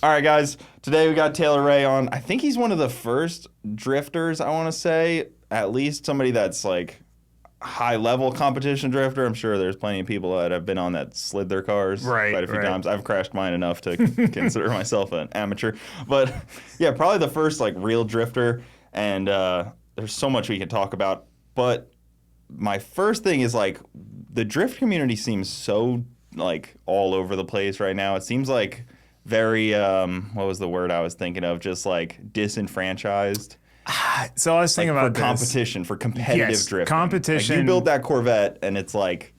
All right, guys. Today we got Taylor Ray on. I think he's one of the first drifters, I want to say. At least somebody that's like high-level competition drifter. I'm sure there's plenty of people that have been on that slid their cars quite a few times. I've crashed mine enough to consider myself an amateur. But yeah, probably the first like real drifter. And there's so much we can talk about. But my first thing is like the drift community seems so like all over the place right now. It seems like very, what was the word I was thinking of? Just like disenfranchised. So I was thinking like about for competition, for competitive drifting. Competition. Like you build that Corvette and it's like.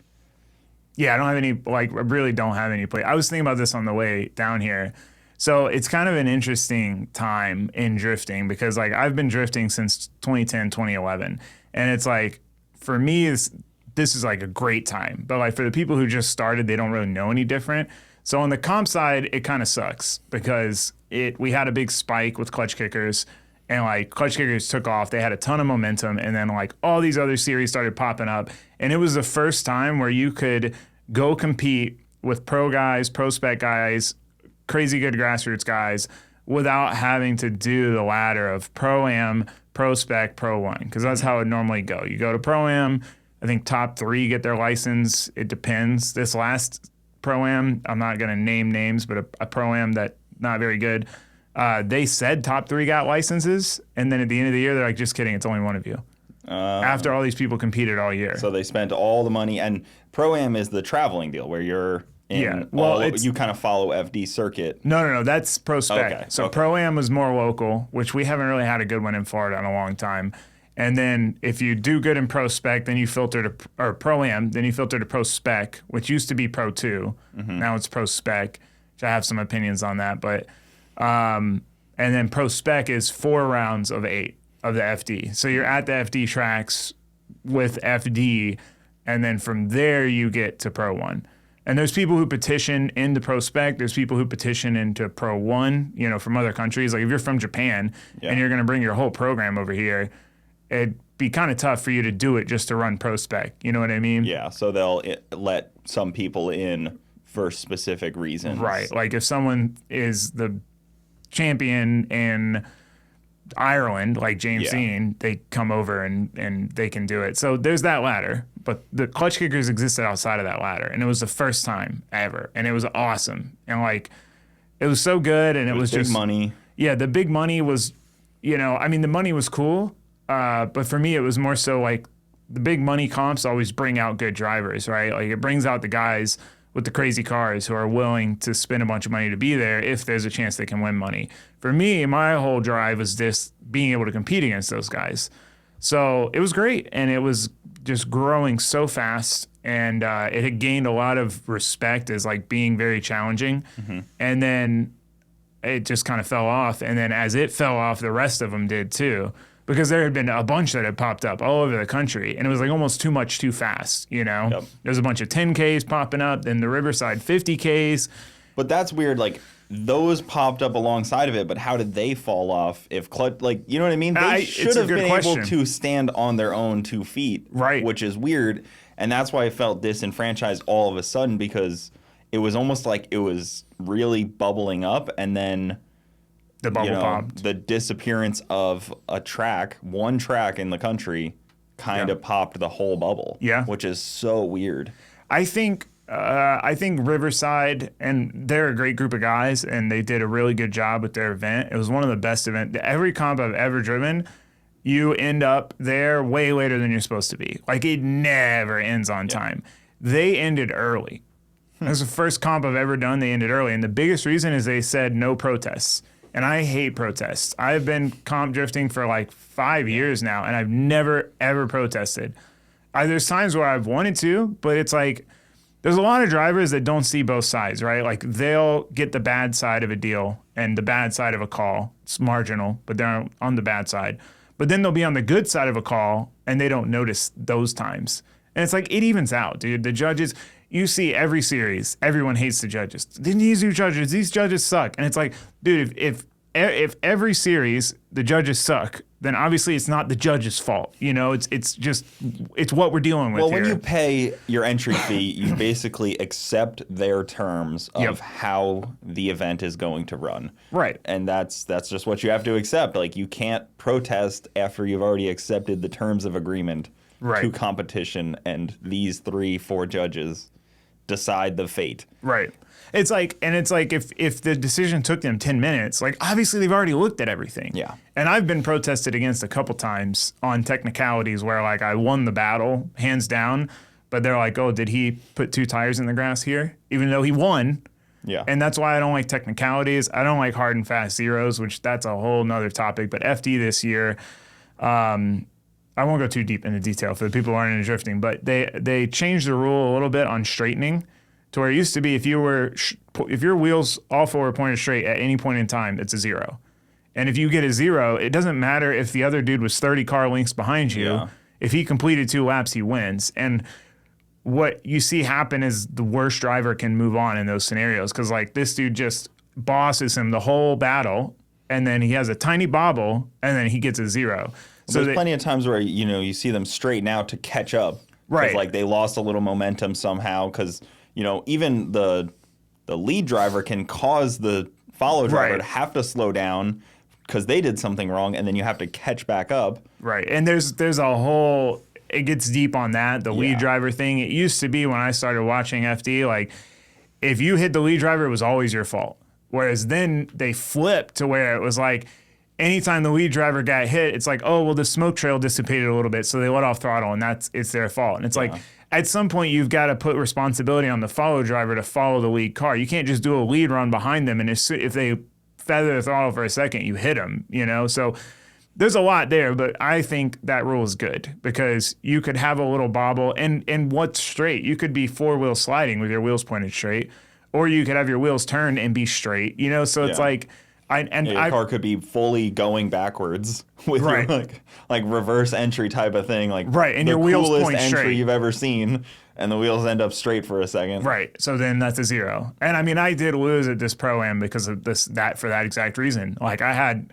Yeah, I don't have any, like, I really don't have any play. I was thinking about this on the way down here. So it's kind of an interesting time in drifting because like I've been drifting since 2010, 2011. And it's like, for me, this is like a great time. But like for the people who just started, they don't really know any different. So on the comp side, it kind of sucks because we had a big spike with clutch kickers. And like clutch kickers took off, they had a ton of momentum, and then like all these other series started popping up. And it was the first time where you could go compete with pro guys, pro spec guys, crazy good grassroots guys without having to do the ladder of pro-am, pro spec, pro one, because that's how it normally go. You go to pro-am, I think top 3 get their license. It depends. This last pro-am, I'm not going to name names, but a pro-am that not very good. They said top 3 got licenses, and then at the end of the year, they're like, just kidding, it's only one of you. After all these people competed all year. So they spent all the money, and Pro-Am is the traveling deal where you're in you kind of follow FD circuit. No, that's Pro Spec. Okay. So Pro-Am was more local, which we haven't really had a good one in Florida in a long time. And then if you do good in Pro Spec, then you filter to, or Pro-Am, then you filter to Pro Spec, which used to be Pro 2. Mm-hmm. Now it's Pro Spec, which I have some opinions on that, but... and then Pro Spec is 4 rounds of 8 of the FD. So you're at the FD tracks with FD, and then from there you get to Pro 1. And there's people who petition into Pro Spec. There's people who petition into Pro 1, you know, from other countries. Like if you're from Japan and you're going to bring your whole program over here, it'd be kind of tough for you to do it just to run Pro Spec. You know what I mean? Yeah, so they'll let some people in for specific reasons. Right. Like if someone is the champion in Ireland, like James Dean, they come over and they can do it. So there's that ladder, but the clutch kickers existed outside of that ladder, and it was the first time ever, and it was awesome, and like it was so good, and it was big just money. Yeah, the big money was, you know, I mean the money was cool, but for me it was more so like the big money comps always bring out good drivers, right? Like it brings out the guys with the crazy cars who are willing to spend a bunch of money to be there if there's a chance they can win money. For me, my whole drive was just being able to compete against those guys. So it was great, and it was just growing so fast, and it had gained a lot of respect as like being very challenging. Mm-hmm. And then it just kind of fell off, and then as it fell off, the rest of them did too. Because there had been a bunch that had popped up all over the country, and it was like almost too much too fast, you know? Yep. There's a bunch of 10Ks popping up, then the Riverside 50Ks. But that's weird, like, those popped up alongside of it, but how did they fall off? If clutch, like, you know what I mean? They should have been able to stand on their own 2 feet, right? Which is weird, and that's why I felt disenfranchised all of a sudden, because it was almost like it was really bubbling up, and then... The bubble popped. The disappearance of one track in the country kind of popped the whole bubble. Yeah. Which is so weird. I think Riverside, and they're a great group of guys, and they did a really good job with their event. It was one of the best events. Every comp I've ever driven, you end up there way later than you're supposed to be. Like it never ends on time. They ended early. It was the first comp I've ever done. They ended early. And the biggest reason is they said no protests. And I hate protests. I've been comp drifting for like 5 years now, and I've never, ever protested. There's times where I've wanted to, but it's like, there's a lot of drivers that don't see both sides, right? Like they'll get the bad side of a deal and the bad side of a call. It's marginal, but they're on the bad side. But then they'll be on the good side of a call, and they don't notice those times. And it's like, it evens out, dude. The judges... You see every series, everyone hates the judges. These new judges, these judges suck. And it's like, dude, if if every series the judges suck, then obviously it's not the judge's fault. You know, it's just what we're dealing with. Well, here. when you pay your entry fee, you basically accept their terms of how the event is going to run. Right. And that's just what you have to accept. Like, you can't protest after you've already accepted the terms of agreement to competition, and these 3-4 judges decide the fate. Right. It's like if the decision took them 10 minutes, like obviously they've already looked at everything. Yeah. And I've been protested against a couple times on technicalities where like I won the battle hands down, but they're like, oh, did he put 2 tires in the grass here? Even though he won. Yeah. And that's why I don't like technicalities. I don't like hard and fast zeros, which that's a whole nother topic. But FD this year, I won't go too deep into detail for the people who aren't into drifting, but they changed the rule a little bit on straightening. To where it used to be, if your wheels all 4 are pointed straight at any point in time, it's a 0. And if you get a 0, it doesn't matter if the other dude was 30 car lengths behind you. Yeah. If he completed 2 laps, he wins. And what you see happen is the worst driver can move on in those scenarios, because like this dude just bosses him the whole battle, and then he has a tiny bobble, and then he gets a 0. So there's plenty of times where you see them straighten out to catch up. Right. Like they lost a little momentum somehow because even the lead driver can cause the follow driver to have to slow down because they did something wrong, and then you have to catch back up. Right. And there's a whole, it gets deep on that, the lead driver thing. It used to be when I started watching FD, like if you hit the lead driver, it was always your fault. Whereas then they flipped to where it was like anytime the lead driver got hit, it's like, oh, well, the smoke trail dissipated a little bit, so they let off throttle, and it's their fault. And it's like, at some point, you've got to put responsibility on the follow driver to follow the lead car. You can't just do a lead run behind them, and if they feather the throttle for a second, you hit them, So there's a lot there, but I think that rule is good because you could have a little bobble, and what's straight? You could be 4-wheel sliding with your wheels pointed straight, or you could have your wheels turned and be straight, So it's like... your car could be fully going backwards with your like reverse entry type of thing, like and the your wheels coolest point entry straight you've ever seen, and the wheels end up straight for a second. Right. So then that's a 0. And I mean, I did lose at this Pro-Am because of that for that exact reason. Like I had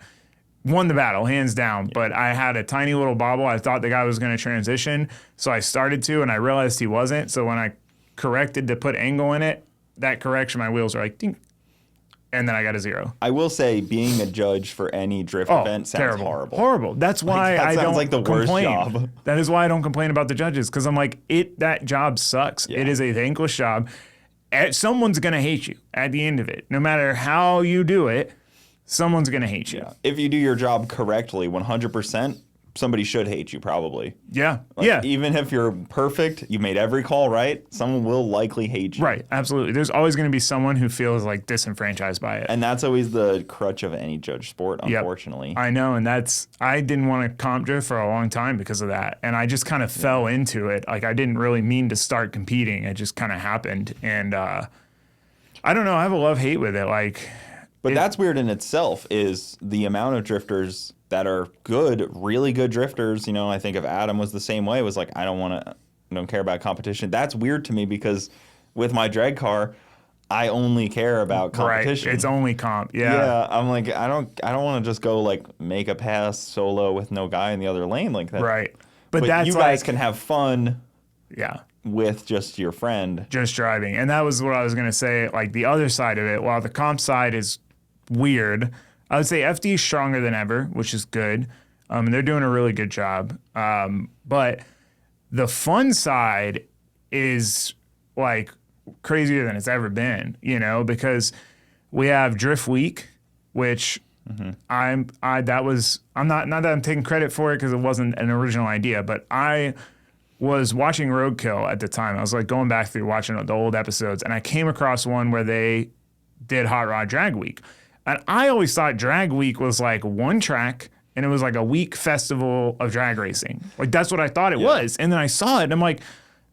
won the battle hands down, but I had a tiny little bobble. I thought the guy was going to transition, so I started to, and I realized he wasn't. So when I corrected to put angle in it, that correction, my wheels were like ding. And then I got a 0. I will say, being a judge for any drift event sounds horrible. Horrible. That's why that I sounds don't like the complain. worst job. That is why I don't complain about the judges, because I'm like, that job sucks. Yeah. It is a thankless job. Someone's going to hate you at the end of it. No matter how you do it, someone's going to hate you. Yeah. If you do your job correctly, 100%, somebody should hate you probably. Yeah. Even if you're perfect, you made every call right, someone will likely hate you. Right. Absolutely. There's always going to be someone who feels like disenfranchised by it. And that's always the crutch of any judge sport, unfortunately. I know. And I didn't want to comp drift for a long time because of that. And I just kind of fell into it. Like I didn't really mean to start competing. It just kind of happened. And I don't know. I have a love-hate with it. But that's weird in itself, is the amount of drifters that are good, really good drifters. I think if Adam was the same way, was like, I don't care about competition. That's weird to me because with my drag car, I only care about competition. Right. It's only comp. Yeah. Yeah. I'm like, I don't want to just go like make a pass solo with no guy in the other lane like that. Right. But that's you guys can have fun. Yeah. With just your friend. Just driving. And that was what I was going to say. Like the other side of it, while the comp side is weird, I would say FD is stronger than ever, which is good. And they're doing a really good job. But the fun side is like crazier than it's ever been, because we have Drift Week, which not that I'm taking credit for it because it wasn't an original idea, but I was watching Roadkill at the time. I was like going back through watching the old episodes, and I came across one where they did Hot Rod Drag Week. And I always thought Drag Week was like one track and it was like a week festival of drag racing. Like that's what I thought it was. And then I saw it and I'm like,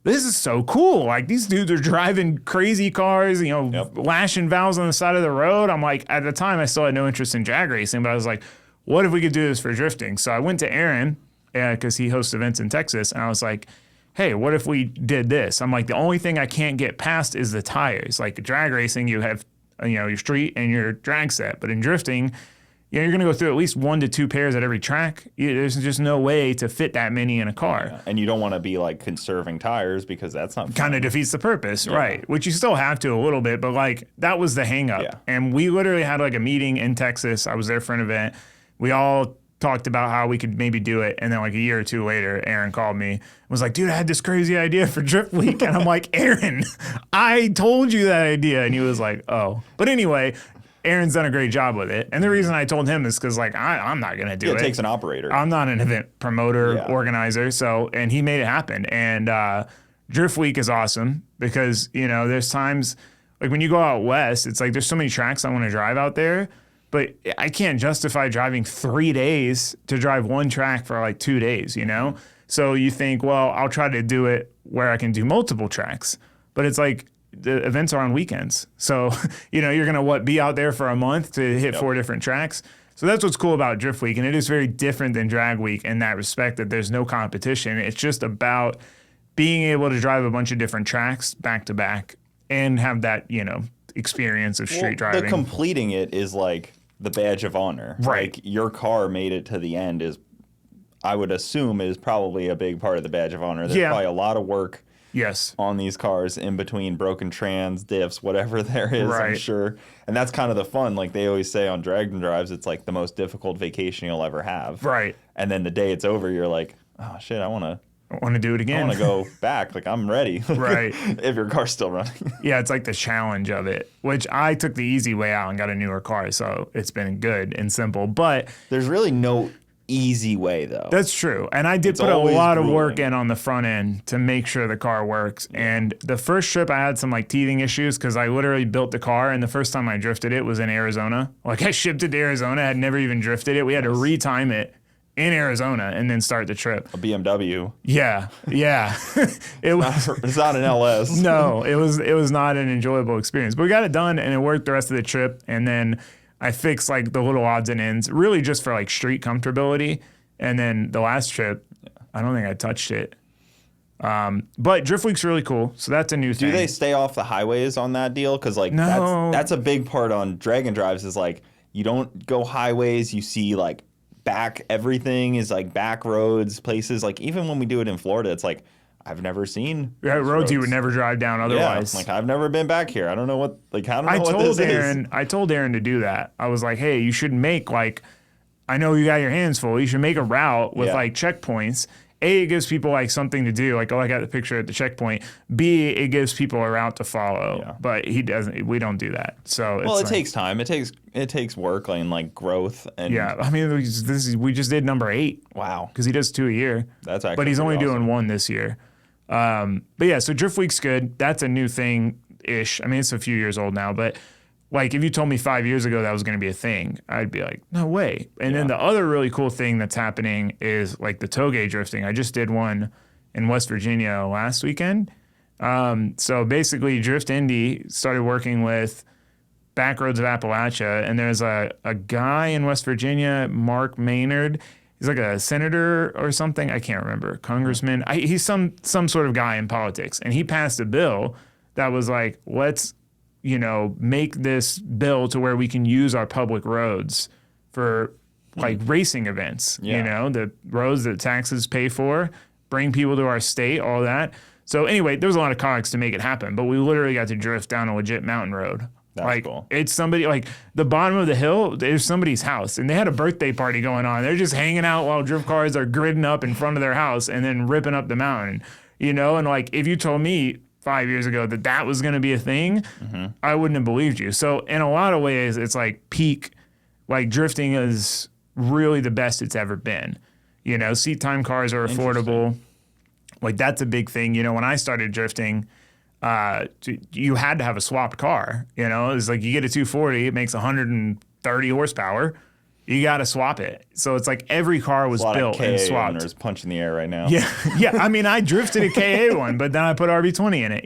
this is so cool. Like these dudes are driving crazy cars, lashing valves on the side of the road. I'm like, at the time I still had no interest in drag racing, but I was like, what if we could do this for drifting? So I went to Aaron because he hosts events in Texas. And I was like, hey, what if we did this? I'm like, the only thing I can't get past is the tires. Like drag racing, you have your street and your drag set. But in drifting, you're going to go through at least 1 to 2 pairs at every track. There's just no way to fit that many in a car. Yeah. And you don't want to be like conserving tires because that's not kind of defeats the purpose, right? Which you still have to a little bit, but like that was the hang up. Yeah. And we literally had like a meeting in Texas. I was there for an event. We all talked about how we could maybe do it. And then like a year or two later, Aaron called me and was like, dude, I had this crazy idea for Drift Week. And I'm like, Aaron, I told you that idea. And he was like, oh. But anyway, Aaron's done a great job with it. And the reason I told him is because like I'm not going to do it. It takes an operator. I'm not an event promoter, organizer. So, and he made it happen. And Drift Week is awesome because, you know, there's times like when you go out west, it's like there's so many tracks I want to drive out there. But I can't justify driving 3 days to drive one track for like 2 days, you know? So you think, well, I'll try to do it where I can do multiple tracks. But it's like the events are on weekends. So, you know, you're going to be out there for a month to hit 4 different tracks. So that's what's cool about Drift Week. And it is very different than Drag Week in that respect that there's no competition. It's just about being able to drive a bunch of different tracks back to back and have that, you know, experience of street driving. The completing it is like the badge of honor. Right. Like your car made it to the end is, I would assume, is probably a big part of the badge of honor. There's probably a lot of work on these cars in between broken trans, diffs, whatever there is, I'm sure. And that's kind of the fun. Like they always say on drag and drives, it's like the most difficult vacation you'll ever have. Right. And then the day it's over, you're like, oh shit, I want to do it again. I want to go back. Like I'm ready. Right. If your car's still running. Yeah, it's like the challenge of it, which I took the easy way out and got a newer car. So it's been good and simple. But there's really no easy way though. That's true. And I did put a lot of work in on the front end to make sure the car works. And the first trip I had some like teething issues because I literally built the car and the first time I drifted it was in Arizona. Like I shipped it to Arizona, I had never even drifted it. We had to retime it in Arizona and then start the trip. A BMW. Yeah. It's not an LS. No, it was not an enjoyable experience. But we got it done and it worked the rest of the trip. And then I fixed like the little odds and ends, really just for like street comfortability. And then the last trip, I don't think I touched it. But Drift Week's really cool. So that's a new thing. Do they stay off the highways on that deal? Because like that's a big part on drag and drives is like you don't go highways. You see like everything is like back roads, places. Like even when we do it in Florida, it's like I've never seen roads you would never drive down otherwise. Yeah, like I've never been back here. I don't know what I told Aaron to do that. I was like, hey, you should make like, I know you got your hands full. You should make a route with like checkpoints. A, it gives people like something to do. Like, oh, I got the picture at the checkpoint. B, it gives people a route to follow. Yeah. But he doesn't. We don't do that. So it takes time. It takes work and like growth. And yeah, I mean, we just did number 8. Wow. Because he does 2 a year. That's actually. But he's only doing 1 this year. But yeah, so Drift Week's good. That's a new thing ish. I mean, it's a few years old now, but. Like, if you told me 5 years ago that was going to be a thing, I'd be like, no way. And then the other really cool thing that's happening is, like, the toge drifting. I just did one in West Virginia last weekend. So, basically, Drift Indy started working with Backroads of Appalachia, and there's a guy in West Virginia, Mark Maynard. He's like a senator or something. I can't remember. Congressman. He's some sort of guy in politics. And he passed a bill that was like, let's make this bill to where we can use our public roads for like racing events, the roads that taxes pay for, bring people to our state, all that. So anyway, there was a lot of cogs to make it happen, but we literally got to drift down a legit mountain road. That's cool. It's somebody like the bottom of the hill, there's somebody's house and they had a birthday party going on. They're just hanging out while drift cars are gridding up in front of their house and then ripping up the mountain, and like if you told me 5 years ago that was going to be a thing, I wouldn't have believed you. So in a lot of ways, it's like peak, like drifting is really the best it's ever been. Seat time cars are affordable. Like that's a big thing. When I started drifting, you had to have a swapped car. It's like you get a 240, it makes 130 horsepower. You got to swap it. So it's like every car was built and swapped. There's punch in the air right now. Yeah. I mean, I drifted a KA one, but then I put RB20 in it,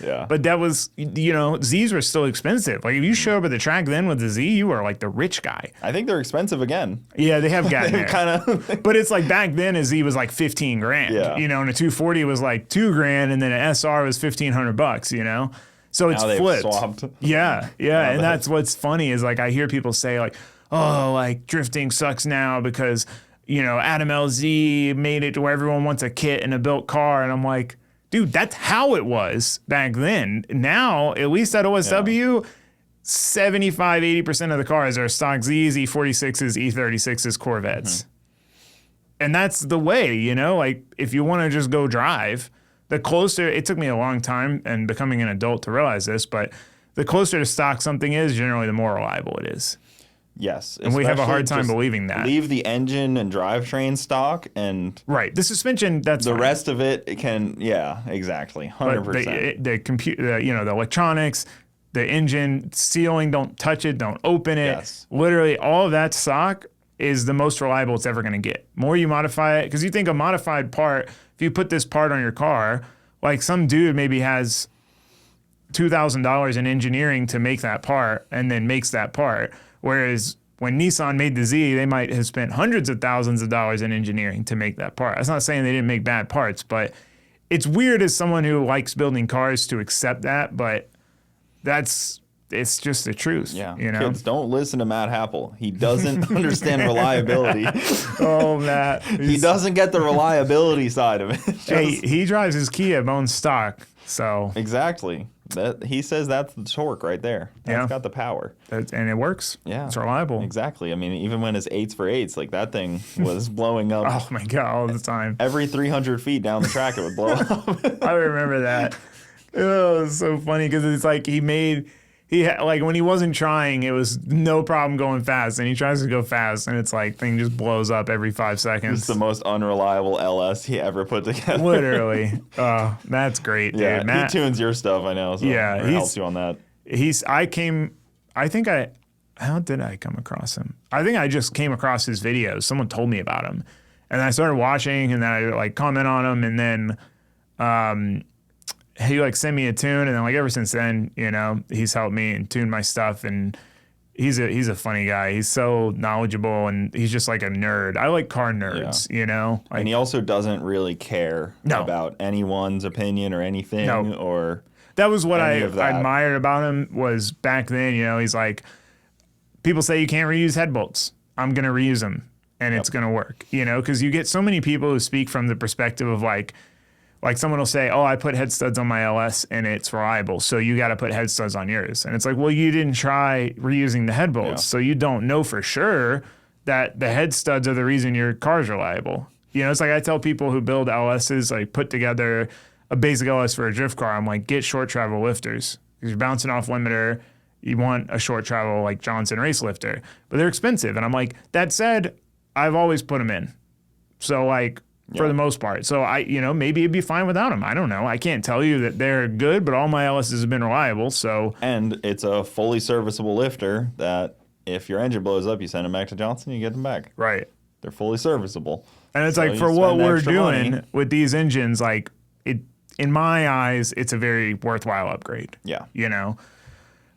Yeah. But that was, Zs were still expensive. Like if you show up at the track then with the Z, you were like the rich guy. I think they're expensive again. Yeah, they have gotten there. Kind of. But it's like back then a Z was like 15 grand. Yeah. And a 240 was like 2 grand, and then an SR was $1,500. So it's now they've flipped. Swapped. Yeah. And that's what's funny is like I hear people say like, oh, like drifting sucks now because, you know, Adam LZ made it to where everyone wants a kit and a built car. And I'm like, dude, that's how it was back then. Now, at least at OSW, 75, 80% of the cars are stock Zs, E46s, E36s, Corvettes. Mm-hmm. And that's the way, you know, like if you want to just go drive, the closer, it took me a long time and becoming an adult to realize this, but the closer to stock something is, generally the more reliable it is. Yes. And we have a hard time believing that. Leave the engine and drivetrain stock and... Right. The suspension, that's the fine. rest of it can, yeah, exactly. 100%. But the computer, you know, the electronics, the engine, sealing, don't touch it, don't open it. Yes. Literally all of that stock is the most reliable it's ever going to get. More you modify it, because you think a modified part, if you put this part on your car, like some dude maybe has $2,000 in engineering to make that part and then makes that part. Whereas when Nissan made the Z, they might have spent hundreds of thousands of dollars in engineering to make that part. That's not saying they didn't make bad parts, but it's weird as someone who likes building cars to accept that, but it's just the truth. Yeah. You know? Kids, don't listen to Matt Happel. He doesn't understand reliability. Oh, Matt. He doesn't get the reliability side of it. Hey, he drives his Kia bone stock, so. Exactly. He says that's the torque right there. That's got the power. And it works. Yeah. It's reliable. Exactly. I mean, even when it's 8s for 8s, like that thing was blowing up. Oh, my God, all the time. Every 300 feet down the track, it would blow up. I remember that. Oh, it's so funny because it's like like when he wasn't trying, it was no problem going fast, and he tries to go fast, and it's like thing just blows up every 5 seconds. It's the most unreliable LS he ever put together. Literally. That's great, dude. Yeah, Matt, he tunes your stuff, I know. So yeah, he helps you on that. How did I come across him? I think I just came across his videos. Someone told me about him, and I started watching, and then I like comment on him, and then he like sent me a tune, and then like ever since then, you know, he's helped me and tune my stuff, and he's a funny guy. He's so knowledgeable, and he's just like a nerd. I like car nerds, you know. Like, and he also doesn't really care about anyone's opinion or anything. Or that was what I admired about him was back then. You know, he's like, people say you can't reuse head bolts. I'm gonna reuse them, and it's gonna work. You know, because you get so many people who speak from the perspective of like someone will say, oh, I put head studs on my LS and it's reliable, so you got to put head studs on yours. And it's like, well, you didn't try reusing the head bolts, so you don't know for sure that the head studs are the reason your car's reliable. You know, it's like I tell people who build LSs, like put together a basic LS for a drift car, I'm like, get short travel lifters. Because you're bouncing off limiter, you want a short travel like Johnson race lifter. But they're expensive. And I'm like, that said, I've always put them in. So like, for the most part. So maybe it'd be fine without them. I don't know. I can't tell you that they're good, but all my LSs have been reliable. So and it's a fully serviceable lifter that if your engine blows up, you send them back to Johnson, you get them back. Right. They're fully serviceable. And it's like for what we're doing with these engines, like it in my eyes, it's a very worthwhile upgrade. Yeah. You know.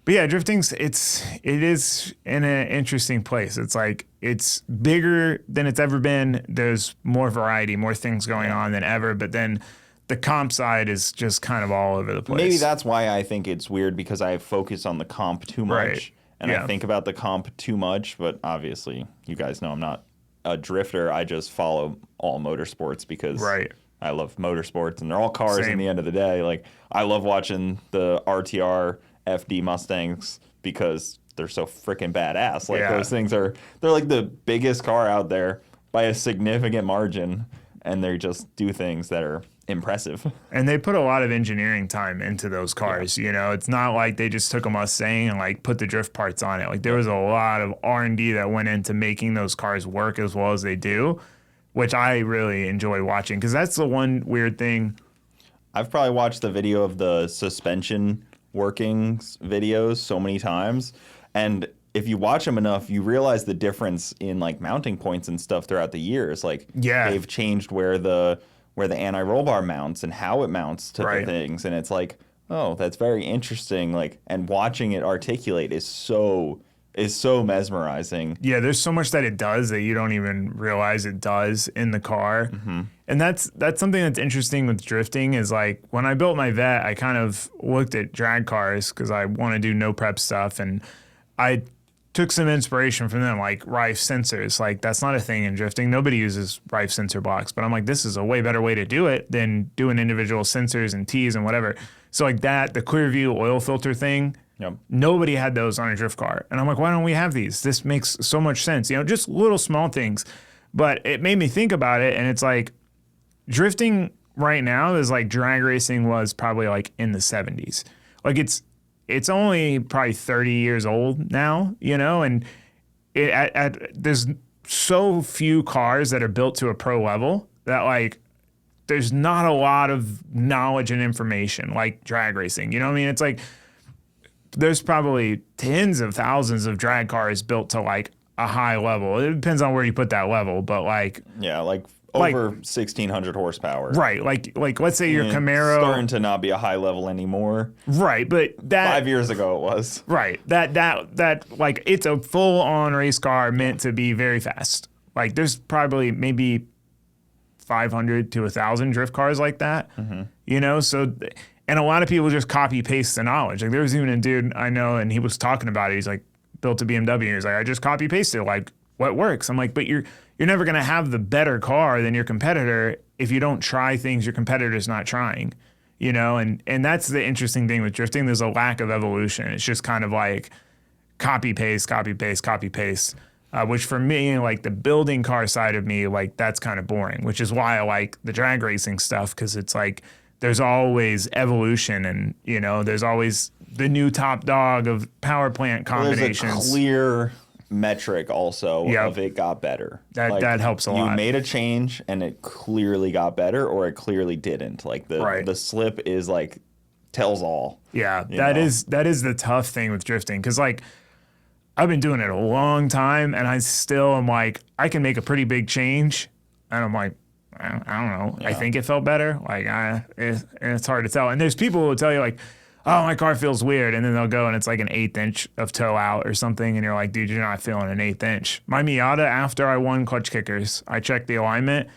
But yeah, drifting's it is in an interesting place. It's like it's bigger than it's ever been. There's more variety, more things going on than ever. But then the comp side is just kind of all over the place. Maybe that's why I think it's weird because I focus on the comp too much. Right. And I think about the comp too much. But obviously, you guys know I'm not a drifter. I just follow all motorsports because I love motorsports and they're all cars in the end of the day. Like I love watching the RTR FD Mustangs because they're so freaking badass. Like those things they're like the biggest car out there by a significant margin, and they just do things that are impressive. And they put a lot of engineering time into those cars. You know, it's not like they just took a Mustang and like put the drift parts on it. Like there was a lot of R&D that went into making those cars work as well as they do, which I really enjoy watching because that's the one weird thing. I've probably watched the video of the suspension workings videos so many times, and if you watch them enough, you realize the difference in like mounting points and stuff throughout the years. Like they've changed where the anti-roll bar mounts and how it mounts to the things, and it's like, oh, that's very interesting. Like, and watching it articulate is so mesmerizing. Yeah, there's so much that it does that you don't even realize it does in the car. Mm-hmm. And that's something that's interesting with drifting is like when I built my Vet, I kind of looked at drag cars because I want to do no prep stuff. And I took some inspiration from them, like Rife sensors. Like that's not a thing in drifting. Nobody uses Rife sensor blocks, but I'm like, this is a way better way to do it than doing individual sensors and T's and whatever. So like that, the Clearview oil filter thing, nobody had those on a drift car. And I'm like, why don't we have these? This makes so much sense. You know, just little small things. But it made me think about it, and it's like drifting right now is like drag racing was probably like in the 70s. Like it's only probably 30 years old now, you know, and there's so few cars that are built to a pro level that like there's not a lot of knowledge and information like drag racing. You know what I mean? It's like there's probably tens of thousands of drag cars built to like a high level. It depends on where you put that level, but like over 1,600 horsepower. Right. Like let's say your Camaro starting to not be a high level anymore. Right, but that 5 years ago it was. Right. That like it's a full on race car meant to be very fast. Like there's probably maybe 500 to 1,000 drift cars like that. Mm-hmm. You know, so and a lot of people just copy paste the knowledge. Like there was even a dude I know, and he was talking about it. He's like built a BMW, and he's like, I just copy pasted like what works. I'm like, but you're never going to have the better car than your competitor if you don't try things your competitor's not trying, you know? And that's the interesting thing with drifting. There's a lack of evolution. It's just kind of like copy, paste, which for me, like the building car side of me, like that's kind of boring, which is why I like the drag racing stuff. Cause it's like, there's always evolution and, you know, there's always the new top dog of power plant combinations. There's a clear metric also of it got better. That helps a lot. You made a change and it clearly got better or it clearly didn't. Like the slip is like tells all. Yeah, that is the tough thing with drifting because like I've been doing it a long time and I still am like I can make a pretty big change and I'm like I don't know. Yeah. I think it felt better. Like it's hard to tell. And there's people who will tell you like, oh, my car feels weird. And then they'll go and it's like an 1/8 inch of toe out or something. And you're like, dude, you're not feeling an 1/8 inch. My Miata, after I won clutch kickers, I checked the alignment.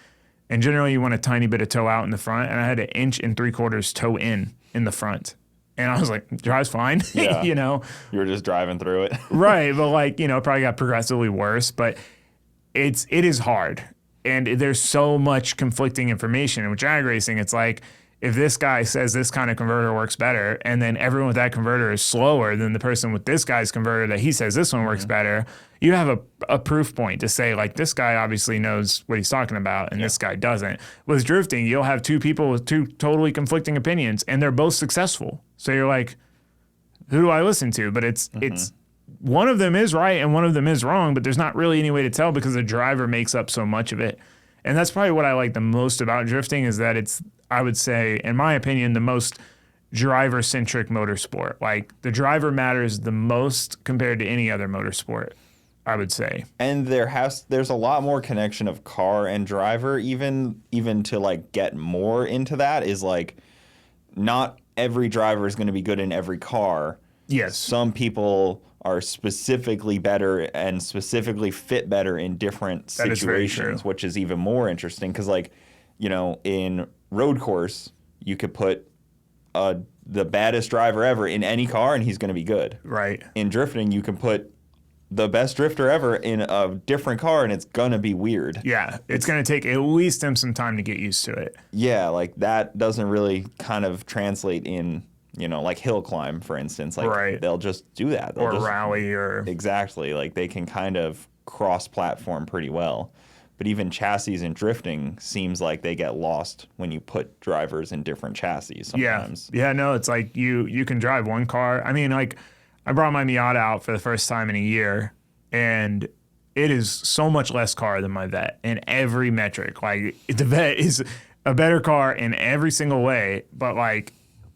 And generally you want a tiny bit of toe out in the front. And I had 1 3/4 inches toe in the front. And I was like, drives fine. Yeah. You know, you were just driving through it. Right. But like, you know, it probably got progressively worse. But it is hard. And there's so much conflicting information. And with drag racing, it's like, if this guy says this kind of converter works better, and then everyone with that converter is slower than the person with this guy's converter that he says this one works better, you have a proof point to say, like, this guy obviously knows what he's talking about, and this guy doesn't. With drifting, you'll have two people with two totally conflicting opinions, and they're both successful. So you're like, who do I listen to? But it's one of them is right and one of them is wrong, but there's not really any way to tell because the driver makes up so much of it. And that's probably what I like the most about drifting is that it's, I would say, in my opinion, the most driver-centric motorsport. Like, the driver matters the most compared to any other motorsport, I would say. And there's a lot more connection of car and driver, even to, like, get more into that is, like, not every driver is going to be good in every car. Yes. Some people are specifically better and specifically fit better in different situations, which is even more interesting because, like, you know, in road course, you could put the baddest driver ever in any car and he's going to be good. Right. In drifting, you can put the best drifter ever in a different car and it's going to be weird. Yeah. It's going to take at least him some time to get used to it. Yeah. Like that doesn't really kind of translate in, you know, like hill climb, for instance. Like they'll just do that. They'll just rally or... Exactly. Like they can kind of cross-platform pretty well. But even chassis and drifting seems like they get lost when you put drivers in different chassis sometimes. Yeah, no, it's like you can drive one car. I mean, like, I brought my Miata out for the first time in a year, and it is so much less car than my Vet in every metric. Like, the Vet is a better car in every single way, but, like,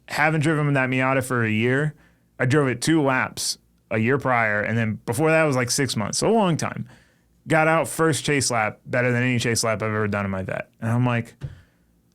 having driven that Miata for a year, I drove it 2 laps a year prior, and then before that was like 6 months, so a long time. Got out first chase lap, better than any chase lap I've ever done in my Vet. And I'm like,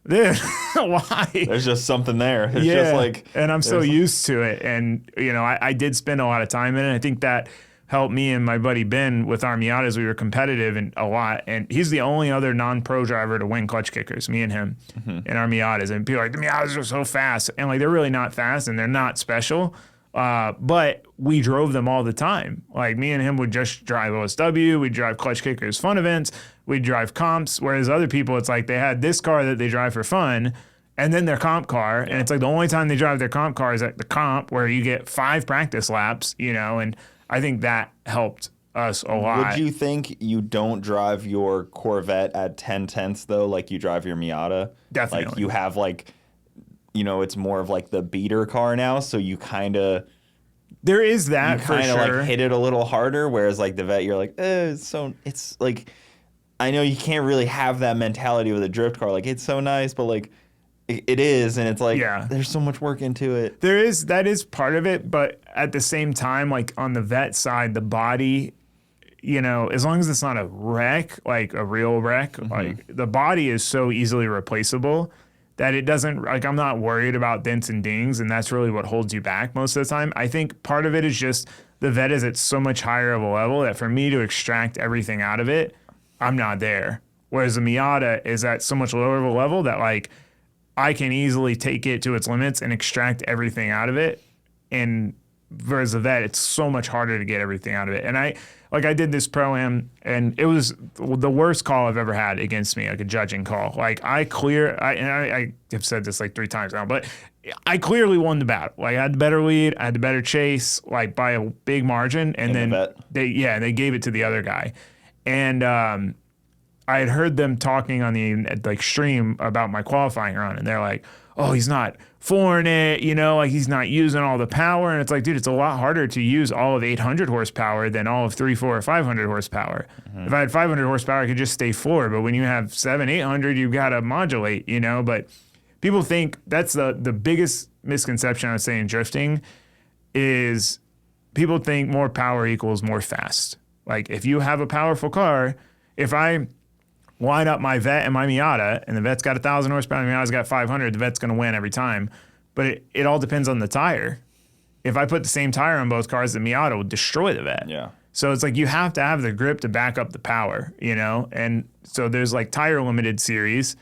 dude, why? There's just something there. It's just like... And I'm so used to it. And, you know, I did spend a lot of time in it. I think that helped me and my buddy Ben with our Miatas. We were competitive and a lot. And he's the only other non-pro driver to win clutch kickers, me and him, in our Miatas. And people are like, the Miatas are so fast. And, like, they're really not fast and they're not special. But we drove them all the time. Like me and him would just drive OSW, we'd drive clutch kickers fun events, we'd drive comps, whereas other people, it's like they had this car that they drive for fun and then their comp car. And it's like the only time they drive their comp car is at the comp where you get 5 practice laps, you know, and I think that helped us a lot. Would you think you don't drive your Corvette at 10/10ths though, like you drive your Miata? Definitely. Like you have like, you know, it's more of like the beater car now, so you kind of there is that for sure. Like hit it a little harder, whereas like the Vet, you're like, it's like, I know you can't really have that mentality with a drift car. Like it's so nice, but like it is, and it's like there's so much work into it. That is part of it, but at the same time, like on the Vet side, the body, you know, as long as it's not a wreck, like a real wreck, like the body is so easily replaceable that it doesn't, like I'm not worried about dents and dings, and that's really what holds you back most of the time. I think part of it is just the Vet is at so much higher of a level that for me to extract everything out of it, I'm not there. Whereas the Miata is at so much lower of a level that like I can easily take it to its limits and extract everything out of it. And whereas the Vet, it's so much harder to get everything out of it. And I did this Pro-Am, and it was the worst call I've ever had against me, like a judging call. Like I have said this like 3 times now, but I clearly won the battle. Like I had the better lead, I had the better chase, like by a big margin. And then they gave it to the other guy. And I had heard them talking on the like stream about my qualifying run, and they're like, oh, he's not flooring it, you know, like he's not using all the power. And it's like, dude, it's a lot harder to use all of 800 horsepower than all of 300, 400, or 500 horsepower. If I had 500 horsepower, I could just stay floored. But when you have 700, 800, you've got to modulate, you know. But people think that's the biggest misconception I would say in drifting is people think more power equals more fast. Like if you have a powerful car, if I line up my Vet and my Miata, and the Vet's got 1,000 horsepower, and the Miata's got 500, the Vet's going to win every time. But it all depends on the tire. If I put the same tire on both cars, the Miata would destroy the Vet. Yeah. So it's like you have to have the grip to back up the power, you know? And so there's like tire limited series,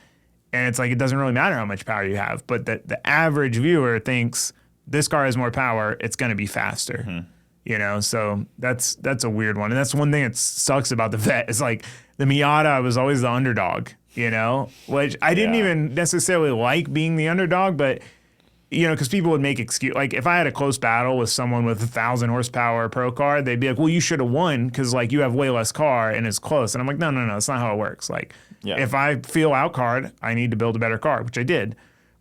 and it's like it doesn't really matter how much power you have, but the average viewer thinks this car has more power, it's going to be faster. You know, so that's a weird one. And that's one thing that sucks about the Vet is like the Miata was always the underdog, you know, which I didn't even necessarily like being the underdog, but, you know, because people would make excuse. Like if I had a close battle with someone with 1,000 horsepower pro car, they'd be like, well, you should have won because like you have way less car and it's close. And I'm like, no, that's not how it works. Like if I feel outcarred, I need to build a better car, which I did.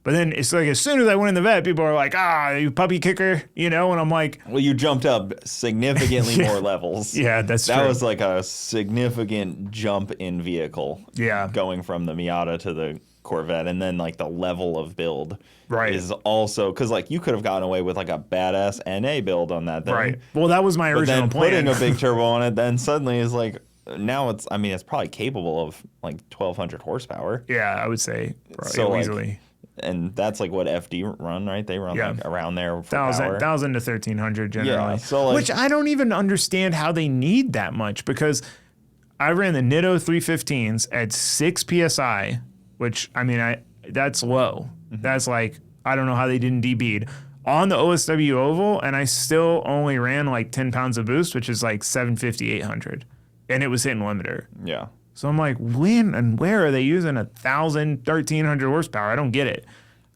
But then it's like as soon as I went in the Vet, people are like, you puppy kicker, you know? And I'm like... Well, you jumped up significantly more levels. Yeah, that's true. That was like a significant jump in vehicle. Yeah. Going from the Miata to the Corvette. And then like the level of build is also... Because like you could have gotten away with like a badass NA build on that thing. Right. Well, that was my original plan. But then putting a big turbo on it then suddenly is like... Now it's probably capable of like 1,200 horsepower. Yeah, I would say so easily. Like, and that's like what FD run, right? They run like around there for 1,000 to 1,300 generally. Yeah, so like, which I don't even understand how they need that much because I ran the Nitto 315s at 6 PSI, which that's low. That's like, I don't know how they didn't debead on the OSW oval, and I still only ran like 10 pounds of boost, which is like 750, 800. And it was hitting limiter. Yeah. So I'm like, when and where are they using 1,000, 1,300 horsepower? I don't get it.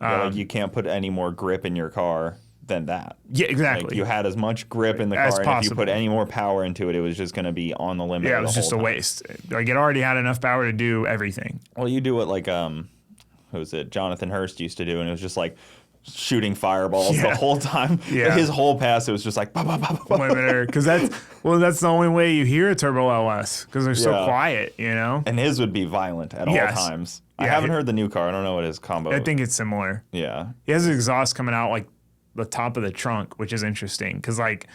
Like you can't put any more grip in your car than that. Yeah, exactly. Like you had as much grip in the car, and if you put any more power into it, it was just going to be on the limit. Yeah, it was just a waste. Like it already had enough power to do everything. Well, you do what like who was it? Jonathan Hurst used to do, and it was just like shooting fireballs the whole time. Yeah. His whole pass, it was just like because that's the only way you hear a turbo LS because they're so quiet, you know. And his would be violent at all times. I haven't heard the new car. I don't know what his combo. I think it's similar. Yeah, he has an exhaust coming out like the top of the trunk, which is interesting because like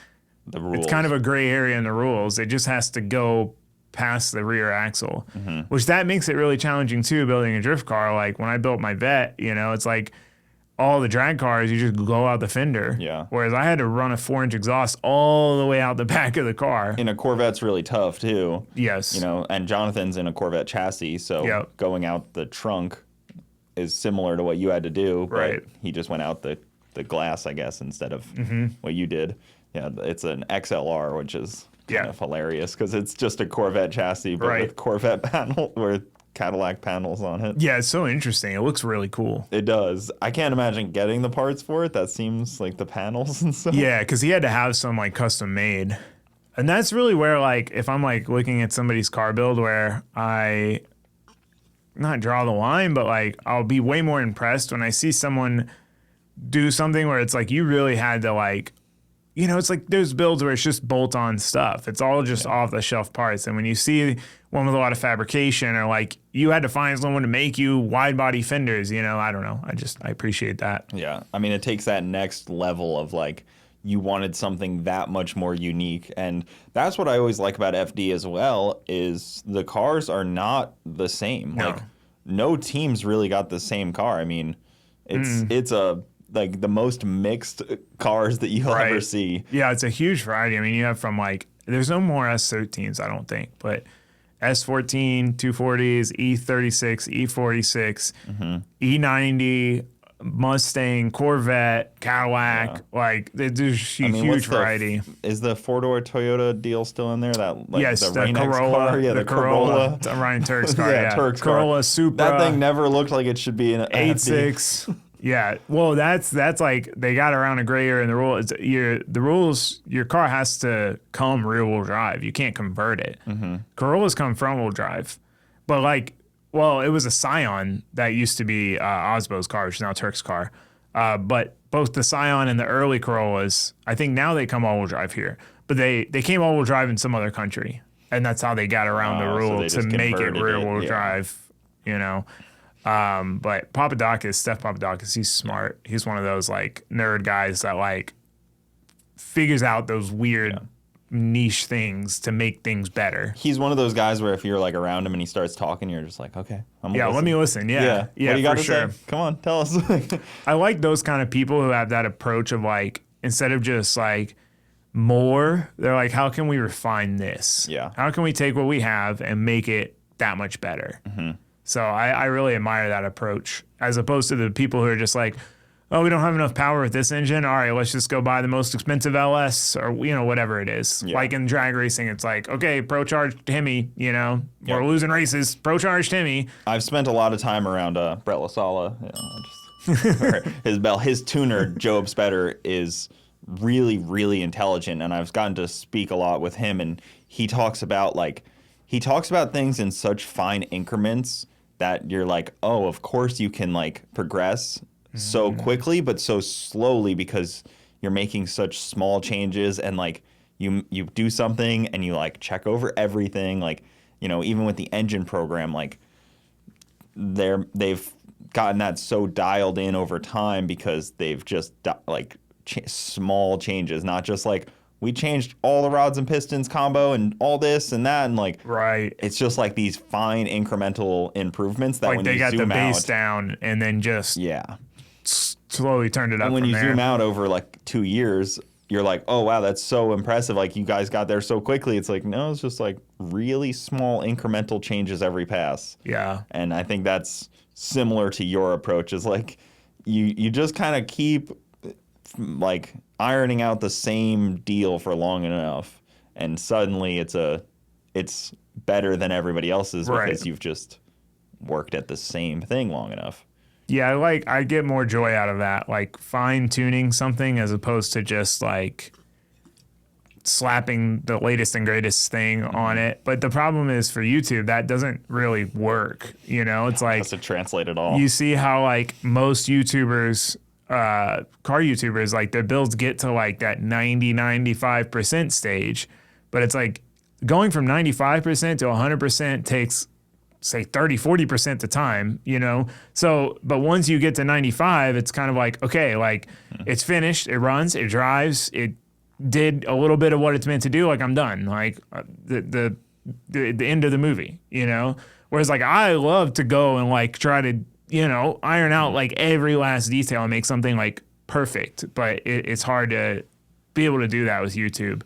the rules. It's kind of a gray area in the rules. It just has to go past the rear axle, which that makes it really challenging too. Building a drift car, like when I built my Vet, you know, it's like. All the drag cars, you just go out the fender. Yeah. Whereas I had to run a 4-inch exhaust all the way out the back of the car. And a Corvette's really tough too. Yes. You know, and Jonathan's in a Corvette chassis, so going out the trunk is similar to what you had to do. But he just went out the glass, I guess, instead of what you did. Yeah, it's an XLR, which is kind Yeah. of hilarious because it's just a Corvette chassis, but Right. with Corvette panel or Cadillac panels on it. Yeah, it's so interesting. It looks really cool. It does. I can't imagine getting the parts for it. That seems like the panels and stuff. Yeah, because he had to have some like custom made. And that's really where like if I'm like looking at somebody's car build where I not draw the line, but like I'll be way more impressed when I see someone do something where it's like you really had to like, you know, it's like there's builds where it's just bolt on stuff. It's all just off the shelf parts. And when you see one with a lot of fabrication or like you had to find someone to make you wide body fenders, you know, I don't know. I appreciate that. Yeah. I mean, it takes that next level of like, you wanted something that much more unique. And that's what I always like about FD as well, is the cars are not the same. No. Like, no team's really got the same car. I mean, it's a like the most mixed cars that you'll ever see. Yeah, it's a huge variety. I mean, you have from like, there's no more S13s, I don't think, but S14, 240s, E36, E46, E90, Mustang, Corvette, Cadillac, like there's huge variety. Is the four-door Toyota deal still in there? That like, Yes, the Rain-X Corolla, car? Yeah, the Corolla. It's Ryan Turk's car, Yeah, Turk's car. Corolla, Supra. That thing never looked like it should be in an 8.6. Yeah, well, that's like they got around a gray area in the rule. It's the rules. Your car has to come rear-wheel drive. You can't convert it. Corollas come front-wheel drive, but like, well, it was a Scion that used to be Osbo's car, which is now Turk's car. But both the Scion and the early Corollas, I think now they come all-wheel drive here, but they came all-wheel drive in some other country, and that's how they got around the rule so to make it converted rear-wheel yeah. drive. You know. But Steph Papadakis, he's smart. He's one of those like nerd guys that like figures out those weird niche things to make things better. He's one of those guys where if you're like around him and he starts talking, you're just like, okay, I'm gonna Let me listen. Yeah, what do you got to sure. say? Come on, tell us. I like those kind of people who have that approach of like, instead of just like more, they're like, how can we refine this? Yeah. How can we take what we have and make it that much better? So I really admire that approach, as opposed to the people who are just like, oh, we don't have enough power with this engine. All right, let's just go buy the most expensive LS or, you know, whatever it is. Yeah. Like in drag racing, it's like, okay, pro-charge Timmy, you know, we're losing races, pro-charge Timmy. I've spent a lot of time around Brett LaSala. His tuner, Joe Spetter, is really, really intelligent, and I've gotten to speak a lot with him, and he talks about things in such fine increments that you're like, oh, of course you can like progress so quickly, but so slowly because you're making such small changes, and like you do something and you like check over everything, like, you know, even with the engine program, like they've gotten that so dialed in over time because they've just like small changes, not just like we changed all the rods and pistons combo and all this and that, and like it's just like these fine incremental improvements that like when they you got zoom the base out, down and then just slowly turned it up. and when from you there. zoom out over like 2 years, you're like, oh wow, that's so impressive, like you guys got there so quickly. It's like, no, it's just like really small incremental changes every pass. Yeah. And I think that's similar to your approach, is like you just kind of keep like ironing out the same deal for long enough, and suddenly it's better than everybody else's because you've just worked at the same thing long enough. Yeah, I get more joy out of that, like fine tuning something as opposed to just like slapping the latest and greatest thing on it. But the problem is for YouTube, that doesn't really work. You know, it's like, to translate it all. You see how like most YouTubers, car YouTubers, like their builds get to like that 95% stage, but it's like going from 95% to 100% takes say 30-40% the time, you know. So but once you get to 95, it's kind of like, okay, like it's finished, it runs, it drives, it did a little bit of what it's meant to do, like I'm done, like the end of the movie, you know. Whereas like I love to go and like try to, you know, iron out like every last detail and make something like perfect, but it's hard to be able to do that with YouTube,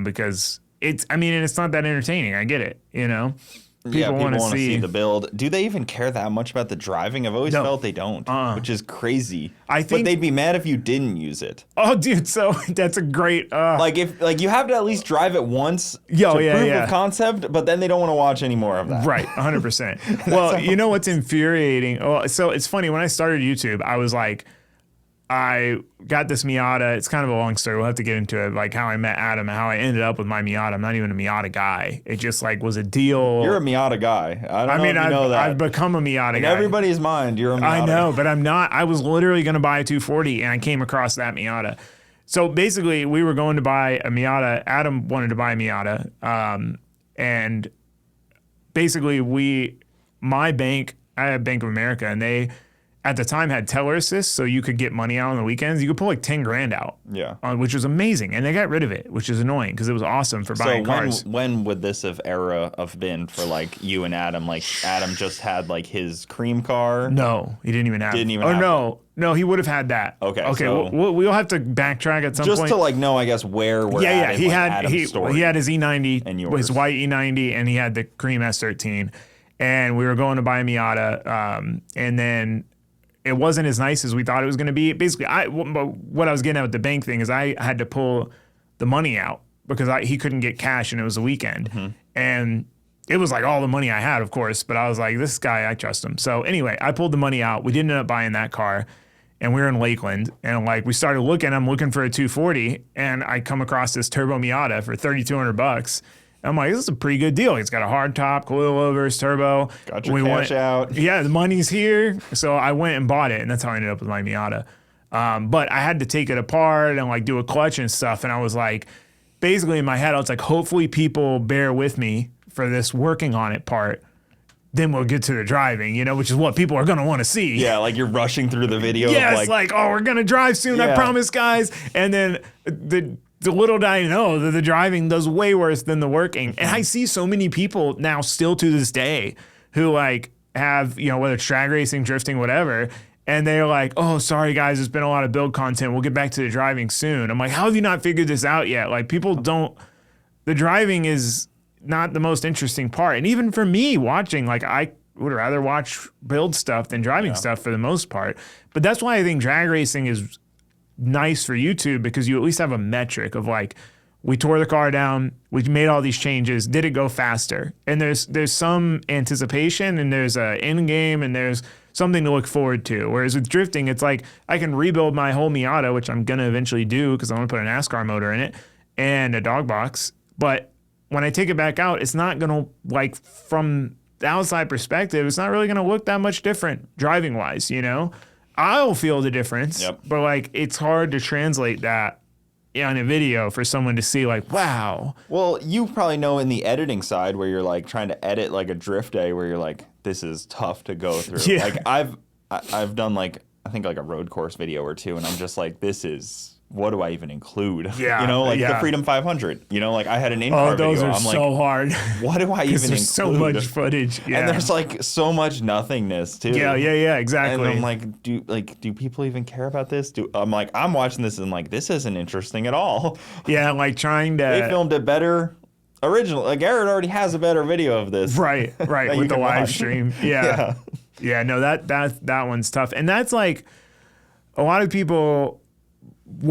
because it's not that entertaining. I get it, you know. People want to wanna see. the build. Do they even care that much about the driving? I've always felt they don't, which is crazy. I think but they'd be mad if you didn't use it. Oh, dude, so that's a great. Like if you have to at least drive it once to proof of concept, but then they don't want to watch any more of that. Right, 100%. Well, you know what's infuriating? Well, so it's funny, when I started YouTube, I was like, I got this Miata. It's kind of a long story. We'll have to get into it, like how I met Adam and how I ended up with my Miata. I'm not even a Miata guy. It just like was a deal. You're a Miata guy. I don't know if you know that. I've become a Miata guy. In everybody's mind, you're a Miata I know, guy. but I'm not. I was literally going to buy a 240 and I came across that Miata. So basically, we were going to buy a Miata. Adam wanted to buy a Miata. And basically, my bank, I had Bank of America, and they at the time had teller assist, so you could get money out on the weekends. You could pull like 10 grand out, which was amazing. And they got rid of it, which is annoying because it was awesome for buying cars. When would this era have been for like you and Adam? Like Adam just had like his cream car. No, he didn't even have. No, he would have had that. Okay. So we'll have to backtrack at some point. Just to like know, I guess, where we're at. He had Adam's story. He had his E90, and yours. his white E90, and he had the cream S13. And we were going to buy a Miata, and then it wasn't as nice as we thought it was going to be. Basically, what I was getting at with the bank thing is I had to pull the money out because he couldn't get cash and it was a weekend. Mm-hmm. And it was like all the money I had, of course, but I was like, this guy, I trust him. So anyway, I pulled the money out. We didn't end up buying that car. And we were in Lakeland, and like we started looking. I'm looking for a 240, and I come across this turbo Miata for $3,200. I'm like, this is a pretty good deal. It's got a hard top, coilovers, turbo. Got your cash out. Yeah, the money's here. So I went and bought it, and that's how I ended up with my Miata. But I had to take it apart and like do a clutch and stuff. And I was like, basically in my head, I was like, hopefully people bear with me for this working on it part. Then we'll get to the driving, which is what people are going to want to see. Yeah, like you're rushing through the video. Yeah, it's like, oh, we're going to drive soon, I promise, guys. And then the little did I know that the driving does way worse than the working. And I see so many people now still to this day who like have, whether it's drag racing, drifting, whatever, and they're like, oh, sorry, guys, there's been a lot of build content. We'll get back to the driving soon. I'm like, how have you not figured this out yet? Like the driving is not the most interesting part. And even for me watching, like I would rather watch build stuff than driving stuff for the most part. But that's why I think drag racing is nice for YouTube, because you at least have a metric of like, we tore the car down, we made all these changes, did it go faster? And there's some anticipation, and there's a end game, and there's something to look forward to. Whereas with drifting, it's like I can rebuild my whole Miata, which I'm gonna eventually do because I want to put a NASCAR motor in it and a dog box. But when I take it back out, it's not gonna, like, from the outside perspective, it's not really gonna look that much different driving wise, I'll feel the difference, but like it's hard to translate that on a video for someone to see, like, wow. Well, you probably know in the editing side where you're like trying to edit like a drift day where you're like, this is tough to go through. Yeah. Like I've done like, I think like a road course video or two, and I'm just like, what do I even include? Yeah. The Freedom 500, like I had an in-car video. Those are I'm so like, hard. What do I even include? There's so much footage. Yeah. And there's like so much nothingness too. Yeah, exactly. And I'm like, do people even care about this? I'm watching this and like, this isn't interesting at all. Yeah, like trying to. They filmed it better. Original. Like Garrett already has a better video of this. Right. With the live stream. Yeah. Yeah. No, that one's tough. And that's like a lot of people. You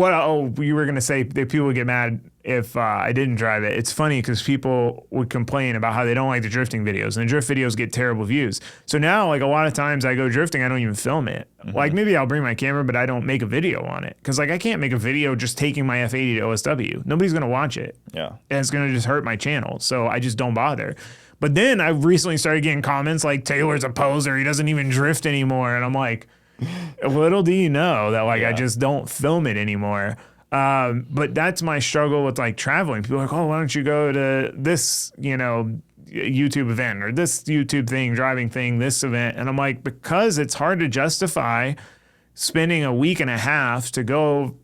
were going to say that people would get mad if I didn't drive it. It's funny because people would complain about how they don't like the drifting videos, and the drift videos get terrible views. So now, like, a lot of times I go drifting, I don't even film it. Mm-hmm. Like, maybe I'll bring my camera, but I don't make a video on it. Because, like, I can't make a video just taking my F80 to OSW. Nobody's going to watch it. Yeah. And it's going to just hurt my channel. So I just don't bother. But then I've recently started getting comments like, Taylor's a poser. He doesn't even drift anymore. And I'm like, little do you know that, like, I just don't film it anymore. But that's my struggle with, like, traveling. People are like, oh, why don't you go to this, YouTube event or this YouTube thing, driving thing, this event? And I'm like, because it's hard to justify spending a week and a half to go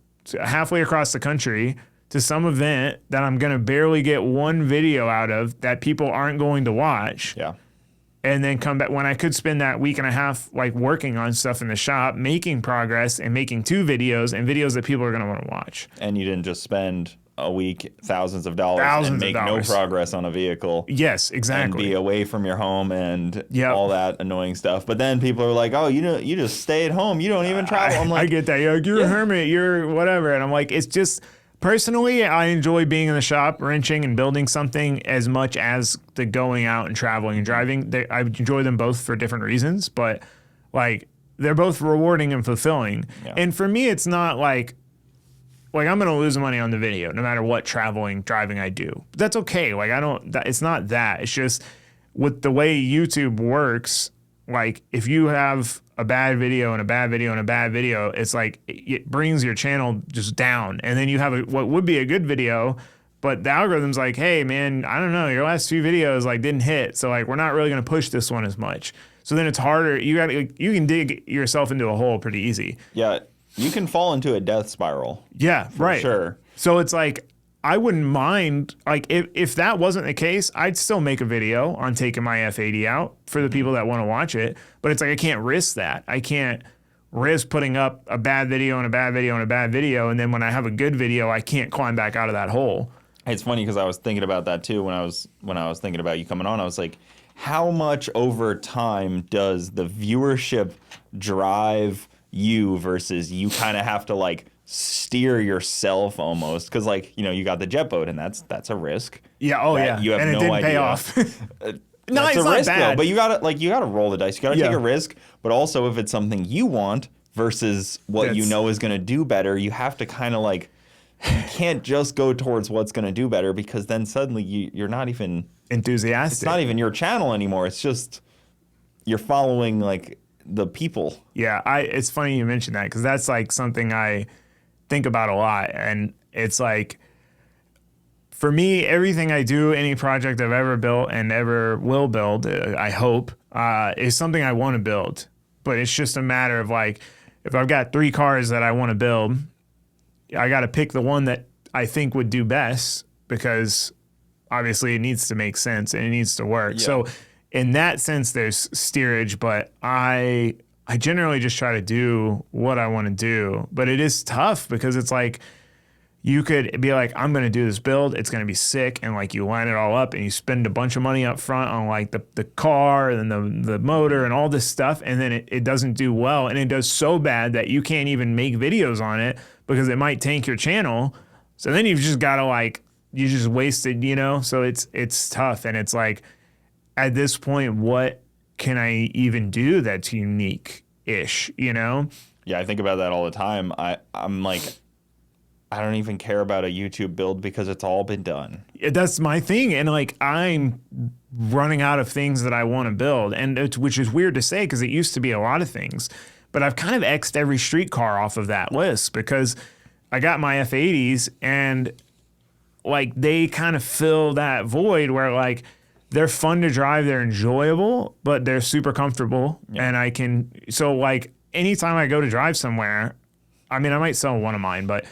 halfway across the country to some event that I'm going to barely get one video out of that people aren't going to watch. Yeah. And then come back when I could spend that week and a half like working on stuff in the shop, making progress and making 2 videos and videos that people are going to want to watch. And you didn't just spend a week thousands of dollars Thousands and of make dollars. no progress on a vehicle. Yes, And exactly. be away from your home and Yep. all that annoying stuff. But then people are like, oh, you just stay at home. You don't even travel. I'm like, I get that. You're like, you're a hermit. You're whatever. And I'm like, it's just personally, I enjoy being in the shop, wrenching and building something as much as the going out and traveling and driving. I enjoy them both for different reasons, but like they're both rewarding and fulfilling. Yeah. And for me, it's not like I'm going to lose money on the video no matter what driving I do. That's okay. Like it's not that. It's just with the way YouTube works, like if you have a bad video and a bad video and a bad video, it's like it brings your channel just down. And then you have what would be a good video, but the algorithm's like, hey man, I don't know, your last few videos like didn't hit. So like we're not really going to push this one as much. So then it's harder. You can dig yourself into a hole pretty easy. yeah, you can fall into a death spiral. Yeah, right. Sure. So it's like I wouldn't mind, like if that wasn't the case, I'd still make a video on taking my F80 out for the people that want to watch it. But it's like I can't risk that. I can't risk putting up a bad video and a bad video and a bad video, and then when I have a good video, I can't climb back out of that hole. It's funny because I was thinking about that too when I was thinking about you coming on. I was like, how much over time does the viewership drive you versus you kind of have to like steer yourself almost? Because like, you got the jet boat and that's a risk. Yeah. Oh that yeah. You have and no it didn't idea. pay off. No, That's it's a not risk bad. though, but you gotta roll the dice. You gotta take a risk, but also if it's something you want versus what you know is gonna do better, you have to kind of like, you can't just go towards what's gonna do better because then suddenly you're not even enthusiastic. It's not even your channel anymore. It's just you're following like the people. Yeah, it's funny you mentioned that because that's like something I think about a lot, and it's like for me, everything I do, any project I've ever built and ever will build, I hope, is something I want to build. But it's just a matter of like, if I've got 3 cars that I want to build, I got to pick the one that I think would do best because obviously it needs to make sense and it needs to work. Yeah. So in that sense, there's steerage, but I generally just try to do what I want to do. But it is tough because it's like, you could be like, I'm going to do this build. It's going to be sick. And like you line it all up and you spend a bunch of money up front on like the car and the motor and all this stuff. And then it doesn't do well. And it does so bad that you can't even make videos on it because it might tank your channel. So then you've just got to like, you just wasted, so it's tough. And it's like, at this point, what can I even do that's unique-ish, Yeah, I think about that all the time. I'm like, I don't even care about a YouTube build because it's all been done. That's my thing. And like, I'm running out of things that I want to build. And which is weird to say because it used to be a lot of things. But I've kind of X'd every street car off of that list because I got my F80s and like they kind of fill that void where like they're fun to drive, they're enjoyable, but they're super comfortable. Yeah. And so like anytime I go to drive somewhere, I mean, I might sell one of mine, but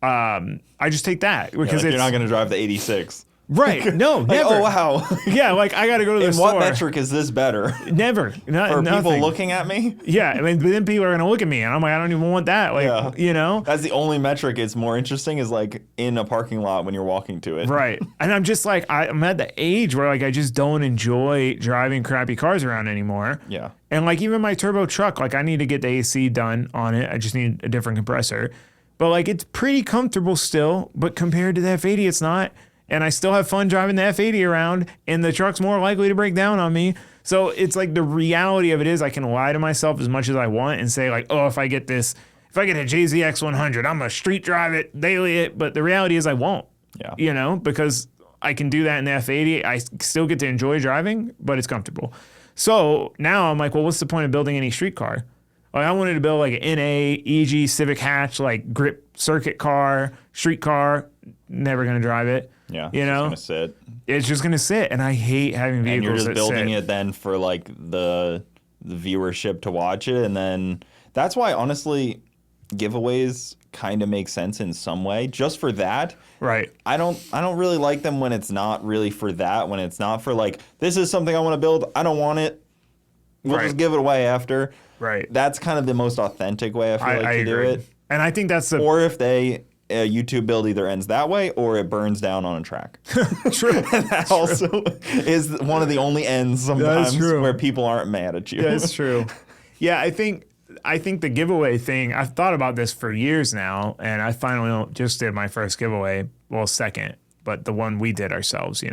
I just take that because you're not going to drive the 86. Right. No, like, never. oh, wow. Yeah, like I got to go to the In store. what metric is this better? Never. For people looking at me? Yeah, I mean, but then people are going to look at me and I'm like, I don't even want that. Like, That's the only metric it's more interesting is like in a parking lot when you're walking to it. Right. And I'm just like, I'm at the age where like I just don't enjoy driving crappy cars around anymore. Yeah. And like even my turbo truck, like I need to get the AC done on it. I just need a different compressor. But like it's pretty comfortable still, but compared to the F80, it's not. And I still have fun driving the F80 around, and the truck's more likely to break down on me. So it's like the reality of it is I can lie to myself as much as I want and say like, oh, if I get a JZX 100, I'm gonna street drive it, daily it. But the reality is I won't. Yeah. Because I can do that in the F80. I still get to enjoy driving, but it's comfortable. So now I'm like, well, what's the point of building any street car? Like I wanted to build like an NA, EG, Civic hatch, like grip circuit car, street car. Never gonna drive it. Yeah, it's just gonna sit. It's just gonna sit, and I hate having vehicles. And you're just that building sit. it then for like the viewership to watch it, and then that's why honestly, giveaways kind of make sense in some way, just for that. Right. I don't really like them when it's not really for that. When it's not for like this is something I want to build. I don't want it. We'll just give it away after. Right. That's kind of the most authentic way I feel like to do it. And I think that's or if they a YouTube build either ends that way or it burns down on a track. True. And that also is one of the only ends sometimes where people aren't mad at you. That's true. Yeah, I think the giveaway thing, I've thought about this for years now, and I finally just did my first giveaway, well, second, but the one we did ourselves,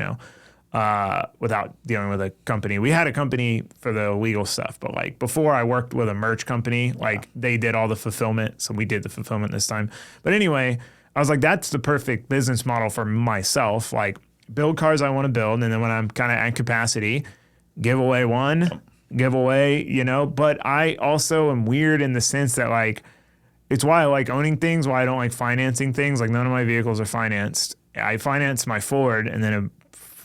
without dealing with a company. We had a company for the legal stuff, but like before I worked with a merch company, like they did all the fulfillment. So we did the fulfillment this time. But anyway, I was like, that's the perfect business model for myself. Like build cars I want to build. And then when I'm kind of at capacity, give away one, give away, but I also am weird in the sense that like, it's why I like owning things, why I don't like financing things. Like none of my vehicles are financed. I financed my Ford and then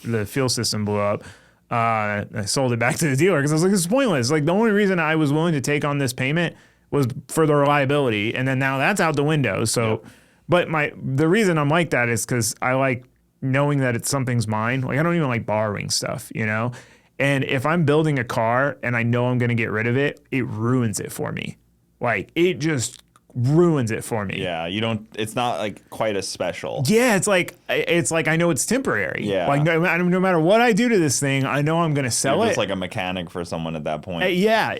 the fuel system blew up. I sold it back to the dealer because I was like, this is pointless. Like the only reason I was willing to take on this payment was for the reliability. And then now that's out the window. So, but the reason I'm like that is because I like knowing that something's mine. Like I don't even like borrowing stuff, And if I'm building a car and I know I'm going to get rid of it, it ruins it for me. Like it just ruins it for me. Yeah, it's not like quite as special. Yeah, it's like I know it's temporary. Yeah. Like no matter what I do to this thing, I know I'm gonna sell You're it. just like a mechanic for someone at that point. Yeah,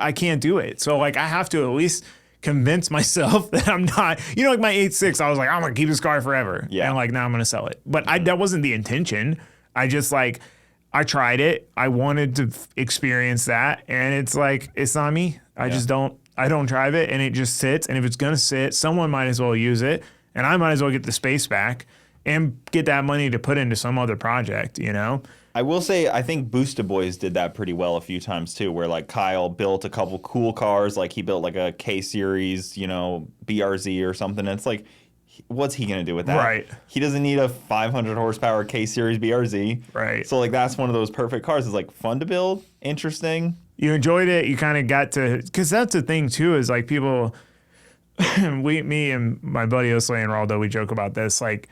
I can't do it. So like I have to at least convince myself that I'm not, like my 8.6, I was like, I'm gonna keep this car forever. Yeah. And like now I'm gonna sell it. But that wasn't the intention. I just like, I tried it. I wanted to experience that. And it's like, it's not me. I don't drive it and it just sits. And if it's going to sit, someone might as well use it. And I might as well get the space back and get that money to put into some other project, I will say, I think Boosted Boys did that pretty well a few times too, where like Kyle built a couple cool cars. Like he built like a K Series, BRZ or something. And it's like, what's he going to do with that? Right. He doesn't need a 500 horsepower K Series BRZ. Right. So like that's one of those perfect cars. It's like fun to build, interesting. You enjoyed it. You kind of got to, because that's the thing too, is like people, me and my buddy Osley and Raldo, we joke about this. Like,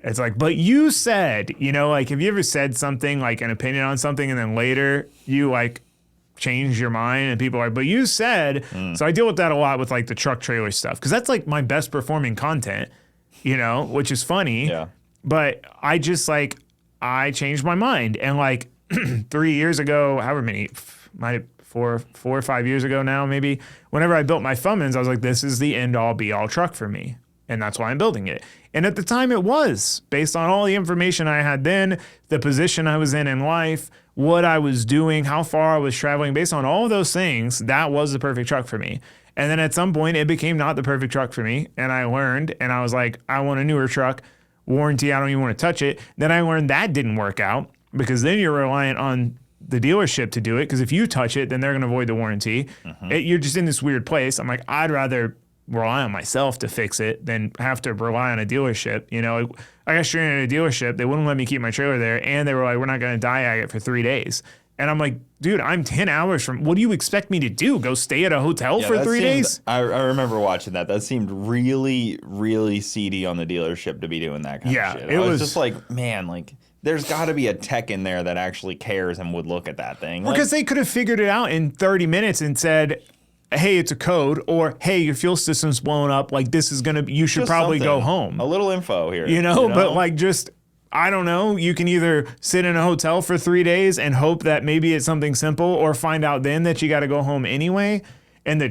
it's like, but you said, like, have you ever said something, like an opinion on something, and then later you like change your mind and people are like, but you said, so I deal with that a lot with like the truck trailer stuff. Cause that's like my best performing content, which is funny. Yeah. But I just like, I changed my mind. And like 3 years ago, however many, might have 4 or 5 years ago now, maybe, whenever I built my Fummins, I was like, this is the end all be all truck for me. And that's why I'm building it. And at the time it was, based on all the information I had then, the position I was in life, what I was doing, how far I was traveling, based on all of those things, that was the perfect truck for me. And then at some point it became not the perfect truck for me. And I learned, and I was like, I want a newer truck, warranty, I don't even want to touch it. Then I learned that didn't work out, because then you're reliant on the dealership to do it. Because if you touch it, then they're going to void the warranty. You're just in this weird place. I'm like, I'd rather rely on myself to fix it than have to rely on a dealership. I got stranded at a dealership. They wouldn't let me keep my trailer there. And they were like, we're not going to diag it for 3 days. And I'm like, dude, I'm 10 hours from, what do you expect me to do? Go stay at a hotel for 3 days? I remember watching that. That seemed really, really seedy on the dealership to be doing that kind of shit. I was just like, man, like, there's got to be a tech in there that actually cares and would look at that thing. Because they could have figured it out in 30 minutes and said, hey, it's a code, or hey, your fuel system's blown up. Like, this is going to, you should probably go home. A little info here. But like, just, I don't know. You can either sit in a hotel for 3 days and hope that maybe it's something simple, or find out then that you got to go home anyway. And the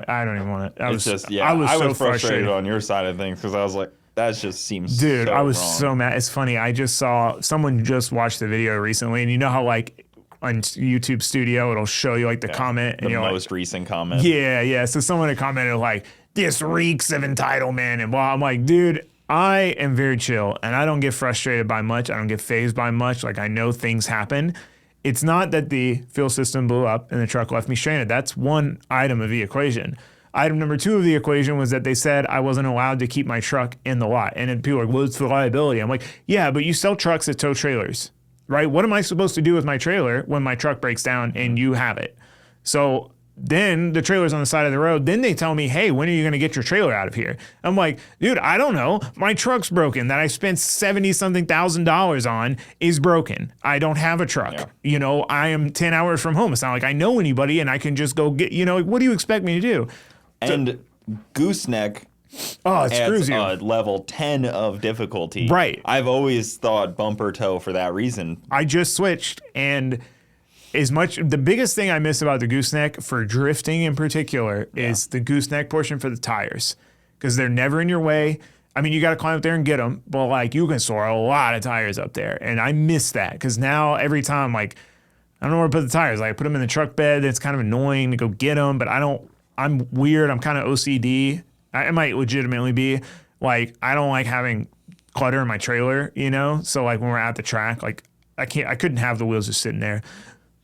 I don't even want to. I was so frustrated on your side of things, because I was like, that just seems dude, so I was wrong. so mad. It's funny. I just saw someone just watched the video recently, and how like on YouTube Studio it'll show you like the comment and the most like, recent comment. Yeah. So someone had commented like, this reeks of entitlement and blah. I'm like, dude, I am very chill and I don't get frustrated by much. I don't get fazed by much. Like, I know things happen. It's not that the fuel system blew up and the truck left me stranded. That's one item of the equation. Item number 2 of the equation was that they said I wasn't allowed to keep my truck in the lot. And then people are like, well, it's for liability. I'm like, yeah, but you sell trucks that tow trailers, right? What am I supposed to do with my trailer when my truck breaks down and you have it? So then the trailer's on the side of the road. Then they tell me, hey, when are you going to get your trailer out of here? I'm like, dude, I don't know. My truck's broken that I spent $70-something thousand on is broken. I don't have a truck. Yeah. I am 10 hours from home. It's not like I know anybody and I can just go get, what do you expect me to do? And Gooseneck Oh, it screws you. Level 10 of difficulty. Right. I've always thought bumper tow for that reason. I just switched, and the biggest thing I miss about the gooseneck for drifting in particular is the gooseneck portion for the tires, because they're never in your way. I mean, you got to climb up there and get them, but like you can store a lot of tires up there, and I miss that because now every time, like, I don't know where to put the tires. Like, I put them in the truck bed. It's kind of annoying to go get them, but I'm weird. I'm kind of OCD. I might legitimately be. Like, I don't like having clutter in my trailer, you know? So like when we're at the track, like I couldn't have the wheels just sitting there.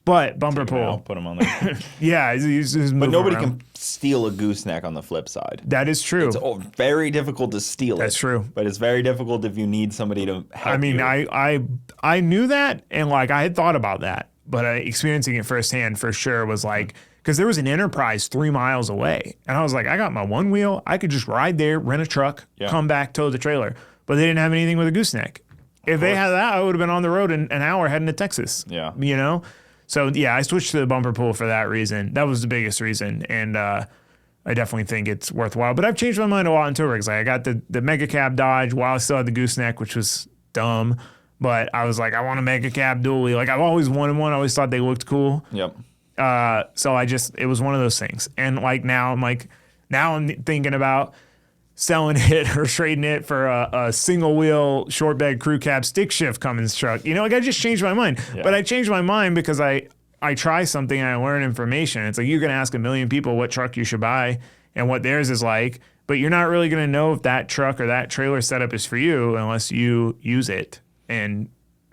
But bumper pull. Put them on there. Yeah. But nobody can steal a gooseneck on the flip side. That is true. It's very difficult to steal it. That's true. But it's very difficult if you need somebody to help I mean, you. I knew that, and like I had thought about that, but experiencing it firsthand for sure was like, because there was an Enterprise 3 miles away, and I was like, I got my one wheel. I could just ride there, rent a truck, come back, tow the trailer. But they didn't have anything with a gooseneck. If they had that, I would have been on the road in an hour heading to Texas. Yeah. You know? So, yeah, I switched to the bumper pull for that reason. That was the biggest reason, and I definitely think it's worthwhile. But I've changed my mind a lot in tow rigs. Like, I got the Mega Cab Dodge while I still had the gooseneck, which was dumb. But I was like, I want a Mega Cab dually. Like, I've always wanted one. I always thought they looked cool. Yep. So it was one of those things. And like now I'm thinking about selling it or trading it for a single wheel short bed crew cab stick shift Cummins truck. You know, like I just changed my mind. Yeah. But I changed my mind because I try something and I learn information. It's like you're going to ask a million people what truck you should buy and what theirs is like, but you're not really going to know if that truck or that trailer setup is for you unless you use it and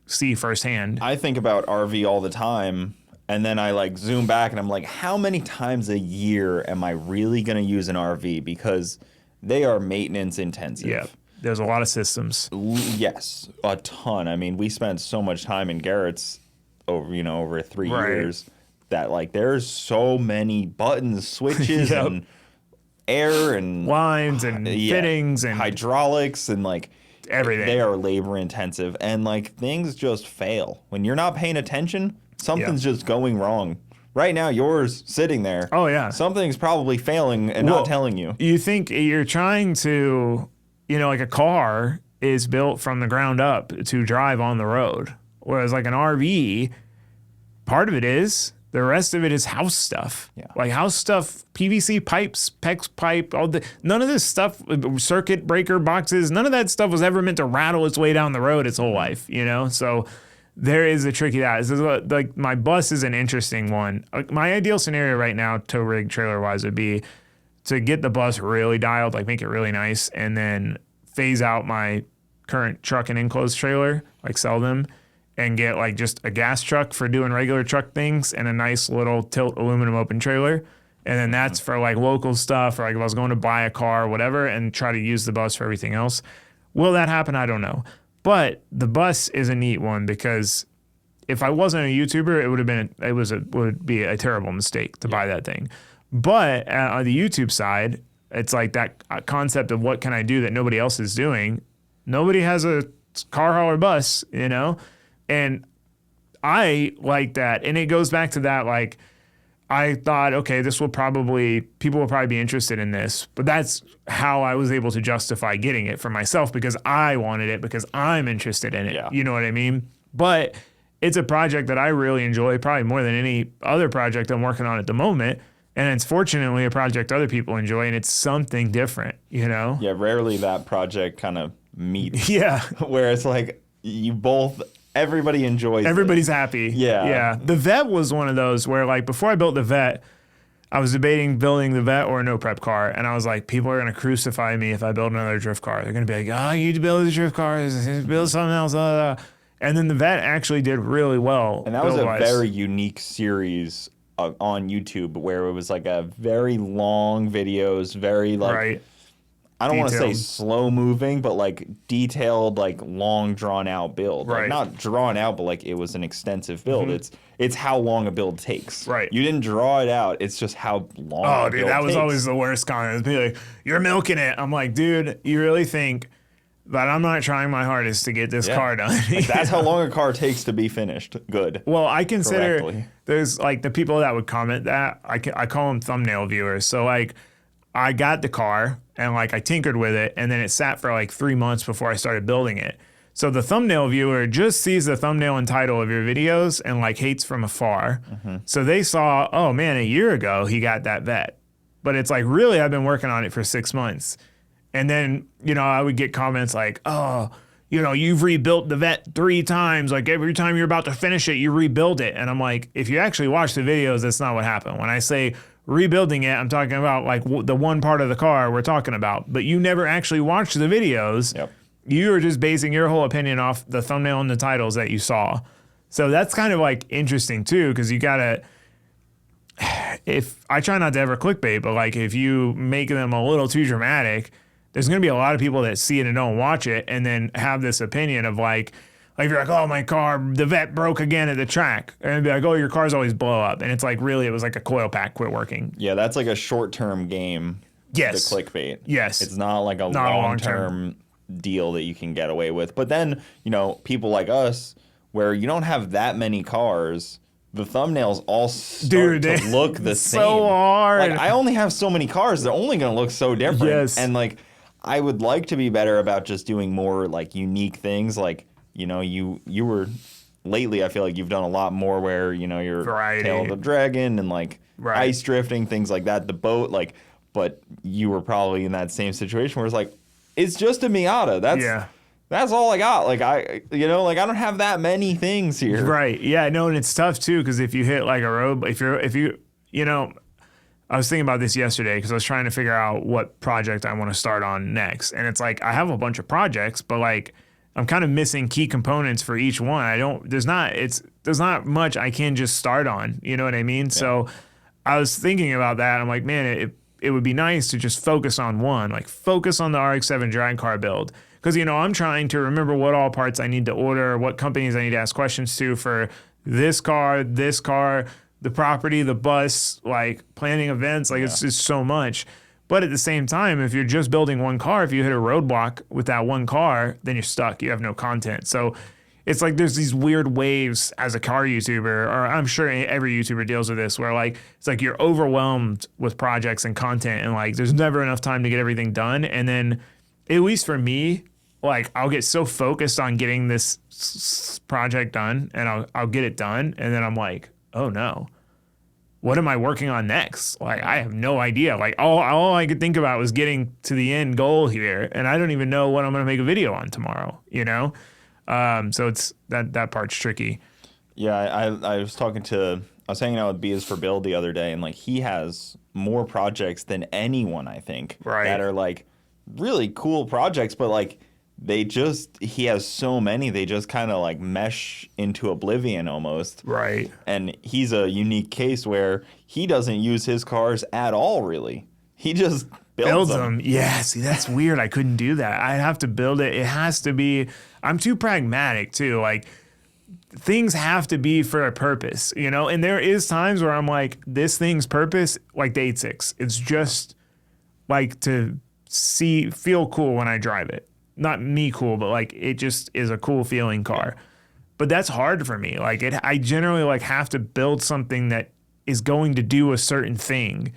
see firsthand. I think about RV all the time. And then I like zoom back and I'm like, how many times a year am I really going to use an RV? Because they are maintenance intensive. Yeah, there's a lot of systems. Yes, a ton. I mean, we spent so much time in Garrett's over 3 years that like there's so many buttons, switches, and air and lines and fittings and hydraulics and like everything. They are labor intensive and like things just fail. When you're not paying attention, something's just going wrong. Right now, yours sitting there. Oh, yeah. Something's probably failing and not telling you. You think you're trying to, like a car is built from the ground up to drive on the road. Whereas like an RV, part of it is, the rest of it is house stuff. Yeah. Like house stuff, PVC pipes, PEX pipe, none of this stuff, circuit breaker boxes, none of that stuff was ever meant to rattle its way down the road its whole life, So there is a tricky that. Like my bus is an interesting one. My ideal scenario right now, tow rig trailer wise, would be to get the bus really dialed, like make it really nice, and then phase out my current truck and enclosed trailer, like sell them, and get like just a gas truck for doing regular truck things and a nice little tilt aluminum open trailer. And then that's for like local stuff, or like if I was going to buy a car or whatever, and try to use the bus for everything else. Will that happen? I don't know. But the bus is a neat one because if I wasn't a YouTuber, it would be a terrible mistake to buy that thing. But on the YouTube side, it's like that concept of what can I do that nobody else is doing. Nobody has a car hauler bus, and I like that. And it goes back to that, like, I thought, okay, people will probably be interested in this, but that's how I was able to justify getting it for myself because I wanted it because I'm interested in it. Yeah. You know what I mean? But it's a project that I really enjoy, probably more than any other project I'm working on at the moment. And it's fortunately a project other people enjoy, and it's something different, Yeah, rarely that project kind of meets. Yeah. Where it's like everybody enjoys Everybody's happy. Yeah. Yeah. The Vet was one of those where, like, before I built the Vet, I was debating building the Vet or a no prep car. And I was like, people are going to crucify me if I build another drift car. They're going to be like, oh, you need to build a drift car, build something else. Blah, blah. And then the Vet actually did really well. And that was a very unique series on YouTube where it was like a very long videos, very like... Right. I don't want to say slow moving, but like detailed, like long drawn out build. Right. Like not drawn out, but like it was an extensive build. Mm-hmm. It's how long a build takes. Right. You didn't draw it out. It's just how long. Oh, a dude, build that was takes. always the worst comment. Be like, you're milking it. I'm like, dude, you really think that I'm not trying my hardest to get this car done? Like, that's how long a car takes to be finished. Good. Well, I consider correctly. There's like the people that would comment that I call them thumbnail viewers. So like, I got the car. and like I tinkered with it, and then it sat for like 3 months before I started building it. So the thumbnail viewer just sees the thumbnail and title of your videos and like hates from afar. So they saw, oh man, a year ago he got that vet. But it's like, really, I've been working on it for 6 months. And then, you know, I would get comments like, oh, you know, you've rebuilt the vet 3 times. Like every time you're about to finish it, you rebuild it. And I'm like, if you actually watch the videos, that's not what happened. When I say rebuilding it, I'm talking about like the one part of the car we're talking about. But you never actually watched the videos. Yep. You are just basing your whole opinion off the thumbnail and the titles that you saw. So that's kind of like interesting too, because you gotta, if I try not to ever clickbait, but like if you make them a little too dramatic, there's gonna be a lot of people that see it and don't watch it and then have this opinion of like if you're like, oh, my car, the vet broke again at the track. And be like, oh, your cars always blow up. And it's like, really, it was like a coil pack quit working. Yeah, that's like a short-term game. Yes. The clickbait. Yes. It's not like a long-term deal that you can get away with. But then, you know, people like us, where you don't have that many cars, the thumbnails all start to look the same. So hard. Like, I only have so many cars. They're only going to look so different. Yes. And, like, I would like to be better about just doing more, like, unique things. Like, you know, you were... Lately, I feel like you've done a lot more where, you know, you're Tail of the Dragon and, like, ice drifting, things like that. The boat, like... But you were probably in that same situation where it's like, it's just a Miata. That's all I got. Like, I don't have that many things here. Right. Yeah, no, and it's tough too, because if you hit like a road, if you, you know, I was thinking about this yesterday because I was trying to figure out what project I want to start on next. And it's like, I have a bunch of projects, but like, I'm kind of missing key components for each one. There's not much I can just start on. You know what I mean? Yeah. So I was thinking about that. I'm like, man, it would be nice to just focus on one, like focus on the RX-7 drag car build. Because, you know, I'm trying to remember what all parts I need to order, what companies I need to ask questions to for this car, the property, the bus, like planning events. Like it's just so much. But at the same time, if you're just building one car, if you hit a roadblock with that one car, then you're stuck. You have no content. So it's like there's these weird waves as a car YouTuber, or I'm sure every YouTuber deals with this, where like it's like you're overwhelmed with projects and content, and like there's never enough time to get everything done. And then, at least for me, like I'll get so focused on getting this project done, and I'll get it done, and then I'm like, oh no, what am I working on next? Like I have no idea. Like all I could think about was getting to the end goal here, and I don't even know what I'm gonna make a video on tomorrow. You know. So it's that part's tricky. Yeah, I was hanging out with B is for Build the other day, and like he has more projects than anyone, I think, that are like really cool projects, but like he has so many, they just kind of like mesh into oblivion almost. Right. And he's a unique case where he doesn't use his cars at all, really. He just builds them. Yeah, see, that's weird. I couldn't do that. I'd have to build it. It has to be... I'm too pragmatic, too. Like, things have to be for a purpose, you know? And there is times where I'm like, this thing's purpose, like the 86. It's just, like, to feel cool when I drive it. Not me cool, but, like, it just is a cool feeling car. But that's hard for me. Like, I generally, like, have to build something that is going to do a certain thing.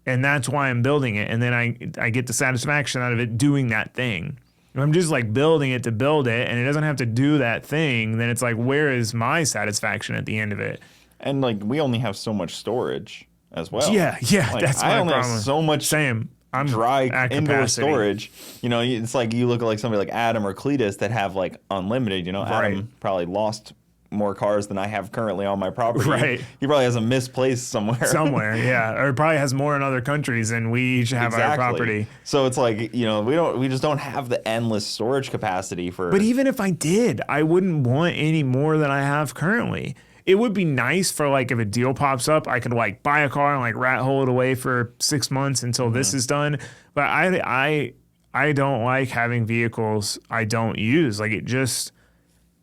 And that's why I'm building it. And then I get the satisfaction out of it doing that thing. If I'm just like building it to build it and it doesn't have to do that thing, then it's like, where is my satisfaction at the end of it? And like, we only have so much storage as well. Yeah, like, that's my problem. I only have so much I'm dry indoor storage. You know, it's like you look at like somebody like Adam or Cletus that have like unlimited, you know. Adam probably lost more cars than I have currently on my property. Right. He probably has a misplaced somewhere. Yeah. Or probably has more in other countries than we each have our property. So it's like, you know, we just don't have the endless storage capacity for. But even if I did, I wouldn't want any more than I have currently. It would be nice for like if a deal pops up, I could like buy a car and like rat hole it away for 6 months until this is done. But I don't like having vehicles I don't use. Like it just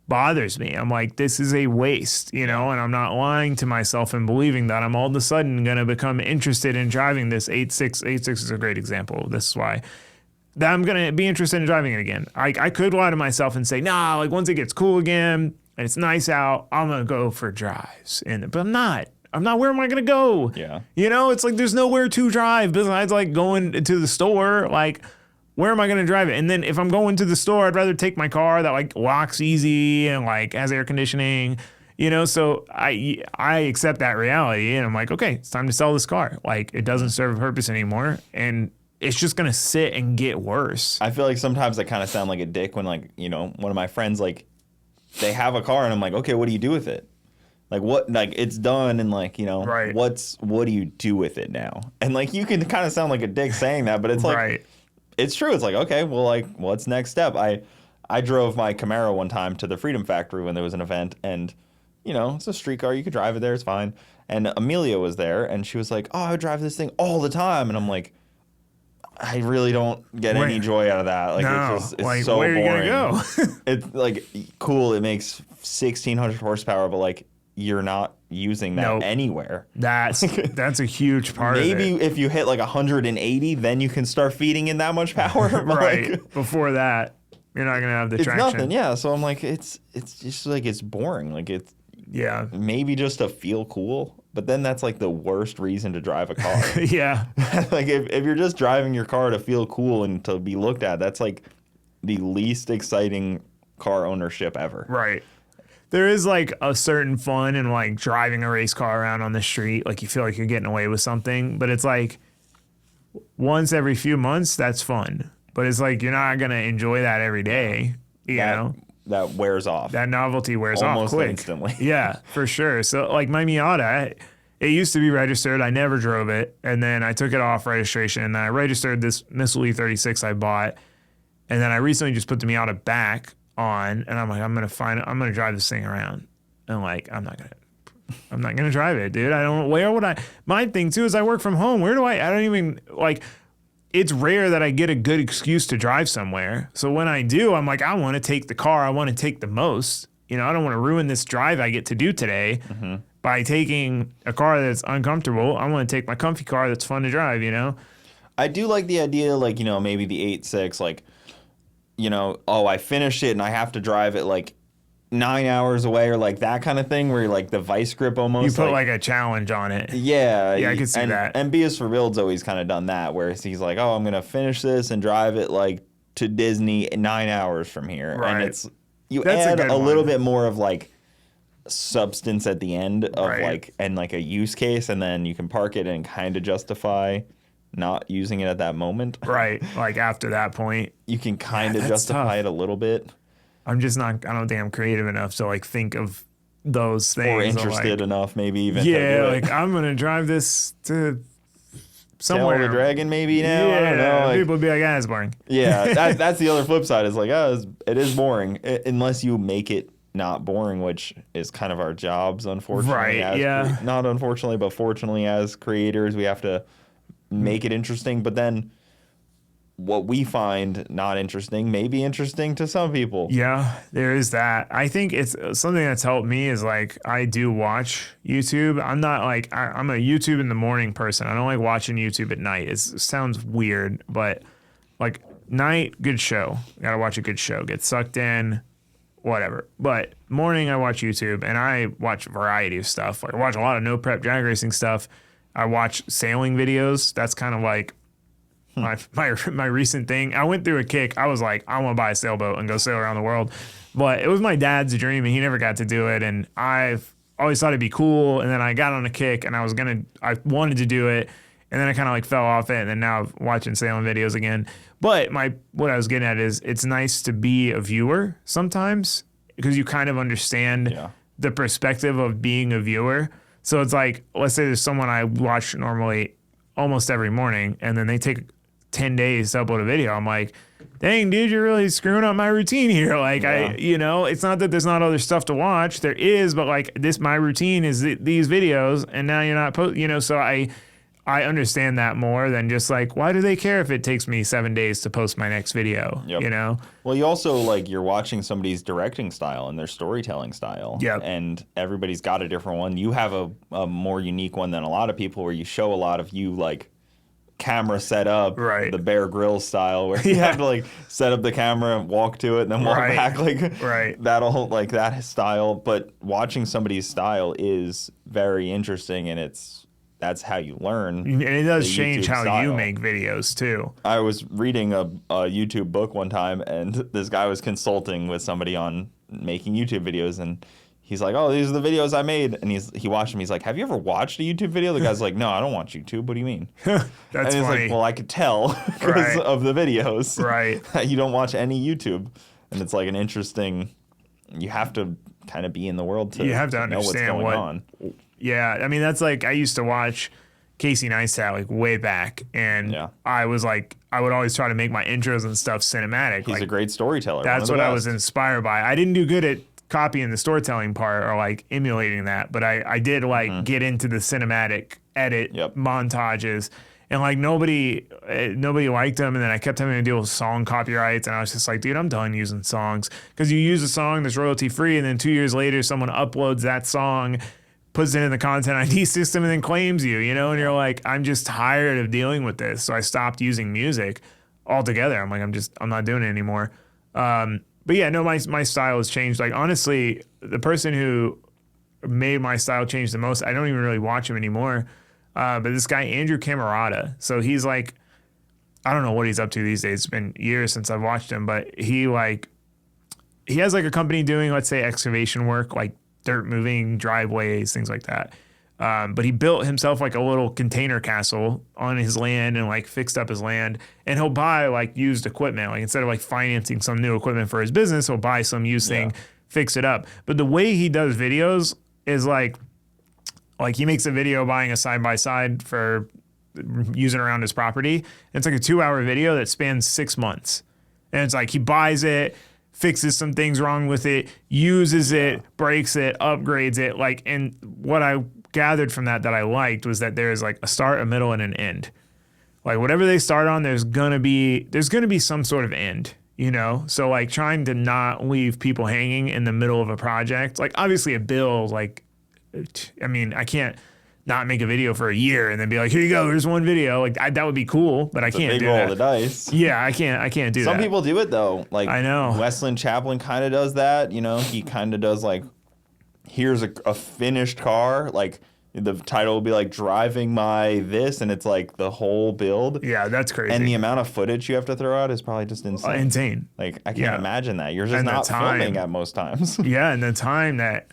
bothers me. I'm like, this is a waste, you know, and I'm not lying to myself and believing that I'm all of a sudden going to become interested in driving this 86. 86 is a great example. This is why that I'm going to be interested in driving it again. I could lie to myself and say, nah, like once it gets cool again and it's nice out, I'm going to go for drives. But I'm not. where am I going to go? Yeah. You know, it's like there's nowhere to drive besides like going to the store. Like, where am I going to drive it? And then if I'm going to the store, I'd rather take my car that like locks easy and like has air conditioning, you know? So I accept that reality and I'm like, okay, it's time to sell this car. Like it doesn't serve a purpose anymore. And it's just going to sit and get worse. I feel like sometimes I kind of sound like a dick when like, you know, one of my friends, like they have a car and I'm like, okay, what do you do with it? Like what, like it's done and like, you know, Right. what do you do with it now? And like, you can kind of sound like a dick saying that, but it's like, Right. It's true. It's like, okay, well, like, what's next step? I drove my Camaro one time to the Freedom Factory when there was an event, and, you know, it's a street car. You could drive it there. It's fine. And Amelia was there, and she was like, oh, I drive this thing all the time. And I'm like, I really don't get any joy out of that. Like, No, it's like, so where boring. are you gonna go? It's, like, cool. It makes 1,600 horsepower, but, like, you're not using that Nope. anywhere. That's a huge part of it. Maybe if you hit like 180, then you can start feeding in that much power. But Right. like, Before that, you're not going to have the it's traction. nothing. Yeah. So I'm like, it's just like, it's boring. Like it's Yeah. maybe just to feel cool, but then that's like the worst reason to drive a car. Yeah. Like if you're just driving your car to feel cool and to be looked at, that's like the least exciting car ownership ever. Right. There is like a certain fun in like driving a race car around on the street. Like you feel like you're getting away with something, but it's like once every few months, that's fun. But it's like you're not going to enjoy that every day, you know? That wears off. That novelty wears off Almost quick. instantly. Yeah, for sure. So like my Miata, it used to be registered. I never drove it. And then I took it off registration and then I registered this Missile E36 I bought. And then I recently just put the Miata back on and I'm like, I'm gonna drive this thing around. And like, I'm not gonna drive it, dude. Where would I? My thing too is I work from home. I don't even like, it's rare that I get a good excuse to drive somewhere. So when I do, I'm like, I want to take the car I want to take the most. You know, I don't want to ruin this drive I get to do today by taking a car that's uncomfortable. I want to take my comfy car that's fun to drive, you know? I do like the idea, like, you know, maybe the 8.6, like, you know, oh, I finished it and I have to drive it like 9 hours away or like that kind of thing where you're like the vice grip almost. You put like a challenge on it. Yeah. Yeah, I can see that. And B is for Real's always kind of done that where he's like, oh, I'm going to finish this and drive it like to Disney in 9 hours from here. Right. And you That's add a a little one. bit more of like substance at the end of Right. like, and like a use case, and then you can park it and kind of justify not using it at that moment. Right. Like after that point, You can kind of that's justify tough. it a little bit. I don't think I'm creative enough to like think of those things. Or of, interested like, enough, maybe even. to yeah, do it. like I'm going to drive this to Tail somewhere. of the Dragon, maybe now. Yeah, I don't know. Like, people would be like, it's boring. yeah, that's the other flip side. Is like, it is boring unless you make it not boring, which is kind of our jobs, unfortunately. Right, yeah. Not unfortunately, but fortunately, as creators, we have to make it interesting. But then, what we find not interesting may be interesting to some people. Yeah, there is that. I think it's something that's helped me is like I do watch YouTube. I'm not like I'm a YouTube in the morning person. I don't like watching YouTube at night. It sounds weird, but like night, good show. Gotta watch a good show. Get sucked in, whatever. But morning, I watch YouTube and I watch a variety of stuff. Like I watch a lot of no prep drag racing stuff. I watch sailing videos. That's kind of like my recent thing. I went through a kick. I was like, I want to buy a sailboat and go sail around the world. But it was my dad's dream and he never got to do it. And I've always thought it'd be cool. And then I got on a kick and I wanted to do it. And then I kind of like fell off it. And then now I'm watching sailing videos again. But what I was getting at is it's nice to be a viewer sometimes because you kind of understand the perspective of being a viewer. So it's like, let's say there's someone I watch normally almost every morning and then they take 10 days to upload a video. I'm like, dang, dude, you're really screwing up my routine here. Like, it's not that there's not other stuff to watch. There is, but like my routine is these videos and now you're not so I understand that more than just like, why do they care if it takes me 7 days to post my next video, you know? Well, you also like you're watching somebody's directing style and their storytelling style. Yep. And everybody's got a different one. You have a more unique one than a lot of people where you show a lot of you like camera set up, Right. the Bear Grylls style, where you have to like set up the camera and walk to it and then walk Right. back, like Right. that'll like that style. But watching somebody's style is very interesting, and that's how you learn. And it does the change YouTube how style. you make videos too. I was reading a YouTube book one time, and this guy was consulting with somebody on making YouTube videos, and he's like, "Oh, these are the videos I made," and he watched them. He's like, "Have you ever watched a YouTube video?" The guy's like, "No, I don't watch YouTube. What do you mean?" That's and he's funny. like, "Well, I could tell because Right. of the videos, Right. that you don't watch any YouTube." And it's like an interesting. You have to kind of be in the world to You have to know what's understand going what- on. Yeah, I mean that's like I used to watch Casey Neistat like way back, and Yeah. I was like I would always try to make my intros and stuff cinematic. He's like, a great storyteller. that's one what of the I was best. inspired by. I didn't do good at copying the storytelling part or like emulating that, but I did like get into the cinematic edit Yep. montages. And like nobody liked them, and then I kept having to deal with song copyrights, and I was just like, dude, I'm done using songs because you use a song that's royalty free, and then 2 years later, someone uploads that song, puts it in the content ID system, and then claims you, you know, and you're like, I'm just tired of dealing with this, so I stopped using music altogether. I'm like, I'm not doing it anymore. But yeah, no, my style has changed. Like honestly, the person who made my style change the most, I don't even really watch him anymore. But this guy, Andrew Camerata, so he's like, I don't know what he's up to these days. It's been years since I've watched him, but he has like a company doing, let's say, excavation work, like dirt moving, driveways, things like that. But he built himself like a little container castle on his land and like fixed up his land. And he'll buy like used equipment. Like instead of like financing some new equipment for his business, he'll buy some used thing, fix it up. But the way he does videos is like he makes a video buying a side-by-side for using around his property. And it's like a 2-hour video that spans 6 months. And it's like he buys it, fixes some things wrong with it, uses it, breaks it, upgrades it. Like, and what I gathered from that I liked was that there is like a start, a middle, and an end. Like whatever they start on, there's gonna be some sort of end, you know? So like trying to not leave people hanging in the middle of a project. Like obviously a build, like, I mean, I can't not make a video for a year and then be like, here you go, here's one video. Like that would be cool, but I can't Big do roll that. of the dice. Yeah, I can't do that. Some people do it though. Like I know. Wesley Chaplin kind of does that. You know, he kind of does like, here's a finished car. Like the title will be like driving my this, and it's like the whole build. Yeah, that's crazy. And the amount of footage you have to throw out is probably just insane. Insane. Like I can't Yeah. imagine that. You're just And the not time. filming at most times. Yeah, and the time that,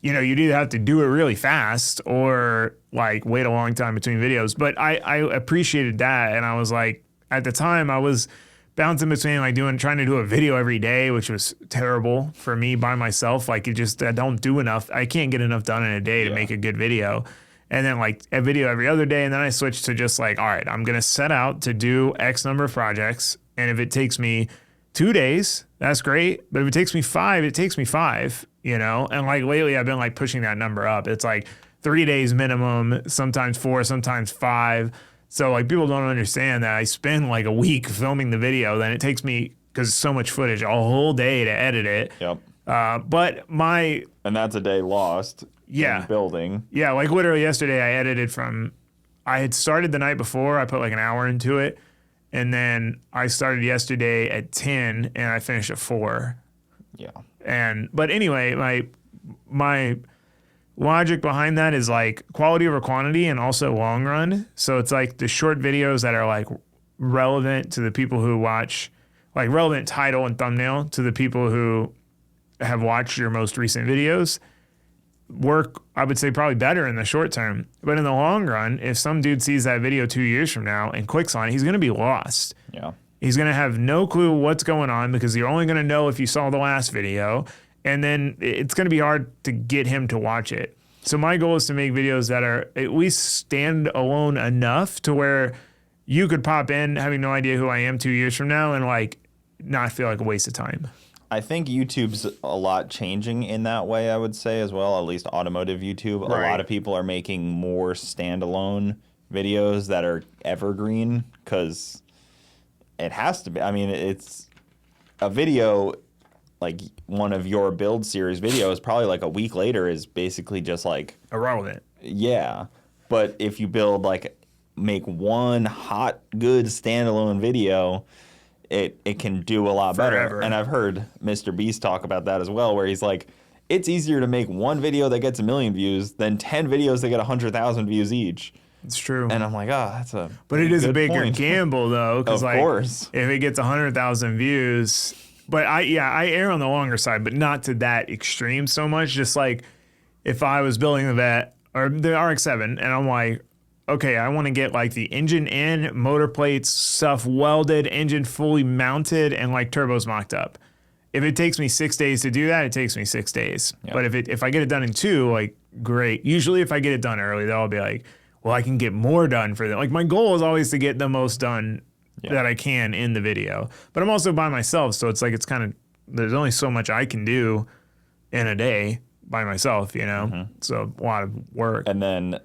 you know, you'd either have to do it really fast or like wait a long time between videos. But I appreciated that. And I was like, at the time I was bouncing between like trying to do a video every day, which was terrible for me by myself. Like I don't do enough. I can't get enough done in a day to make a good video. And then like a video every other day. And then I switched to just like, all right, I'm going to set out to do X number of projects. And if it takes me 2 days, that's great. But if it takes me 5, it takes me 5, you know? And like lately I've been like pushing that number up. It's like 3 days minimum, sometimes 4, sometimes 5. So like people don't understand that I spend like a week filming the video. Then it takes me, because it's so much footage, a whole day to edit it. Yep. But And that's a day lost. Yeah. In building. Yeah, like literally yesterday I edited I had started the night before, I put like an hour into it, and then I started yesterday at 10 and I finished at 4. Yeah. But anyway, my logic behind that is like quality over quantity and also long run. So it's like the short videos that are like relevant to the people who watch, like relevant title and thumbnail to the people who have watched your most recent videos work, I would say, probably better in the short term. But in the long run, if some dude sees that video 2 years from now and clicks on it, he's going to be lost. Yeah. He's going to have no clue what's going on because you're only going to know if you saw the last video. And then it's going to be hard to get him to watch it. So my goal is to make videos that are at least stand alone enough to where you could pop in having no idea who I am 2 years from now and like not feel like a waste of time. I think YouTube's a lot changing in that way, I would say, as well, at least automotive YouTube. Right. A lot of people are making more standalone videos that are evergreen because it has to be. I mean, it's a video, like one of your build series videos, probably like a week later is basically just like... Irrelevant. Yeah. But if you build like make one hot, good standalone video, it can do a lot better. And I've heard Mr. Beast talk about that as well, where he's like, it's easier to make one video that gets 1 million views than 10 videos that get 100,000 views each. It's true. And I'm like, that's a But it is a bigger point. gamble, though, because like, course. if it gets 100,000 views, but I err on the longer side, but not to that extreme so much. Just like if I was building the Vet or the RX-7, and I'm like, okay, I want to get like the engine in, motor plates, stuff welded, engine fully mounted, and like turbos mocked up. If it takes me 6 days to do that, it takes me 6 days. Yep. But if I get it done in 2, like, great. Usually if I get it done early, they'll be like, well, I can get more done for them. Like, my goal is always to get the most done that I can in the video. But I'm also by myself, so it's like there's only so much I can do in a day by myself, you know? Mm-hmm. So a lot of work. And then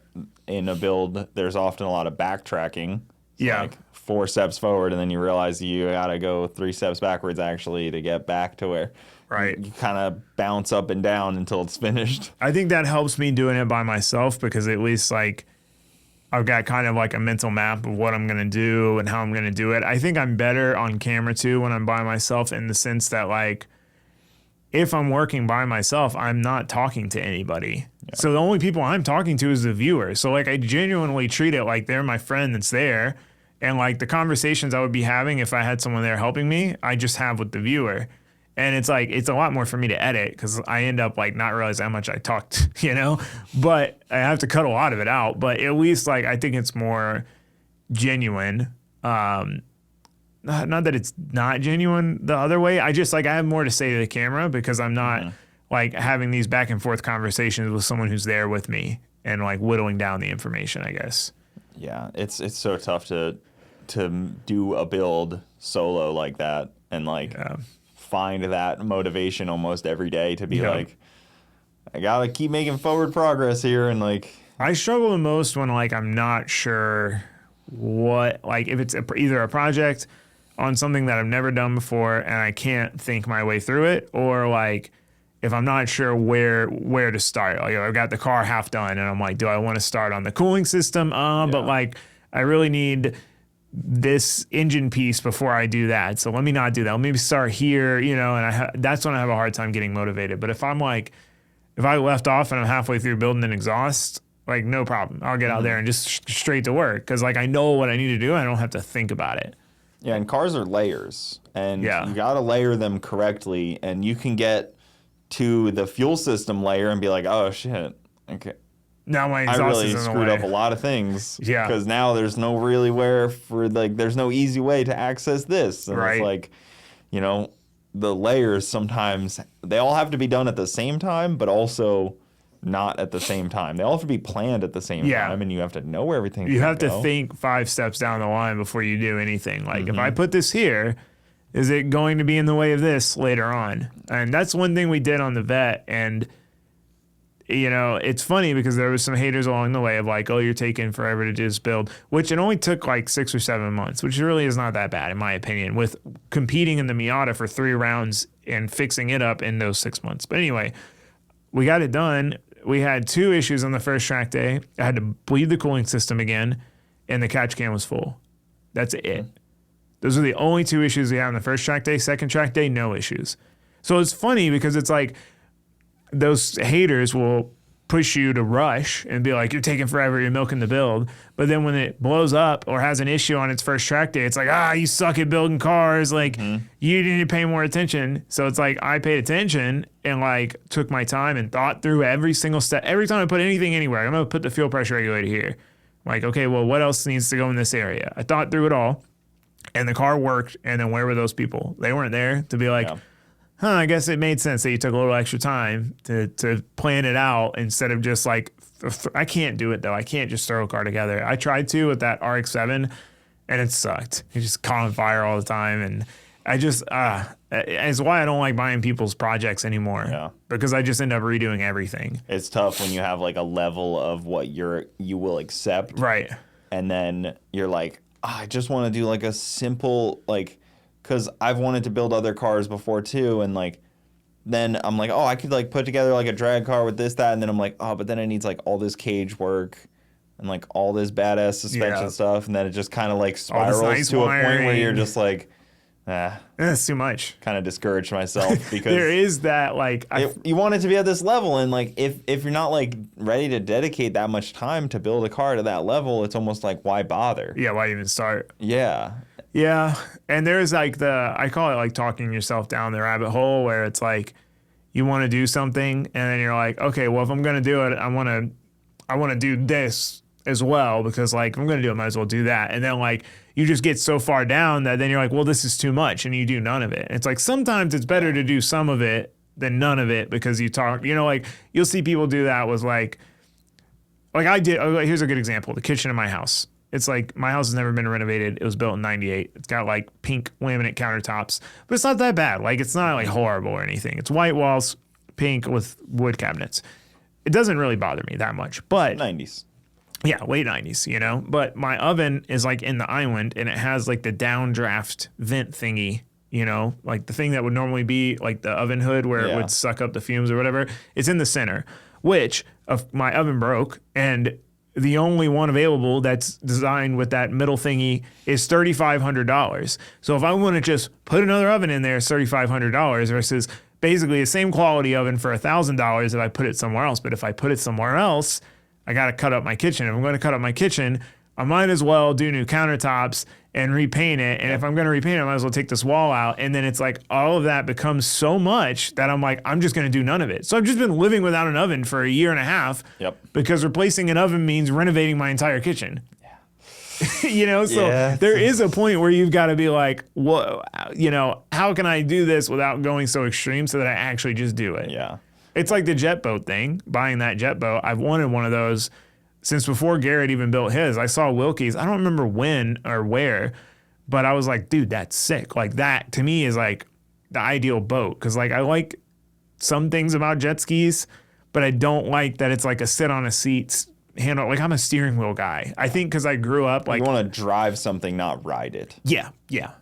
in a build, there's often a lot of backtracking. So like 4 steps forward, and then you realize you gotta go 3 steps backwards actually to get back to where you kind of bounce up and down until it's finished. I think that helps me doing it by myself, because at least like I've got kind of like a mental map of what I'm going to do and how I'm going to do it. I think I'm better on camera too when I'm by myself, in the sense that like if I'm working by myself, I'm not talking to anybody. Yeah. So the only people I'm talking to is the viewer. So like I genuinely treat it like they're my friend that's there. And like the conversations I would be having if I had someone there helping me, I just have with the viewer. And it's like, it's a lot more for me to edit, because I end up like not realizing how much I talked, you know, but I have to cut a lot of it out. But at least like, I think it's more genuine. Not that it's not genuine the other way. I just like, I have more to say to the camera, because I'm not like having these back and forth conversations with someone who's there with me and like whittling down the information, I guess. Yeah. It's so tough to do a build solo like that, and like, find that motivation almost every day to be like, I gotta keep making forward progress here. And like, I struggle the most when like I'm not sure what, like if it's either a project on something that I've never done before and I can't think my way through it, or like if I'm not sure where to start. Like I've got the car half done and I'm like, do I want to start on the cooling system? But like I really need this engine piece before I do that. So let me not do that. Let me start here, you know, and that's when I have a hard time getting motivated. But if I'm like, if I left off and I'm halfway through building an exhaust, like no problem. I'll get out there and just straight to work. Cause like I know what I need to do. I don't have to think about it. Yeah. And cars are layers, and you got to layer them correctly. And you can get to the fuel system layer and be like, oh shit. Okay. Now my exhaust I really is in the screwed way. up a lot of things. Yeah. Because now there's no really where for like, there's no easy way to access this. And it's like, you know, the layers sometimes, they all have to be done at the same time, but also not at the same time. They all have to be planned at the same time, and you have to know where everything's You have to think 5 steps down the line before you do anything. Like if I put this here, is it going to be in the way of this later on? And that's one thing we did on the Vet. And you know, it's funny because there was some haters along the way of like, oh, you're taking forever to do this build, which it only took like 6 or 7 months, which really is not that bad in my opinion, with competing in the Miata for 3 rounds and fixing it up in those 6 months. But anyway, we got it done. We had 2 issues on the first track day. I had to bleed the cooling system again, and the catch can was full. That's it. Those are the only 2 issues we had on the first track day. Second track day, no issues. So it's funny because it's like, those haters will push you to rush and be like, you're taking forever, you're milking the build. But then when it blows up or has an issue on its first track day, it's like, you suck at building cars. Like, you need to pay more attention. So it's like, I paid attention and like took my time and thought through every single step. Every time I put anything anywhere, I'm going to put the fuel pressure regulator here. I'm like, okay, well, what else needs to go in this area? I thought through it all, and the car worked. And then where were those people? They weren't there to be like, I guess it made sense that you took a little extra time to plan it out instead of just like, I can't do it though. I can't just throw a car together. I tried to with that RX-7 and it sucked. It just caught on fire all the time. And I just, it's why I don't like buying people's projects anymore. Yeah. Because I just end up redoing everything. It's tough when you have like a level of what you will accept. Right. And then you're like, I just want to do like a simple, like, because I've wanted to build other cars before too, and like, then I'm like, I could like put together like a drag car with this, that, and then I'm like, but then it needs like all this cage work, and like all this badass suspension stuff, and then it just kind of like spirals nice to wiring. a point where you're just like, That's too much. kind of discouraged myself because There is that like you want it to be at this level, and like if you're not like ready to dedicate that much time to build a car to that level, it's almost like why bother? yeah, why even start? Yeah. Yeah, and there's like I call it like talking yourself down the rabbit hole where it's like you want to do something and then you're like, okay, well if I'm gonna do it, I want to do this as well because like if I'm gonna do it, I might as well do that, and then like you just get so far down that then you're like, well this is too much, and you do none of it. It's like sometimes it's better to do some of it than none of it because you talk, like you'll see people do that with like I did. Here's a good example: the kitchen in my house. It's like my house has never been renovated. It was built in '98. It's got like pink laminate countertops, but it's not that bad. Like it's not like horrible or anything. It's white walls, pink with wood cabinets. It doesn't really bother me that much. But 90s. Yeah, late 90s, But my oven is like in the island and it has like the downdraft vent thingy, like the thing that would normally be like the oven hood where it would suck up the fumes or whatever. It's in the center, which my oven broke, and the only one available that's designed with that middle thingy is $3,500. So if I want to just put another oven in there, it's $3,500 versus basically the same quality oven for $1,000 if I put it somewhere else. But if I put it somewhere else, I got to cut up my kitchen. If I'm going to cut up my kitchen, I might as well do new countertops and repaint it. And if I'm going to repaint it, I might as well take this wall out. And then it's like all of that becomes so much that I'm like, I'm just going to do none of it. So I've just been living without an oven for a year and a half because replacing an oven means renovating my entire kitchen. Yeah. So there is a point where you've got to be like, whoa, how can I do this without going so extreme so that I actually just do it? Yeah. It's like the jet boat thing, buying that jet boat. I've wanted one of those since before Garrett even built his. I saw Wilkie's. I don't remember when or where, but I was like, dude, that's sick. Like that to me is like the ideal boat. Cause like I like some things about jet skis, but I don't like that it's like a sit on a seat handle. Like I'm a steering wheel guy. I think cause I grew up like. You want to drive something, not ride it. Yeah,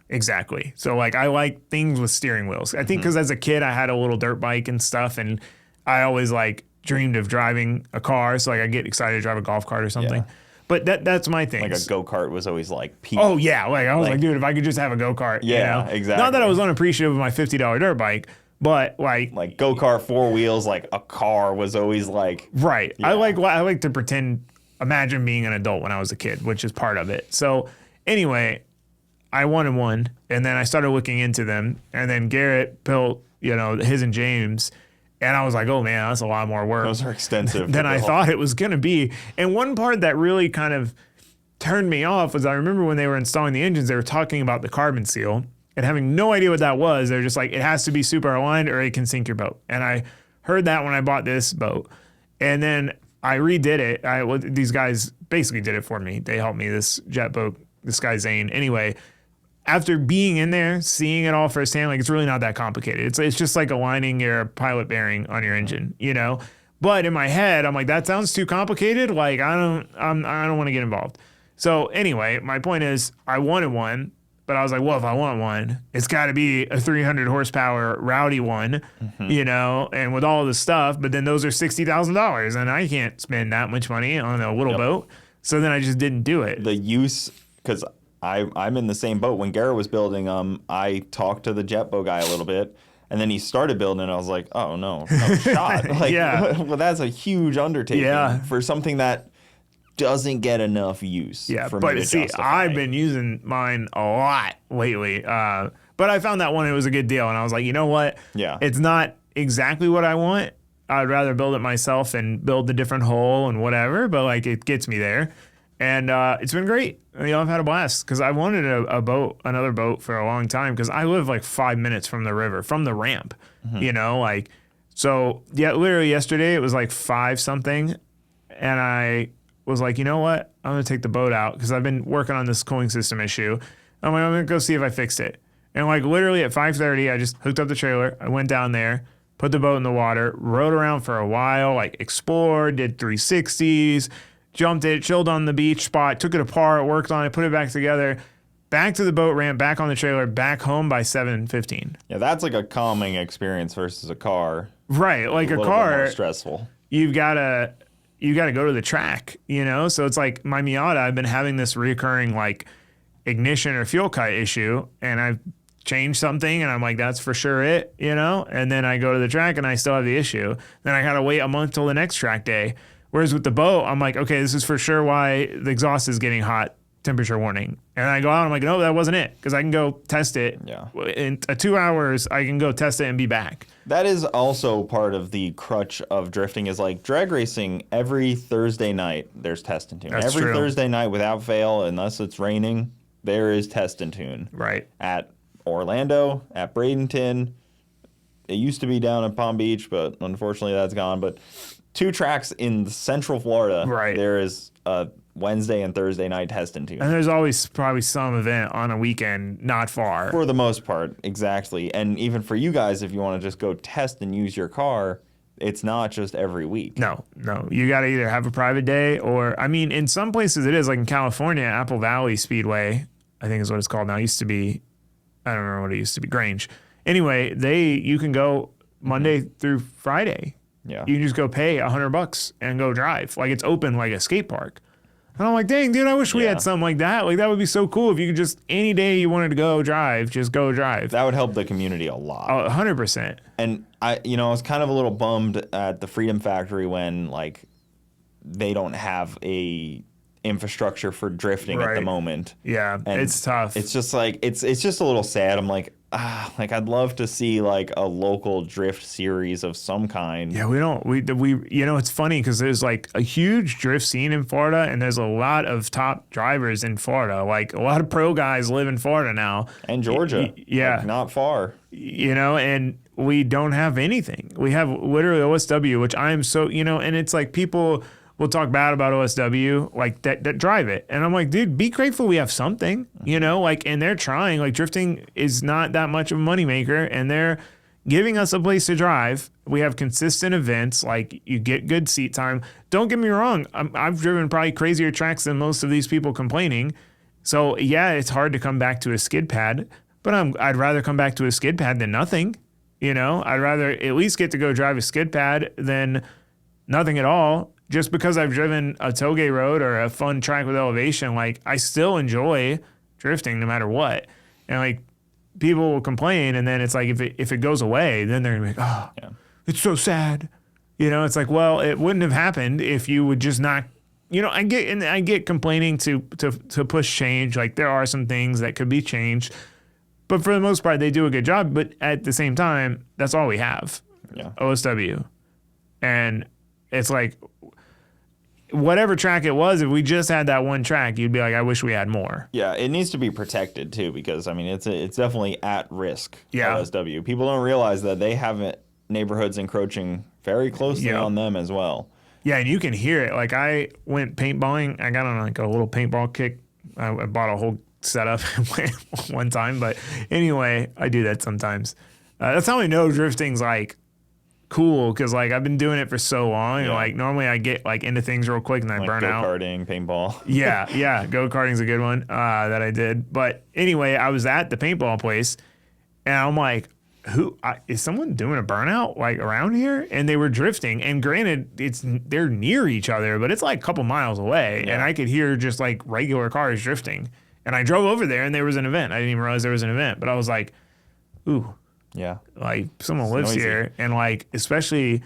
exactly. So like I like things with steering wheels. I think cause as a kid I had a little dirt bike and stuff, and I always like dreamed of driving a car, so like I get excited to drive a golf cart or something. Yeah. But that's my thing. Like a go-kart was always like peak. Oh yeah, like I was like, dude, if I could just have a go-kart. Yeah, exactly. Not that I was unappreciative of my $50 dirt bike, but like go-kart 4 wheels, like a car was always like right. Yeah. I like to imagine being an adult when I was a kid, which is part of it. So anyway, I wanted one, and then I started looking into them, and then Garrett built, his and James. And I was like, oh man, that's a lot more work. Those are extensive. than I thought it was going to be. And one part that really kind of turned me off was I remember when they were installing the engines, they were talking about the carbon seal and having no idea what that was. They're just like, it has to be super aligned or it can sink your boat. And I heard that when I bought this boat. And then I redid it. These guys basically did it for me. They helped me, this jet boat, this guy Zane. Anyway, after being in there, seeing it all firsthand, like it's really not that complicated. It's just like aligning your pilot bearing on your engine, But in my head, I'm like, that sounds too complicated. Like I don't want to get involved. So anyway, my point is, I wanted one, but I was like, well, if I want one, it's got to be a 300 horsepower rowdy one, and with all the stuff. But then those are $60,000, and I can't spend that much money on a little boat. So then I just didn't do it. The use, because I'm in the same boat. When Garrett was building I talked to the jet boat guy a little bit, and then he started building and I was like, oh no shot. Like, well, that's a huge undertaking for something that doesn't get enough use. Yeah, for me to justify. I've been using mine a lot lately. But I found that one, it was a good deal, and I was like, you know what? Yeah, it's not exactly what I want. I'd rather build it myself and build the different hole and whatever, but like it gets me there. And it's been great. I've had a blast because I wanted another boat for a long time because I live like 5 minutes from the river, from the ramp, So literally yesterday it was like 5 something, and I was like, you know what? I'm gonna take the boat out because I've been working on this cooling system issue. I'm gonna go see if I fixed it. And like literally at 5:30, I just hooked up the trailer. I went down there, put the boat in the water, rode around for a while, like explored, did 360s. Jumped it, chilled on the beach spot, took it apart, worked on it, put it back together, back to the boat ramp, back on the trailer, back home by 7:15. Yeah, that's like a calming experience versus a car. Right, like a car, bit more stressful. You've got to you got to go to the track, you know? So it's like my Miata, I've been having this recurring like ignition or fuel cut issue, and I've changed something and I'm like, that's for sure it, you know? And then I go to the track and I still have the issue. Then I got to wait a month till the next track day. Whereas with the boat, I'm like, okay, this is for sure why the exhaust is getting hot, temperature warning. And I go out, I'm like, no, that wasn't it. Because I can go test it. Yeah. In 2 hours, I can go test it and be back. That is also part of the crutch of drifting is like drag racing every Thursday night, there's test and tune. That's every true. Thursday night without fail, unless it's raining, there is test and tune. Right. At Orlando, at Bradenton. It used to be down in Palm Beach, but unfortunately that's gone. But 2 tracks in Central Florida, Right. There is a Wednesday and Thursday night test and tune. And there's always probably some event on a weekend not far. For the most part, exactly. And even for you guys, if you want to just go test and use your car, it's not just every week. No. You got to either have a private day or, I mean, in some places it is, like in California, Apple Valley Speedway, I think is what it's called now. It used to be, I don't remember what it used to be, Grange. Anyway, you can go Monday through Friday. Yeah. You can just go pay $100 and go drive. Like it's open like a skate park. And I'm like, dang, dude, I wish we had something like that. Like that would be so cool if you could just, any day you wanted to go drive, just go drive. That would help the community a lot. 100%. And I was kind of a little bummed at the Freedom Factory when like they don't have a infrastructure for drifting at the Right. moment. Yeah, And it's tough. It's just like it's just a little sad. I'm like, like I'd love to see like a local drift series of some kind. Yeah, we it's funny because there's like a huge drift scene in Florida and there's a lot of top drivers in Florida. Like a lot of pro guys live in Florida now. And Georgia. Yeah. Like, not far. You know, and we don't have anything. We have literally OSW, which I'm so, and it's like people will talk bad about OSW, like that drive it. And I'm like, dude, be grateful we have something, and they're trying. Like drifting is not that much of a moneymaker, and they're giving us a place to drive. We have consistent events, like you get good seat time. Don't get me wrong, I've driven probably crazier tracks than most of these people complaining. So yeah, it's hard to come back to a skid pad, but I'd rather come back to a skid pad than nothing. I'd rather at least get to go drive a skid pad than nothing at all. Just because I've driven a toge road or a fun track with elevation, like I still enjoy drifting no matter what. And like people will complain, and then it's like if it goes away, then they're gonna be like, oh, it's so sad. It's like, well, it wouldn't have happened if you would just not. I get complaining to push change. Like there are some things that could be changed, but for the most part, they do a good job. But at the same time, that's all we have. Yeah. OSW, and it's like. Whatever track it was, if we just had that one track, you'd be like, I wish we had more. Yeah, it needs to be protected too, because I mean it's definitely at risk. Yeah. OSW. People don't realize that they have neighborhoods encroaching very closely on them as well. Yeah, and you can hear it. Like I went paintballing. I got on like a little paintball kick. I bought a whole setup one time, but anyway, I do that sometimes. That's how I know drifting's like cool, because like I've been doing it for so long, and like normally I get like into things real quick and I Like burn out. Go-karting, paintball. yeah, go-karting's a good one that I did. But anyway, I was at the paintball place, and I'm like, is someone doing a burnout like around here? And they were drifting, and granted, they're near each other, but it's like a couple miles away, and I could hear just like regular cars drifting. And I drove over there, and there was an event. I didn't even realize there was an event, but I was like, ooh. Yeah. Like someone lives noisy here, and like especially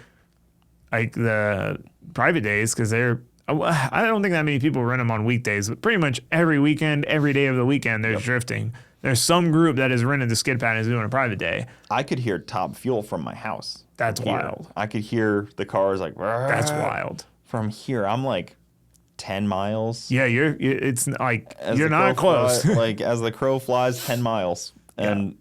like the private days, because I don't think that many people rent them on weekdays, but pretty much every weekend, every day of the weekend, there's drifting. There's some group that has rented the skid pad and is doing a private day. I could hear Top Fuel from my house. That's wild. I could hear the cars like. That's wild. From here, I'm like 10 miles. Yeah, it's like As you're the not crow close. like as the crow flies, 10 miles, and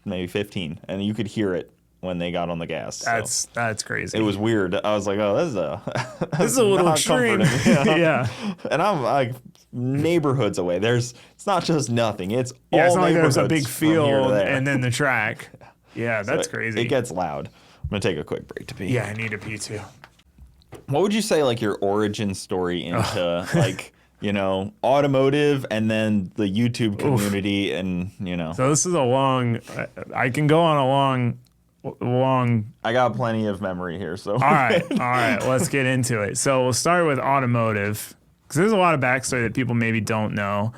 maybe 15, and you could hear it when they got on the gas. So That's crazy. it was weird. I was like, oh, this is a little not extreme. comforting. Yeah. And I'm like neighborhoods away. It's not just nothing. It's all it's not like neighborhoods there's a big from here to field there. and then the track. Yeah, that's crazy. It gets loud. I'm gonna take a quick break to pee. Yeah, I need a pee too. What would you say like your origin story into like automotive and then the YouTube community and So this is I can go on a long long. I got plenty of memory here, so. All right, let's get into it. So we'll start with automotive, because there's a lot of backstory that people maybe don't know.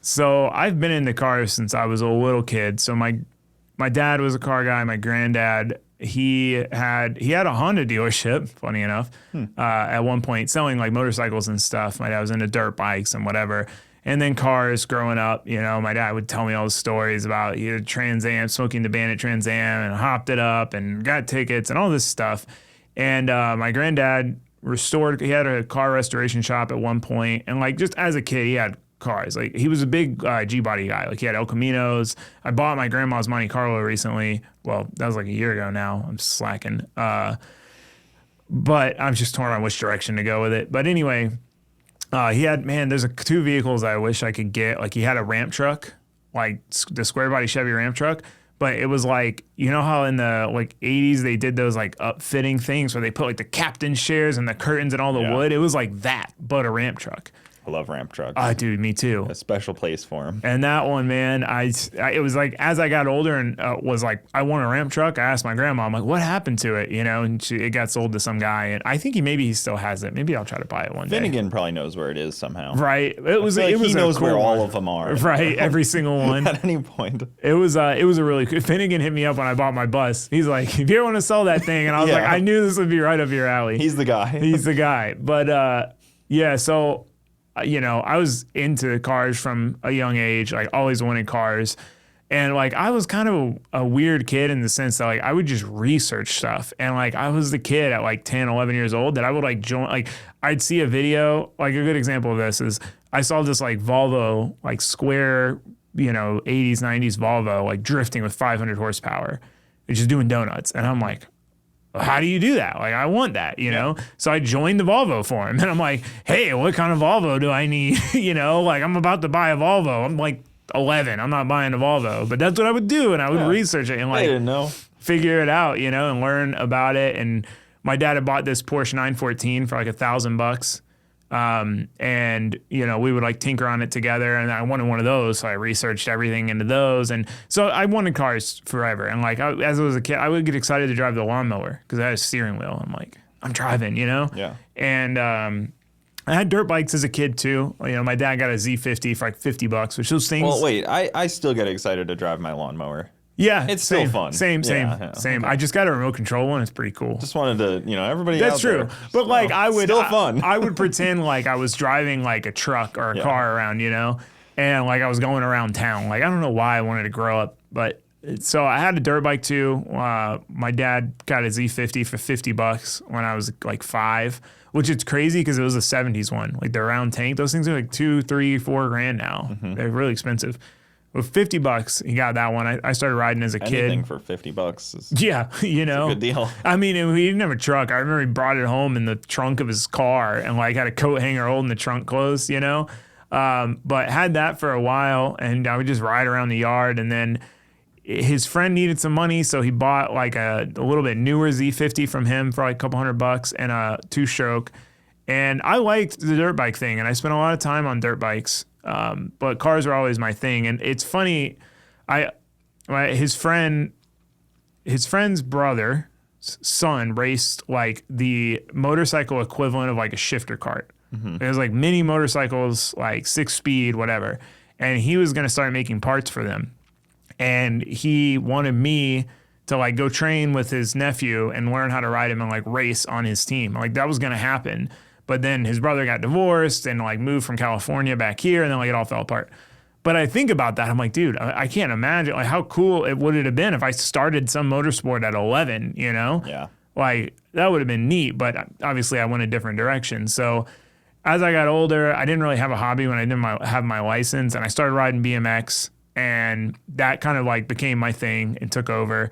So I've been into cars since I was a little kid. So my dad was a car guy. My granddad, he had a Honda dealership, funny enough, at one point, selling like motorcycles and stuff. My dad was into dirt bikes and whatever. And then cars growing up, my dad would tell me all the stories about Trans Am, smoking the Bandit Trans Am, and hopped it up and got tickets and all this stuff. And my granddad he had a car restoration shop at one point. And like just as a kid, he had cars. Like he was a big G-body guy. Like he had El Caminos. I bought my grandma's Monte Carlo recently. Well, that was like a year ago now. I'm slacking. But I'm just torn on which direction to go with it. But anyway, there's two vehicles I wish I could get. Like he had a ramp truck, like the square body Chevy ramp truck. But it was like, how in the like 80s they did those like upfitting things where they put like the captain's chairs and the curtains and all the wood. It was like that, but a ramp truck. I love ramp trucks. Dude, me too. A special place for them. And that one, man, it was like as I got older and was like, I want a ramp truck. I asked my grandma, I'm like, what happened to it? And it got sold to some guy, and I think he still has it. Maybe I'll try to buy it one day. Finnegan probably knows where it is somehow. Right. He knows where all of them are. Right. Every single one. At any point. It was a really cool. Finnegan hit me up when I bought my bus. He's like, if you ever want to sell that thing, and I was like, I knew this would be right up your alley. He's the guy. He's the guy. But so. I was into cars from a young age, like always wanted cars. And like, I was kind of a weird kid in the sense that like, I would just research stuff. And like, I was the kid at like 10, 11 years old that I would like join, like I'd see a video, like a good example of this is I saw this like Volvo, like square, 80s, 90s Volvo, like drifting with 500 horsepower, just doing donuts. And I'm like, how do you do that? Like, I want that, know? So I joined the Volvo for him. And I'm like, hey, what kind of Volvo do I need? Like I'm about to buy a Volvo. I'm like 11. I'm not buying a Volvo. But that's what I would do. And I would research it and like figure it out, and learn about it. And my dad had bought this Porsche 914 for like $1,000. And we would like tinker on it together, and I wanted one of those, so I researched everything into those, and so I wanted cars forever. And like as I was a kid, I would get excited to drive the lawnmower because I had a steering wheel. I'm like, I'm driving, Yeah. And I had dirt bikes as a kid too. My dad got a Z50 for like $50, which those things. Well, wait, I still get excited to drive my lawnmower. Yeah, it's still fun. Same. Okay. I just got a remote control one. It's pretty cool. Just wanted to, everybody. That's out true. there, but like, still fun. I would pretend like I was driving like a truck or a car around, and like I was going around town. Like I don't know why I wanted to grow up, but so I had a dirt bike too. My dad got a Z50 for $50 when I was like 5, which is crazy because it was a '70s one, like the round tank. Those things are like $2, $3, $4 now. Mm-hmm. They're really expensive. With $50, he got that one. I started riding as a kid. Anything for $50 is it's a good deal. I mean, he didn't have a truck. I remember he brought it home in the trunk of his car and like had a coat hanger holding the trunk closed, But had that for a while, and I would just ride around the yard. And then his friend needed some money, so he bought like a little bit newer Z50 from him for like a couple $100 and a 2-stroke. And I liked the dirt bike thing, and I spent a lot of time on dirt bikes. But cars were always my thing. And it's funny, his friend's brother's son raced like the motorcycle equivalent of like a shifter cart. Mm-hmm. It was like mini motorcycles, like 6-speed, whatever. And he was going to start making parts for them. And he wanted me to like go train with his nephew and learn how to ride him and like race on his team. Like that was going to happen. But then his brother got divorced and like moved from California back here, and then like it all fell apart. But I think about that, I'm like, dude, I can't imagine like how cool it would have been if I started some motorsport at 11, Yeah. Like that would have been neat, but obviously I went a different direction. So as I got older, I didn't really have a hobby when I didn't have my license, and I started riding BMX, and that kind of like became my thing and took over.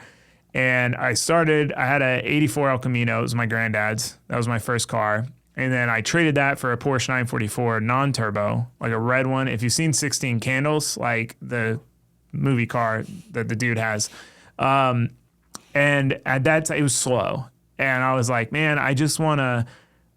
And I had a 84 El Camino. It was my granddad's. That was my first car. And then I traded that for a Porsche 944 non-turbo, like a red one. If you've seen 16 Candles, like the movie car that the dude has. And at that time, it was slow. And I was like, man, I just want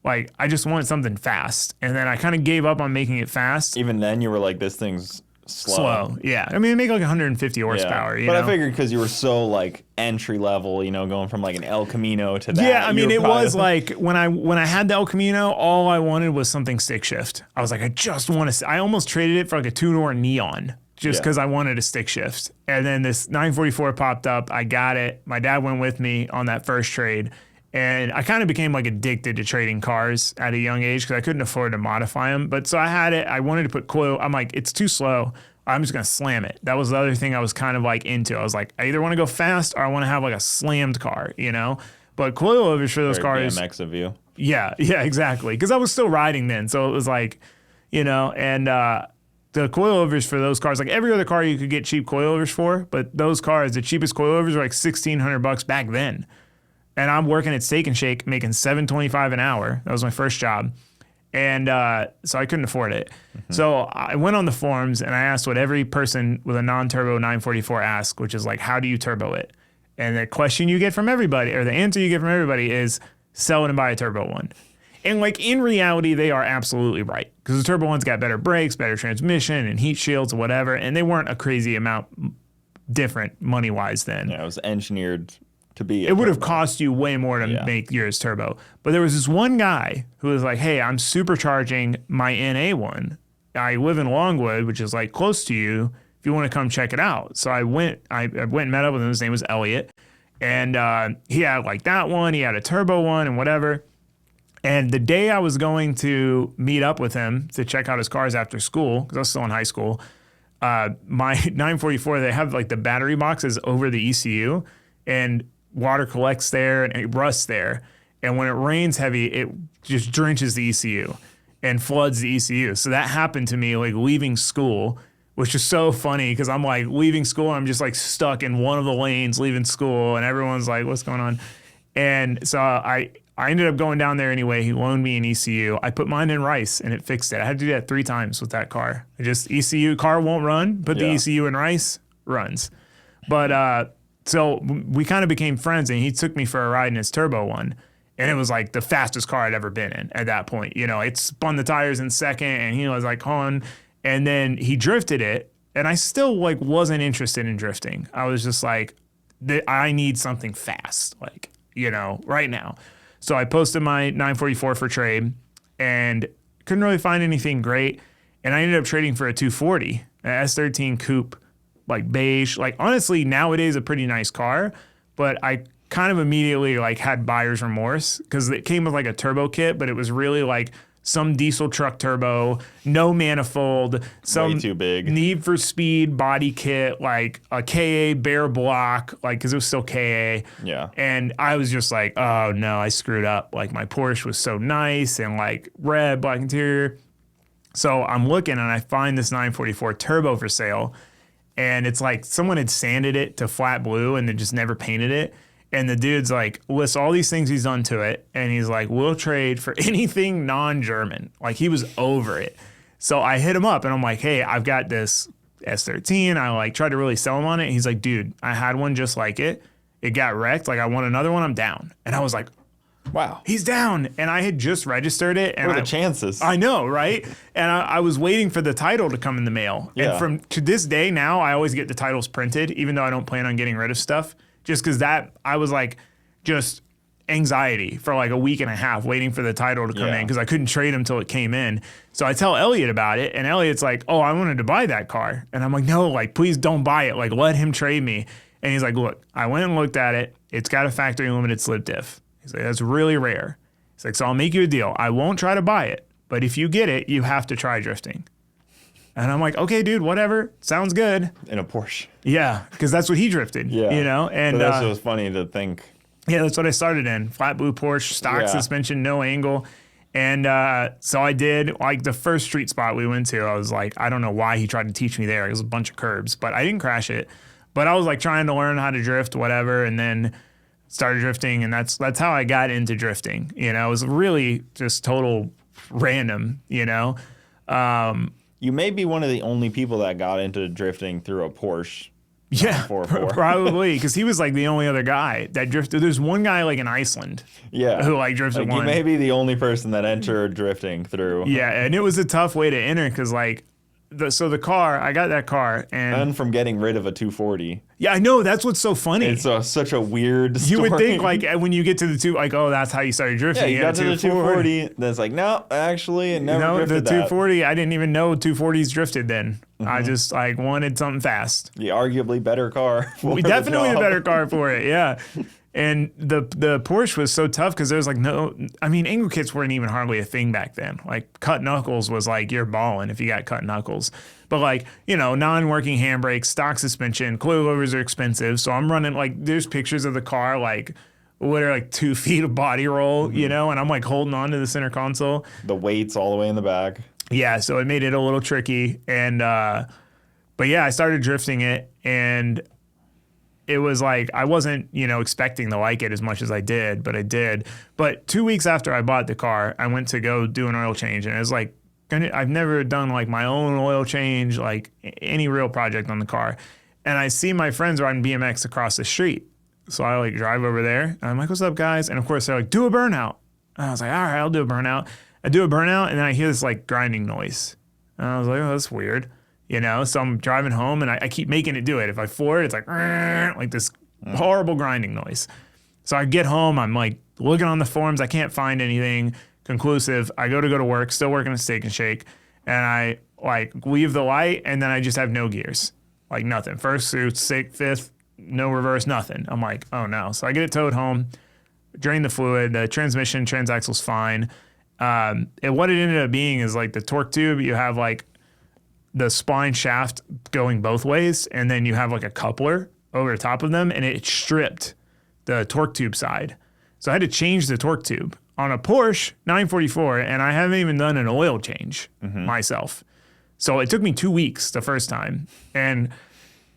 something fast. And then I kind of gave up on making it fast. Even then, you were like, this thing's slow. Yeah. I mean, they make like 150 horsepower, you but know? I figured because you were so like entry level, you know, going from like an El Camino to that. Yeah, I mean, it probably was like when I had the El Camino, all I wanted was something stick shift. I was like, I just want to. I almost traded it for like a two-door Neon just because I wanted a stick shift. And then this 944 popped up. I got it. My dad went with me on that first trade. And I kind of became like addicted to trading cars at a young age because I couldn't afford to modify them. But so I had it. I wanted to put coil. I'm like, it's too slow. I'm just going to slam it. That was the other thing I was kind of like into. I was like, I either want to go fast or I want to have like a slammed car, you know? But coilovers for those cars. BMX of you. Yeah, exactly. Because I was still riding then. So it was like, you know, and the coilovers for those cars, like every other car you could get cheap coilovers for. But those cars, the cheapest coilovers were like $1,600 back then. And I'm working at Steak and Shake making $7.25 an hour. That was my first job. And so I couldn't afford it. Mm-hmm. So I went on the forums and I asked what every person with a non-turbo 944 asks, which is like, how do you turbo it? And the question you get from everybody, or the answer you get from everybody is sell it and buy a turbo one. And like in reality, they are absolutely right. Because the turbo one's got better brakes, better transmission, and heat shields, whatever. And they weren't a crazy amount different money-wise then. Yeah, it was engineered to be. It would have cost you way more to make yours turbo. But there was this one guy who was like, hey, I'm supercharging my NA one. I live in Longwood, which is like close to you, if you want to come check it out. So I went and met up with him. His name was Elliot. And he had like that one. He had a turbo one and whatever. And the day I was going to meet up with him to check out his cars after school, because I was still in high school, my 944, they have like the battery boxes over the ECU. And water collects there and it rusts there. And when it rains heavy, it just drenches the ECU and floods the ECU. So that happened to me like leaving school, which is so funny because I'm like leaving school. I'm just like stuck in one of the lanes leaving school and everyone's like, what's going on? And so I ended up going down there anyway. He loaned me an ECU. I put mine in rice and it fixed it. I had to do that 3 times with that car. I just ECU car won't run, put the ECU in rice, runs. But so we kind of became friends, and he took me for a ride in his turbo one, and it was like the fastest car I'd ever been in at that point. You know, it spun the tires in second, and he was like, "Hon," and then he drifted it, and I still like wasn't interested in drifting. I was just like, I need something fast, like, you know, right now. So I posted my 944 for trade, and couldn't really find anything great, and I ended up trading for a 240, an S13 coupe. Like beige, like honestly nowadays a pretty nice car, but I kind of immediately like had buyer's remorse because it came with like a turbo kit, but it was really like some diesel truck turbo, no manifold, some way too big Need for Speed body kit, like a KA bare block, like because it was still KA. Yeah. And I was just like, oh no, I screwed up. Like my Porsche was so nice and like red, black interior. So I'm looking and I find this 944 turbo for sale. And it's like someone had sanded it to flat blue and then just never painted it. And the dude's like, lists all these things he's done to it. And he's like, we'll trade for anything non-German. Like he was over it. So I hit him up and I'm like, hey, I've got this S13. I like tried to really sell him on it. And he's like, dude, I had one just like it. It got wrecked. Like I want another one. I'm down. And I was like, wow, he's down. And I had just registered it. And what are the chances? I know, right? And I was waiting for the title to come in the mail. Yeah. And to this day now, I always get the titles printed, even though I don't plan on getting rid of stuff. Just because I was like, just anxiety for like a week and a half waiting for the title to come in because I couldn't trade them until it came in. So I tell Elliot about it, and Elliot's like, oh, I wanted to buy that car. And I'm like, no, like, please don't buy it. Like, let him trade me. And he's like, look, I went and looked at it. It's got a factory limited slip diff. He's like, that's really rare. He's like, so I'll make you a deal. I won't try to buy it, but if you get it, you have to try drifting. And I'm like, okay, dude, whatever. Sounds good. In a Porsche. Yeah, because that's what he drifted, you know? And but that's just funny to think. Yeah, that's what I started in. Flat blue Porsche, stock suspension, no angle. And so I did, like the first street spot we went to, I was like, I don't know why he tried to teach me there. It was a bunch of curbs, but I didn't crash it. But I was like trying to learn how to drift, whatever, and then started drifting, and that's how I got into drifting. You know, it was really just total random, you know? You may be one of the only people that got into drifting through a Porsche. Yeah, probably, because he was like the only other guy that drifted. There's one guy like in Iceland, who like drifted like one. You may be the only person that entered drifting through. Yeah, and it was a tough way to enter because like the car, I got that car, And from getting rid of a 240. yeah, I know, that's what's so funny. It's such a weird story. You would think like when you get to the oh, that's how you started drifting. Yeah, you got to the 240. Then it's like, no, actually, it never drifted the 240, I didn't even know 240s drifted then. I just like wanted something fast. The arguably better car. Definitely the better car for it, yeah. And the Porsche was so tough because there was like angle kits weren't even hardly a thing back then. Like cut knuckles was like you're balling if you got cut knuckles. But like, non-working handbrakes, stock suspension, coilovers are expensive. So I'm running like there's pictures of the car like what are like 2 feet of body roll, and I'm like holding on to the center console. The weights all the way in the back. Yeah, so it made it a little tricky. And but yeah, I started drifting it and it was like I wasn't, expecting to like it as much as I did, but I did. But 2 weeks after I bought the car, I went to go do an oil change, and it was like I've never done like my own oil change, like any real project on the car. And I see my friends riding BMX across the street, so I like drive over there. And I'm like, "What's up, guys?" And of course they're like, "Do a burnout." And I was like, "All right, I'll do a burnout." I do a burnout, and then I hear this like grinding noise, and I was like, "Oh, that's weird." So I'm driving home and I keep making it do it. If I floor it, it's like this horrible grinding noise. So I get home, I'm like looking on the forums, I can't find anything conclusive. I go to work, still working at Steak and Shake, and I like leave the light and then I just have no gears, like nothing. First, sixth, fifth, no reverse, nothing. I'm like, oh no. So I get it towed home, drain the fluid, the transmission, transaxle's fine. And what it ended up being is like the torque tube, you have like the spline shaft going both ways, and then you have like a coupler over the top of them, and it stripped the torque tube side. So I had to change the torque tube on a Porsche 944, and I haven't even done an oil change myself. So it took me 2 weeks the first time. And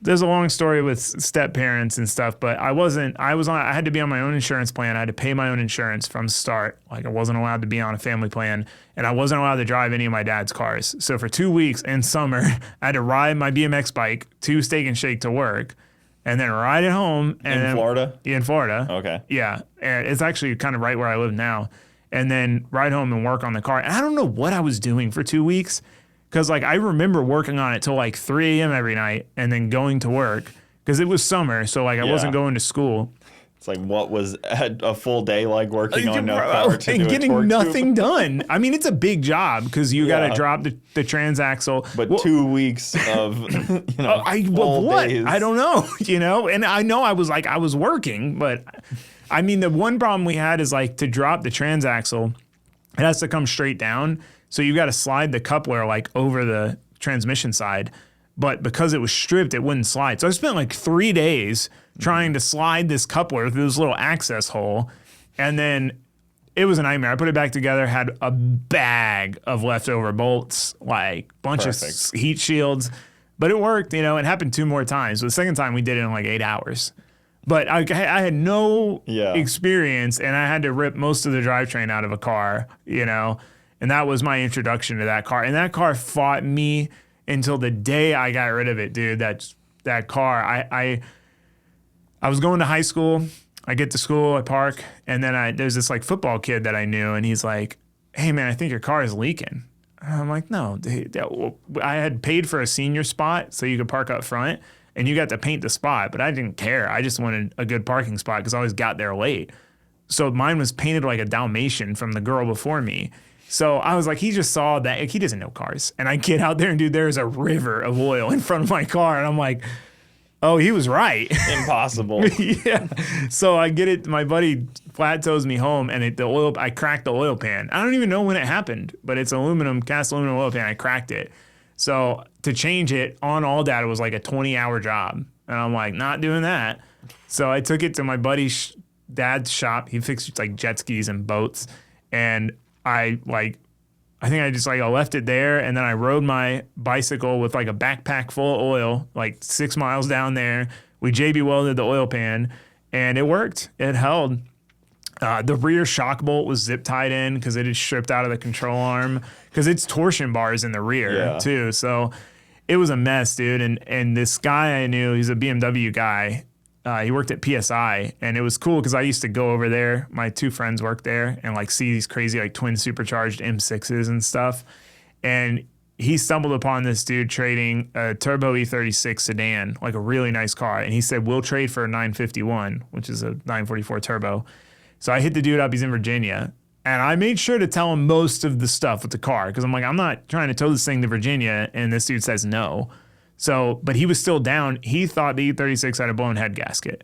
there's a long story with step parents and stuff, but I had to be on my own insurance plan. I had to pay my own insurance from the start. Like I wasn't allowed to be on a family plan, and I wasn't allowed to drive any of my dad's cars. So for 2 weeks in summer, I had to ride my BMX bike to Steak and Shake to work, and then ride it home. And Florida? In Florida. Okay. Yeah. And it's actually kind of right where I live now. And then ride home and work on the car. And I don't know what I was doing for 2 weeks. Because, like, I remember working on it till, like, 3 a.m. every night and then going to work. Because it was summer, so, like, I wasn't going to school. It's like, what was a full day like working on no power to and do getting nothing done. I mean, it's a big job because you got to drop the transaxle. But 2 weeks of, full days. I don't know, And I know I was working, but, I mean, the one problem we had is, like, to drop the transaxle, it has to come straight down. So you got to slide the coupler like over the transmission side, but because it was stripped, it wouldn't slide. So I spent like 3 days trying to slide this coupler through this little access hole, and then it was a nightmare. I put it back together, had a bag of leftover bolts, like bunch of heat shields, but it worked. It happened 2 more times. So the second time we did it in like 8 hours. But I had no experience, and I had to rip most of the drivetrain out of a car, And that was my introduction to that car. And that car fought me until the day I got rid of it, dude. That car. I was going to high school. I get to school, I park, and then there's this like football kid that I knew, and he's like, "Hey man, I think your car is leaking." And I'm like, "No, dude, I had paid for a senior spot so you could park up front, and you got to paint the spot, but I didn't care. I just wanted a good parking spot because I always got there late. So mine was painted like a Dalmatian from the girl before me." So I was like, he just saw that. Like, he doesn't know cars. And I get out there and, dude, there's a river of oil in front of my car. And I'm like, oh, he was right. Impossible. Yeah. So I get it. My buddy flat tows me home, and I cracked the oil pan. I don't even know when it happened, but it's cast aluminum oil pan. I cracked it. So to change it on all data was like a 20-hour job. And I'm like, not doing that. So I took it to my buddy's dad's shop. He fixed like jet skis and boats. And I left it there, and then I rode my bicycle with like a backpack full of oil, like 6 miles down there. We JB welded the oil pan, and it worked. It held. The rear shock bolt was zip tied in because it had stripped out of the control arm because it's torsion bars in the rear too. So it was a mess, dude. And this guy I knew, he's a BMW guy. He worked at PSI, and it was cool because I used to go over there. My 2 friends worked there and like see these crazy like twin supercharged M6s and stuff. And he stumbled upon this dude trading a turbo E36 sedan, like a really nice car. And he said, we'll trade for a 951, which is a 944 turbo. So I hit the dude up. He's in Virginia. And I made sure to tell him most of the stuff with the car because I'm like, I'm not trying to tow this thing to Virginia. And this dude says no. So, but he was still down. He thought the E36 had a blown head gasket.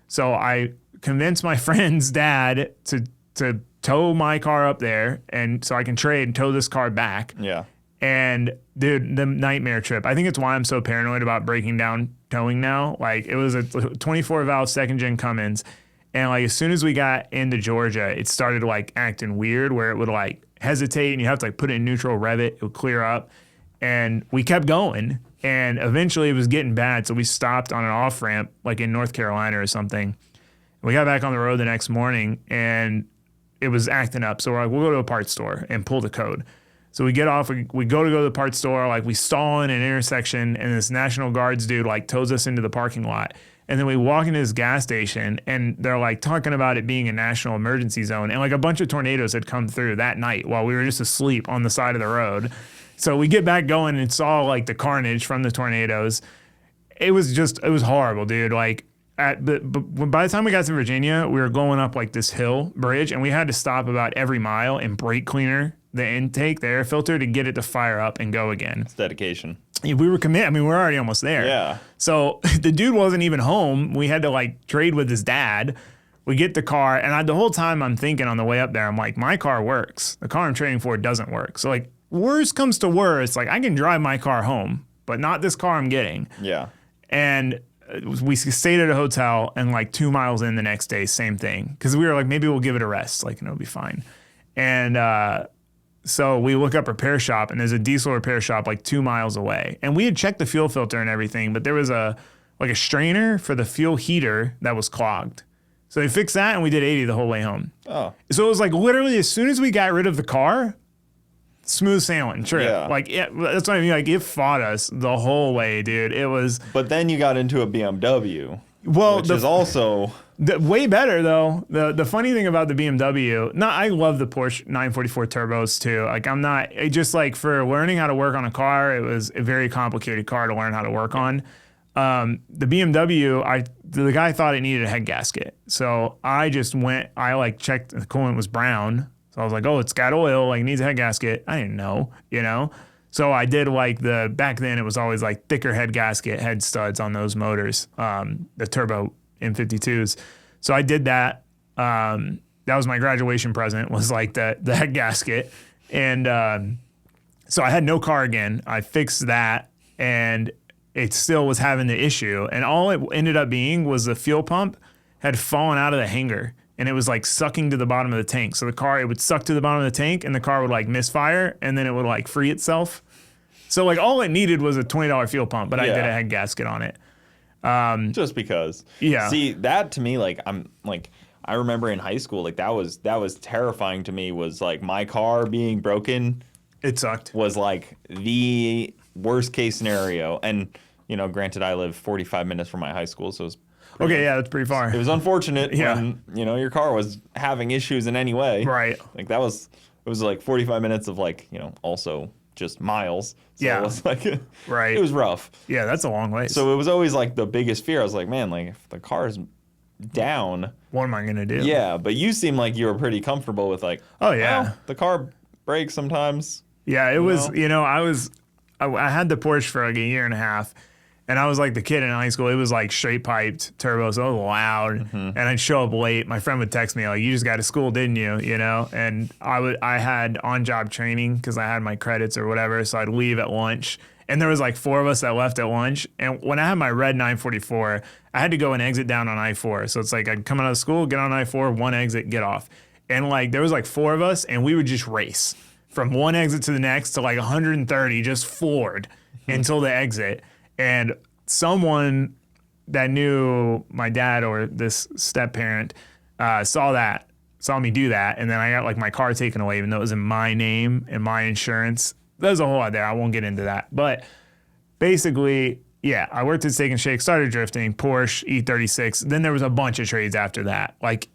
So I convinced my friend's dad to tow my car up there and so I can trade and tow this car back. Yeah. And dude, the nightmare trip. I think it's why I'm so paranoid about breaking down towing now. Like it was a 24 valve second gen Cummins. And like as soon as we got into Georgia, it started like acting weird where it would like hesitate and you have to like put it in neutral, rev it, it would clear up. And we kept going. And eventually it was getting bad. So we stopped on an off ramp like in North Carolina or something. We got back on the road the next morning and it was acting up. So we're like, we'll go to a parts store and pull the code. So we get off, we go to the parts store, like we stall in an intersection and this National Guards dude like tows us into the parking lot. And then we walk into this gas station and they're like talking about it being a national emergency zone. And like a bunch of tornadoes had come through that night while we were just asleep on the side of the road. So we get back going and saw like the carnage from the tornadoes. It was horrible, dude. Like but by the time we got to Virginia, we were going up like this hill bridge and we had to stop about every mile and brake cleaner the intake, the air filter to get it to fire up and go again. It's dedication. We were committed. I mean, we're already almost there. Yeah. So the dude wasn't even home. We had to like trade with his dad. We get the car and the whole time I'm thinking on the way up there, I'm like, my car works. The car I'm trading for doesn't work. So like worst comes to worst, like I can drive my car home, but not this car I'm getting. Yeah. And we stayed at a hotel and like 2 miles in the next day, same thing. Cause we were like, maybe we'll give it a rest. Like, it'll be fine. And, so we look up repair shop and there's a diesel repair shop like 2 miles away. And we had checked the fuel filter and everything, but there was a strainer for the fuel heater that was clogged. So they fixed that and we did 80 the whole way home. Oh. So it was like literally as soon as we got rid of the car, smooth sailing trip. Yeah. Like that's what I mean. Like it fought us the whole way, dude. It was. But then you got into a BMW. Well, which is also way better though. The funny thing about the BMW, I love the Porsche 944 turbos too. Like it just like for learning how to work on a car, it was a very complicated car to learn how to work on. The BMW, the guy thought it needed a head gasket. So I like checked, the coolant was brown. So I was like, oh, it's got oil, like it needs a head gasket. I didn't know, So I did like back then it was always like thicker head gasket, head studs on those motors, the turbo M52s. So I did that. That was my graduation present, was like the head gasket. And so I had no car again. I fixed that and it still was having the issue. And all it ended up being was the fuel pump had fallen out of the hanger and it was like sucking to the bottom of the tank. So it would suck to the bottom of the tank and the car would like misfire and then it would like free itself. So like all it needed was a $20 fuel pump, but I did a head gasket on it. Just because. Yeah. See, that to me, like I remember in high school, like that was terrifying to me, was like my car being broken. It sucked. Was like the worst case scenario. And, granted I live 45 minutes from my high school, so it was okay, yeah, that's pretty far. It was unfortunate when, your car was having issues in any way. Right. Like it was like 45 minutes of like, also just miles. So yeah. It was like, right. It was rough. Yeah, that's a long way. So it was always like the biggest fear. I was like, man, like if the car is down, what am I going to do? Yeah. But you seem like you were pretty comfortable with like, oh yeah, well, the car breaks sometimes. Yeah, it was, I had the Porsche for like a year and a half. And I was like the kid in high school. It was like straight piped turbo, so it was loud. Mm-hmm. And I'd show up late. My friend would text me like, "You just got to school, didn't you?" And I had on job training because I had my credits or whatever. So I'd leave at lunch. And there was like 4 of us that left at lunch. And when I had my red 944, I had to go and exit down on I-4. So it's like I'd come out of school, get on I-4, one exit, get off. And like there was like 4 of us, and we would just race from one exit to the next to like 130, just floored until the exit. And someone that knew my dad or this step parent saw me do that. And then I got like my car taken away, even though it was in my name and my insurance. There's a whole lot there. I won't get into that. But basically, yeah, I worked at Steak and Shake, started drifting, Porsche, E36. Then there was a bunch of trades after that. Like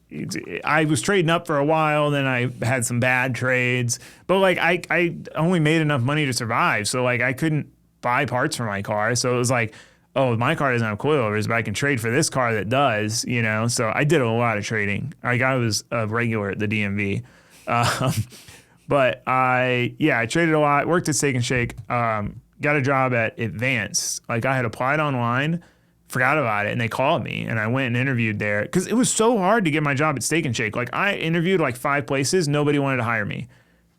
I was trading up for a while, then I had some bad trades, but like I only made enough money to survive. So like I couldn't buy parts for my car. So it was like, oh, my car doesn't have coilovers, but I can trade for this car that does, you know? So I did a lot of trading. Like I was a regular at the DMV. But I traded a lot, worked at Steak and Shake, got a job at Advanced. Like I had applied online, forgot about it, and they called me, and I went and interviewed there because it was so hard to get my job at Steak and Shake. Like I interviewed like 5 places, nobody wanted to hire me.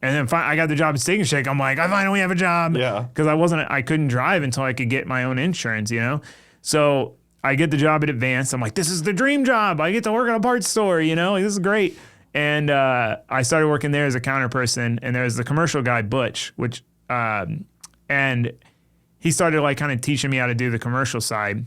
And then I got the job at Steak and Shake. I'm like, I finally have a job. Yeah. Because I couldn't drive until I could get my own insurance, you know? So I get the job at Advanced. I'm like, this is the dream job. I get to work at a parts store, you know? Like, this is great. And I started working there as a counter person. And there was the commercial guy, Butch, and he started like kind of teaching me how to do the commercial side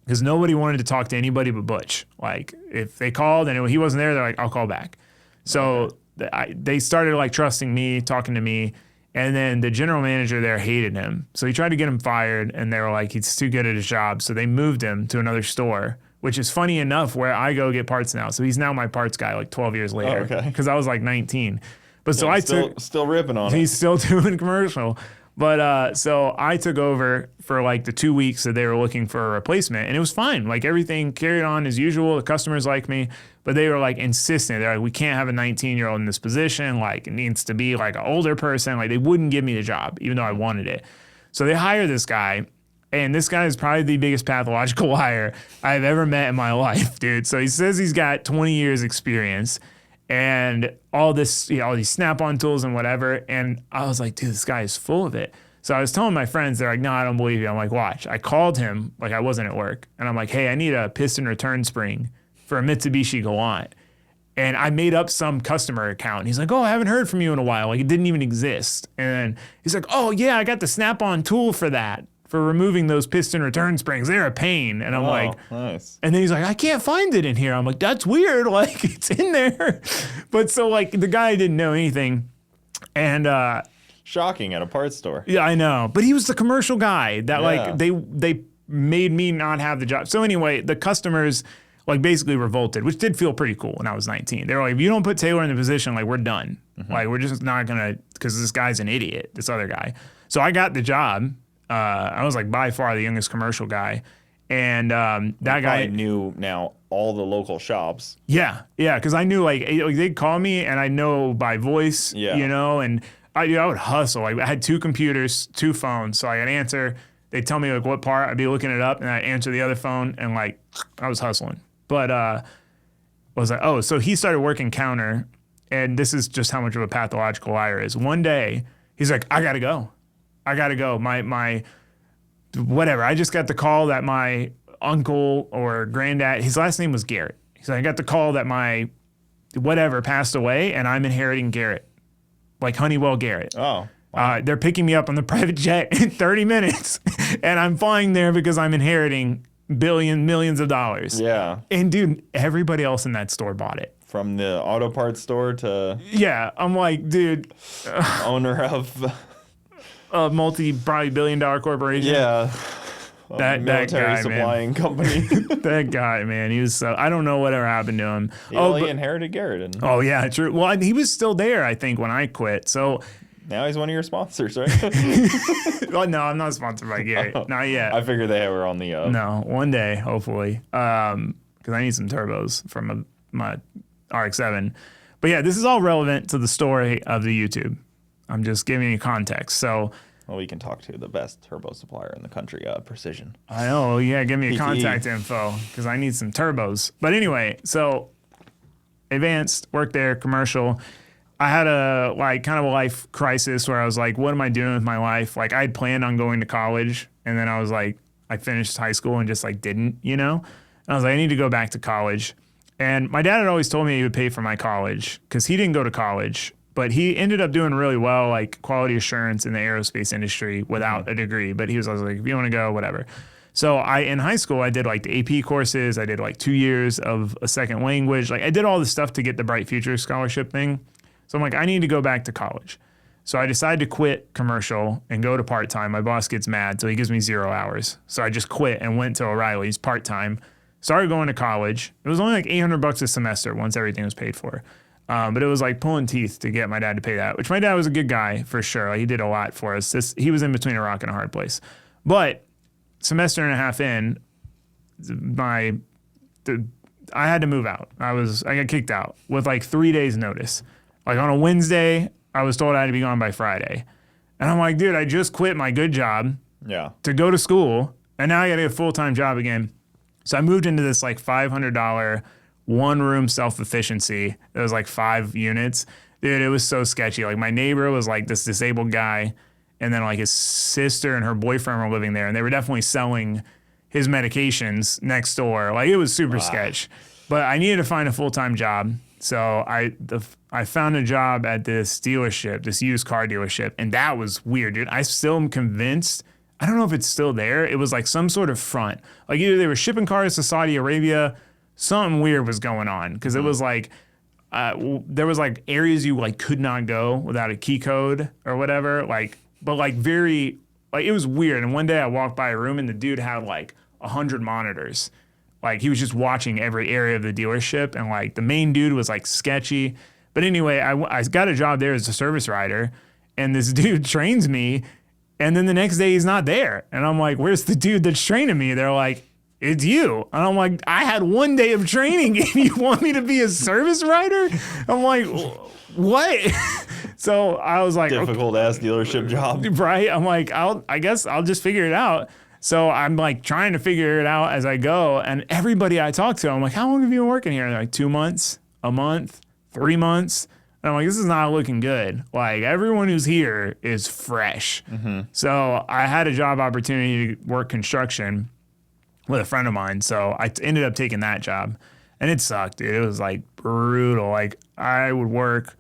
because nobody wanted to talk to anybody but Butch. Like if they called and he wasn't there, they're like, I'll call back. So they started like trusting me, talking to me, and then the general manager there hated him. So he tried to get him fired, and they were like, he's too good at his job. So they moved him to another store, which is funny enough where I go get parts now. So he's now my parts guy like 12 years later because I was like 19. But so I still ripping on it. He's still doing commercial. But so I took over for like the 2 weeks that they were looking for a replacement, and it was fine. Like everything carried on as usual. The customers like me, but they were like insistent. They're like, we can't have a 19-year-old in this position. Like it needs to be like an older person. Like they wouldn't give me the job, even though I wanted it. So they hired this guy, and this guy is probably the biggest pathological liar I've ever met in my life, dude. So he says he's got 20 years experience and all this, you know, all these snap-on tools and whatever. And I was like, dude, this guy is full of it. So I was telling my friends, they're like, no, I don't believe you. I'm like, watch. I called him, like I wasn't at work. And I'm like, hey, I need a piston return spring for a Mitsubishi Galant. And I made up some customer account. And he's like, oh, I haven't heard from you in a while. Like it didn't even exist. And then he's like, oh yeah, I got the snap-on tool for that, for removing those piston return springs. They're a pain. And I'm like, nice. And then he's like, I can't find it in here. I'm like, that's weird. Like it's in there. But so like the guy didn't know anything. And shocking at a parts store. yeah, I know. But he was the commercial guy that like they made me not have the job. So anyway, the customers like basically revolted, which did feel pretty cool when I was 19. They were like, if you don't put Taylor in the position, like we're done. Like we're just not gonna, because this guy's an idiot, this other guy. So I got the job. I was like by far the youngest commercial guy. And that guy knew now all the local shops. Yeah, because I knew like they'd call me and I know by voice, you know, and I would hustle. Like I had 2 computers, 2 phones, so I could answer. They'd tell me like what part, I'd be looking it up, and I'd answer the other phone, and like I was hustling. But I was like, oh, so he started working counter, and this is just how much of a pathological liar is. One day, he's like, I gotta go. My whatever. I just got the call that my uncle or granddad, his last name was Garrett. He's like, I got the call that my whatever passed away, and I'm inheriting Garrett, like Honeywell Garrett. Oh. Wow. They're picking me up on the private jet in 30 minutes, and I'm flying there because I'm inheriting millions of dollars. Yeah. And dude, everybody else in that store bought it. From the auto parts store to I'm like, dude, owner of a probably billion-dollar corporation. Yeah. That military guy, supplying company. That guy, man, he was so, I don't know whatever happened to him. He inherited Garrett. Oh yeah, true. Well, he was still there, I think, when I quit. So now he's one of your sponsors, right? well, no, I'm not sponsored by Garrett. Not yet. I figured they were on the No, one day, hopefully. Because I need some turbos from my RX-7. But yeah, this is all relevant to the story of the YouTube. I'm just giving you context. So well, we can talk to the best turbo supplier in the country, Precision. I know, yeah, give me PTE. contact info because I need some turbos. But anyway, so Advanced, worked there, commercial. I had a kind of a life crisis where I was like, what am I doing with my life? Like I'd planned on going to college, and then I was like, I finished high school and just like didn't, you know? And I was like, I need to go back to college. And my dad had always told me he would pay for my college because he didn't go to college, but he ended up doing really well, like quality assurance in the aerospace industry without a degree. But he was like, if you want to go, whatever. So in high school, I did like the AP courses. I did like 2 years of a second language. Like I did all the stuff to get the Bright Future scholarship thing. So I'm like, I need to go back to college. So I decided to quit commercial and go to part-time. My boss gets mad, so he gives me 0 hours. So I just quit and went to O'Reilly's part-time. started going to college. It was only like $800 a semester once everything was paid for. But it was like pulling teeth to get my dad to pay that, which my dad was a good guy for sure. Like, he did a lot for us. He was in between a rock and a hard place. But semester and a half in, I had to move out. I got kicked out with like 3 days notice. Like on a Wednesday, I was told I had to be gone by Friday. And I'm like, dude, I just quit my good job to go to school. And now I got to get a full-time job again. So I moved into this like $500 one-room self-efficiency. It was like 5 units. Dude, it was so sketchy. Like, my neighbor was like this disabled guy. And then like his sister and her boyfriend were living there. And they were definitely selling his medications next door. Like, it was super sketch. But I needed to find a full-time job. So I found a job at this dealership, this used car dealership. And that was weird, dude. I still am convinced, I don't know if it's still there. It was like some sort of front. Like, either they were shipping cars to Saudi Arabia, something weird was going on. Because it was like, there was like areas you like could not go without a key code or whatever. Like, but like very, like, it was weird. And one day I walked by a room and the dude had like 100 monitors. Like, he was just watching every area of the dealership, and like the main dude was like sketchy. But anyway, I got a job there as a service rider, and this dude trains me, and then the next day he's not there. And I'm like, where's the dude that's training me? They're like, it's you. And I'm like, I had 1 day of training and you want me to be a service rider? I'm like, what? So I was like, difficult ass dealership job. Right? I'm like, I guess I'll just figure it out. So I'm like trying to figure it out as I go. And everybody I talk to, I'm like, how long have you been working here? And they're like, 2 months, a month, 3 months. And I'm like, this is not looking good. Like, everyone who's here is fresh. Mm-hmm. So I had a job opportunity to work construction with a friend of mine. So I ended up taking that job. And it sucked, dude. It was like brutal. Like, I would work,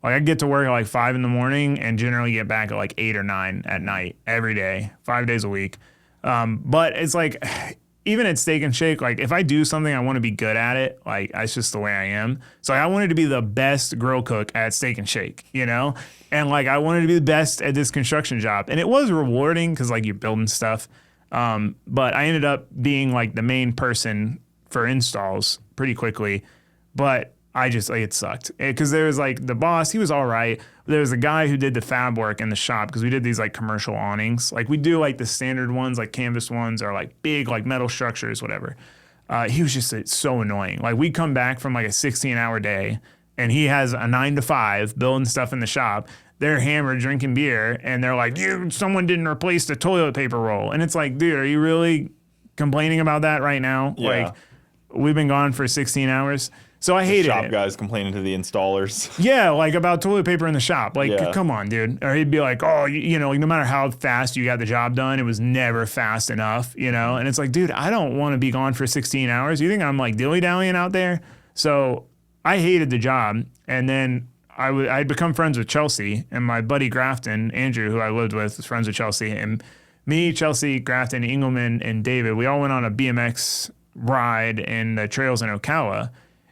like, I'd get to work at like 5 in the morning and generally get back at like 8 or 9 at night every day, 5 days a week. But it's like, even at Steak and Shake, like, if I do something, I want to be good at it. Like, that's just the way I am. So I wanted to be the best grill cook at Steak and Shake, you know? And like, I wanted to be the best at this construction job. And it was rewarding because like, you're building stuff. But I ended up being like the main person for installs pretty quickly. But I just, like, it sucked. Because there was like the boss, he was all right. There was a guy who did the fab work in the shop because we did these like commercial awnings. Like, we do like the standard ones, like canvas ones, or like big like metal structures, whatever. He was just so annoying. Like, we'd come back from like a 16-hour day and he has a 9 to 5 building stuff in the shop. They're hammered drinking beer and they're like, dude, someone didn't replace the toilet paper roll. And it's like, dude, are you really complaining about that right now? Yeah. Like, we've been gone for 16 hours. So I hated shop it. guys complaining to the installers. Yeah, like about toilet paper in the shop. Like, come on, dude. Or he'd be like, oh, you know, like, no matter how fast you got the job done, it was never fast enough, you know? And it's like, dude, I don't want to be gone for 16 hours. You think I'm like dilly-dallying out there? So I hated the job. And then I'd become friends with Chelsea, and my buddy Grafton, Andrew, who I lived with, was friends with Chelsea. And me, Chelsea, Grafton, Engelman, and David, we all went on a BMX ride in the trails in Ocala.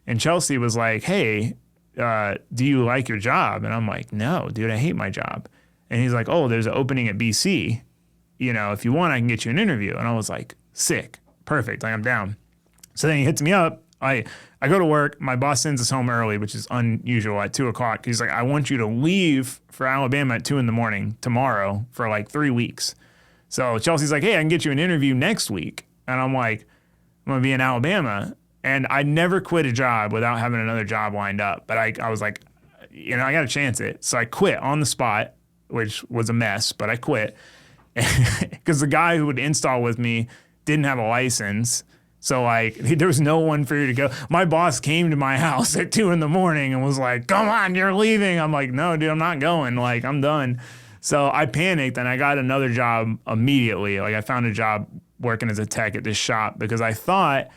And Chelsea was like, hey, do you like your job? And I'm like, no, dude, I hate my job. And he's like, oh, there's an opening at BC. You know, if you want, I can get you an interview. And I was like, sick, perfect, like, I'm down. So then he hits me up. I go to work. My boss sends us home early, which is unusual, at 2 o'clock. He's like, I want you to leave for Alabama at 2 in the morning tomorrow for like 3 weeks. So Chelsea's like, hey, I can get you an interview next week. And I'm like, I'm going to be in Alabama. And I never quit a job without having another job lined up. But I was like, you know, I got to chance it. So I quit on the spot, which was a mess, but I quit. Because the guy who would install with me didn't have a license. So like, there was no one for you to go. My boss came to my house at 2 in the morning and was like, come on, you're leaving. I'm like, no, dude, I'm not going. Like, I'm done. So I panicked and I got another job immediately. Like, I found a job working as a tech at this shop because I thought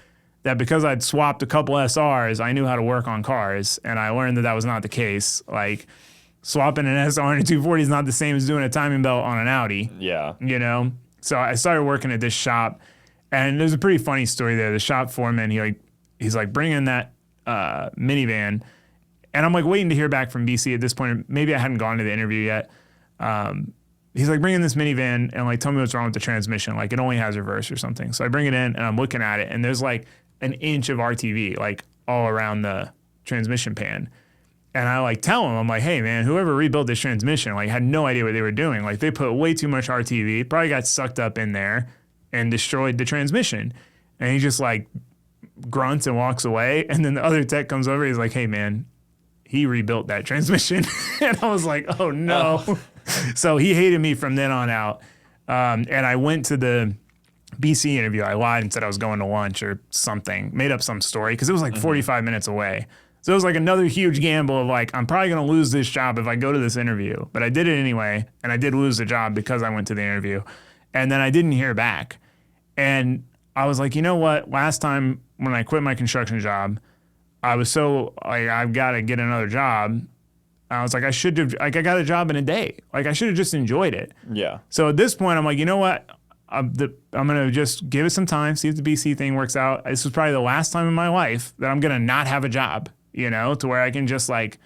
that because I'd swapped a couple SRs, I knew how to work on cars. And I learned that that was not the case. Like, swapping an SR and a 240 is not the same as doing a timing belt on an Audi. Yeah. You know? So I started working at this shop. And there's a pretty funny story there. The shop foreman, he's like, bring in that minivan. And I'm like waiting to hear back from BC at this point. Maybe I hadn't gone to the interview yet. He's like, bring in this minivan and like tell me what's wrong with the transmission. Like, it only has reverse or something. So I bring it in and I'm looking at it and there's like an inch of RTV, like all around the transmission pan. And I like tell him, I'm like, hey man, whoever rebuilt this transmission, like had no idea what they were doing. Like they put way too much RTV, probably got sucked up in there and destroyed the transmission. And he just like grunts and walks away. And then the other tech comes over, he's like, hey man, he rebuilt that transmission. And I was like, oh no. Oh. So he hated me from then on out. And I went to the BC interview. I lied and said I was going to lunch or something, made up some story because it was like 45 minutes away. So it was like another huge gamble of like, I'm probably going to lose this job if I go to this interview. But I did it anyway. And I did lose the job because I went to the interview. And then I didn't hear back. And I was like, you know what? Last time when I quit my construction job, I was so like, I've got to get another job. I was like, I should have, like, I got a job in a day. Like, I should have just enjoyed it. Yeah. So at this point, I'm like, you know what? I'm going to just give it some time, see if the BC thing works out. This was probably the last time in my life that I'm going to not have a job, you know, to where I can just like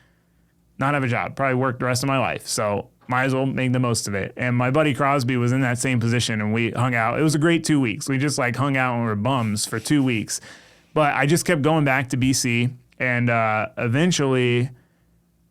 not have a job, probably work the rest of my life. So might as well make the most of it. And my buddy Crosby was in that same position and we hung out. It was a great 2 weeks. We just like hung out and were bums for 2 weeks. But I just kept going back to BC and eventually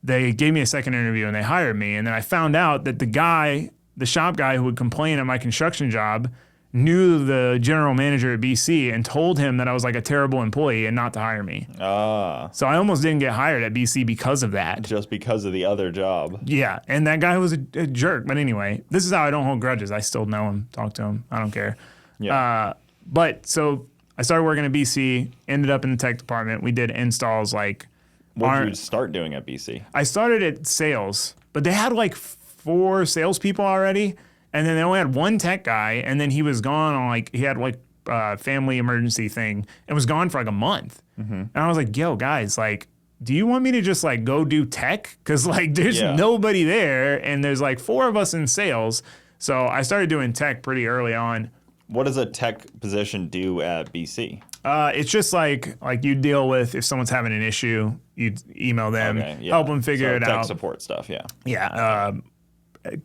they gave me a second interview and they hired me. And then I found out that the shop guy who would complain at my construction job knew the general manager at BC and told him that I was like a terrible employee and not to hire me. So I almost didn't get hired at BC because of that. Just because of the other job. Yeah, and that guy was a jerk. But anyway, this is how I don't hold grudges. I still know him, talk to him. I don't care. Yeah. But so I started working at BC, ended up in the tech department. We did installs like... What did you start doing at BC? I started at sales, but they had like 4 salespeople already. And then they only had 1 tech guy, and then he was gone on like, he had like a family emergency thing and was gone for like a month. And I was like, yo, guys, like, do you want me to just like go do tech? Because like there's nobody there, and there's like 4 of us in sales. So I started doing tech pretty early on. What does a tech position do at BC? It's just like you deal with if someone's having an issue, you email them, help them figure it out. Tech support stuff, yeah. Yeah.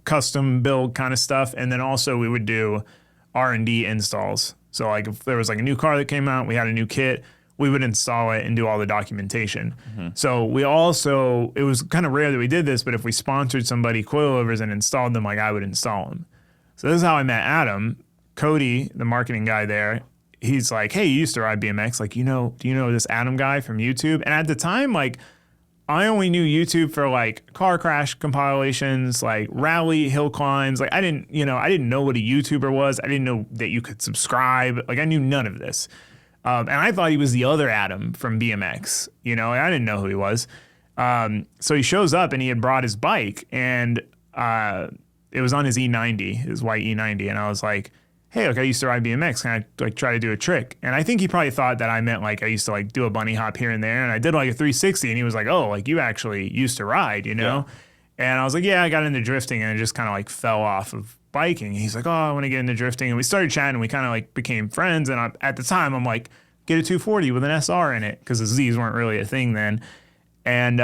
Custom build kind of stuff, and then also we would do R&D installs. So like if there was like a new car that came out, we had a new kit, we would install it and do all the documentation. So we also, it was kind of rare that we did this, but if we sponsored somebody coilovers and installed them, like I would install them. So this is how I met Adam. Cody, the marketing guy there, he's like, hey, you used to ride BMX, like, do you know this Adam guy from YouTube? And at the time, like, I only knew YouTube for like car crash compilations, like rally hill climbs. Like I didn't know what a YouTuber was. I didn't know that you could subscribe. Like I knew none of this. And I thought he was the other Adam from BMX. I didn't know who he was. So he shows up and he had brought his bike and it was on his E90, his white E90. And I was like, hey, look, I used to ride BMX. Can I like try to do a trick? And I think he probably thought that I meant like I used to like do a bunny hop here and there. And I did like a 360 and he was like, oh, like you actually used to ride, Yeah. And I was like, yeah, I got into drifting and it just kind of like fell off of biking. And he's like, oh, I want to get into drifting. And we started chatting and we kind of like became friends. And at the time I'm like, get a 240 with an SR in it because the Z's weren't really a thing then. And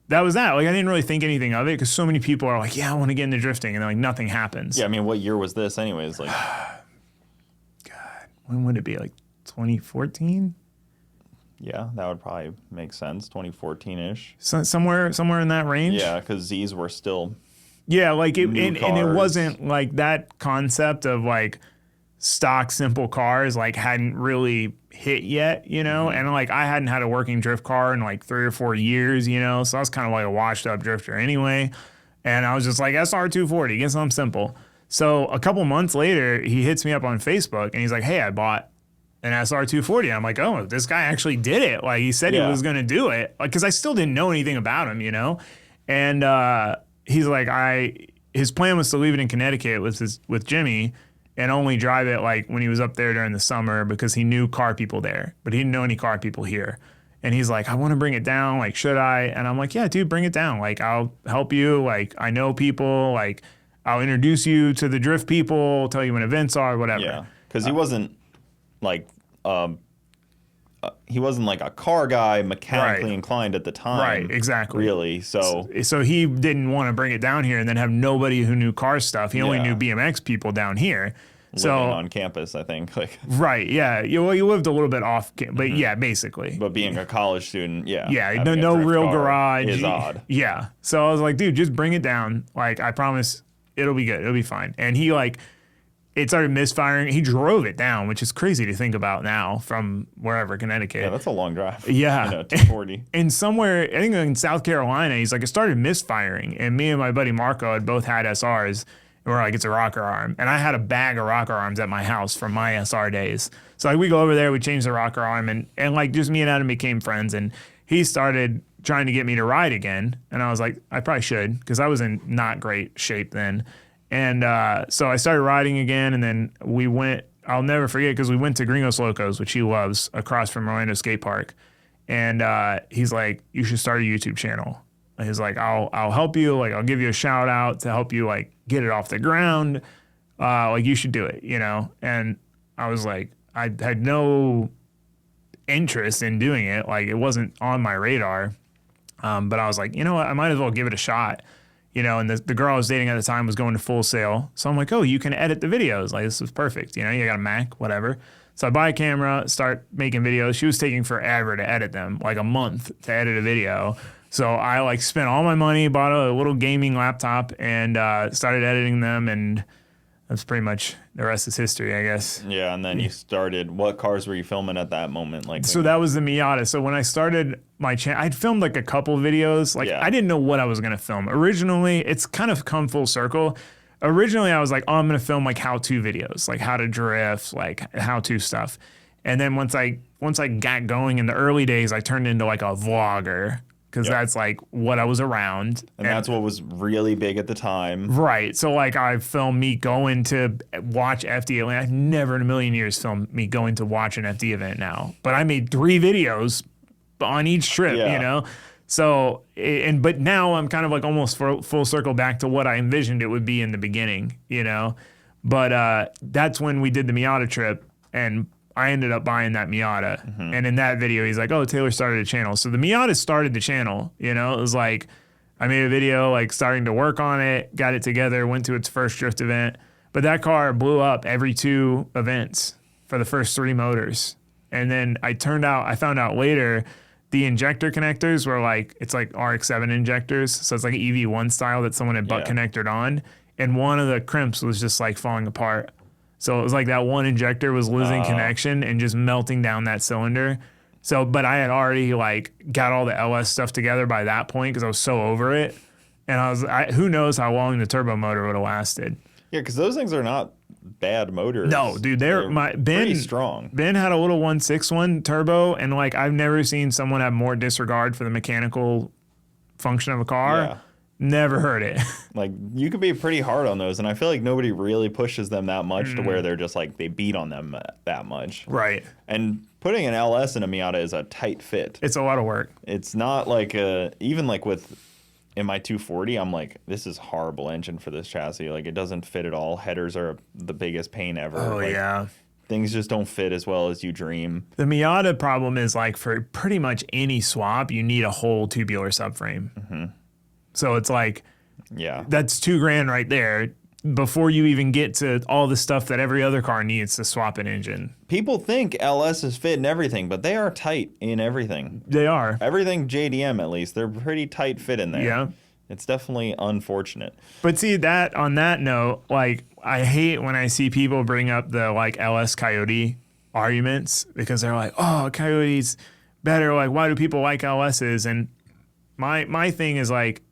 that was that. Like, I didn't really think anything of it because so many people are like, yeah, I want to get into drifting. And then, like, nothing happens. Yeah, I mean, what year was this anyways? Like, God, when would it be? Like 2014? Yeah, that would probably make sense. 2014-ish. So, somewhere in that range? Yeah, because Z's were still like, and it wasn't like that concept of, like, stock simple cars, like, hadn't really hit yet, and like I hadn't had a working drift car in like 3 or 4 years, so I was kind of like a washed up drifter anyway, and I was just like SR240, get something simple. So a couple months later he hits me up on Facebook and he's like, hey, I bought an SR240. And I'm like, oh, this guy actually did it. Like he said he was gonna do it, like because I still didn't know anything about him, and he's like, his plan was to leave it in Connecticut with Jimmy and only drive it like when he was up there during the summer because he knew car people there, but he didn't know any car people here. And he's like, I want to bring it down. Like, should I? And I'm like, yeah, dude, bring it down. Like, I'll help you. Like, I know people. Like, I'll introduce you to the drift people, tell you when events are, whatever. Yeah, because he wasn't like a car guy, mechanically inclined at the time. Right, exactly. Really, so he didn't want to bring it down here and then have nobody who knew car stuff. He only knew BMX people down here. living on campus, I think. Like, right, yeah. You lived a little bit off, but yeah, basically. but being a college student, Yeah, no real garage. Is odd. Yeah. So I was like, dude, just bring it down. Like, I promise it'll be good. It'll be fine. And he it started misfiring. He drove it down, which is crazy to think about now from wherever, Connecticut. Yeah, that's a long drive. Yeah. 240. And somewhere, I think in South Carolina, he's like, it started misfiring. And me and my buddy Marco had both had SRs. And we're like, it's a rocker arm. And I had a bag of rocker arms at my house from my SR days. So like, we go over there, we change the rocker arm, and like just me and Adam became friends. And he started trying to get me to ride again. And I was like, I probably should, because I was in not great shape then. And so I started riding again, and then we went, I'll never forget, because we went to Gringos Locos, which he loves, across from Orlando Skate Park. And he's like, you should start a YouTube channel. And he's like, I'll help you. Like, I'll give you a shout out to help you, like, get it off the ground. Like, you should do it, you know? And I was like, I had no interest in doing it. Like, it wasn't on my radar. But I was like, you know what? I might as well give it a shot. You know, and the girl I was dating at the time was going to Full Sail. So I'm like, oh, you can edit the videos. Like, this is perfect. You know, you got a Mac, whatever. So I buy a camera, start making videos. She was taking forever to edit them, like a month to edit a video. So I like spent all my money, bought a little gaming laptop, and started editing them. And that's pretty much the rest is history, I guess. Yeah, and then you started. What cars were you filming at that moment? Like, so that was the Miata. So when I started my channel, I'd filmed like a couple videos. Like, I didn't know what I was gonna film. Originally, it's kind of come full circle. Originally, I was like, oh, I'm gonna film like how-to videos, like how to drift, like how-to stuff. And then once I got going in the early days, I turned into like a vlogger. Because that's like what I was around. And that's what was really big at the time. Right. So like I filmed me going to watch FD Atlanta. I've never in a million years filmed me going to watch an FD event now. But I made 3 videos on each trip, you know? So, but now I'm kind of like almost full circle back to what I envisioned it would be in the beginning, you know? But that's when we did the Miata trip, and I ended up buying that Miata. Mm-hmm. And in that video, he's like, oh, Taylor started a channel. So the Miata started the channel, you know? It was like, I made a video, like starting to work on it, got it together, went to its first drift event. But that car blew up every 2 events for the first 3 motors. And then I found out later, the injector connectors were like, it's like RX-7 injectors. So it's like an EV1 style that someone had butt connected on. And one of the crimps was just like falling apart. So it was like that one injector was losing connection and just melting down that cylinder. So, but I had already like got all the LS stuff together by that point because I was so over it. And who knows how long the turbo motor would have lasted. Yeah, because those things are not bad motors. No, dude, they're pretty strong. Ben had a little 1.6 turbo, and like I've never seen someone have more disregard for the mechanical function of a car. Yeah. Never heard it. Like, you could be pretty hard on those, and I feel like nobody really pushes them that much to where they're just like, they beat on them that much. Right. And putting an LS in a Miata is a tight fit. It's a lot of work. It's not like even like with in my 240, I'm like, this is horrible engine for this chassis. Like, it doesn't fit at all. Headers are the biggest pain ever. Oh, like, yeah. Things just don't fit as well as you dream. The Miata problem is like for pretty much any swap, you need a whole tubular subframe. Mm-hmm. So it's like, that's $2,000 right there before you even get to all the stuff that every other car needs to swap an engine. People think LS is fit in everything, but they are tight in everything. They are. Everything JDM, at least, they're pretty tight fit in there. Yeah. It's definitely unfortunate. But see, that on that note, like, I hate when I see people bring up the like LS Coyote arguments because they're like, oh, Coyote's better. Like, why do people like LS's? And my thing is like,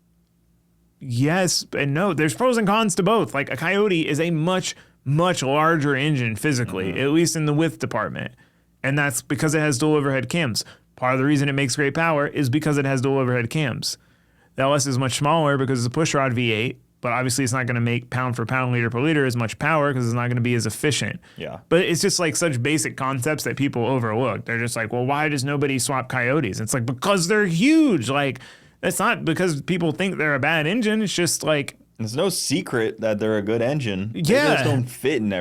yes and no. There's pros and cons to both. Like, a Coyote is a much, much larger engine physically, at least in the width department. And that's because it has dual overhead cams. Part of the reason it makes great power is because it has dual overhead cams. The LS is much smaller because it's a pushrod V8, but obviously it's not going to make pound for pound, liter per liter as much power because it's not going to be as efficient. Yeah. But it's just like such basic concepts that people overlook. They're just like, well, why does nobody swap Coyotes? It's like, because they're huge. Like, it's not because people think they're a bad engine. It's just like, there's no secret that they're a good engine. Yeah. They just don't fit in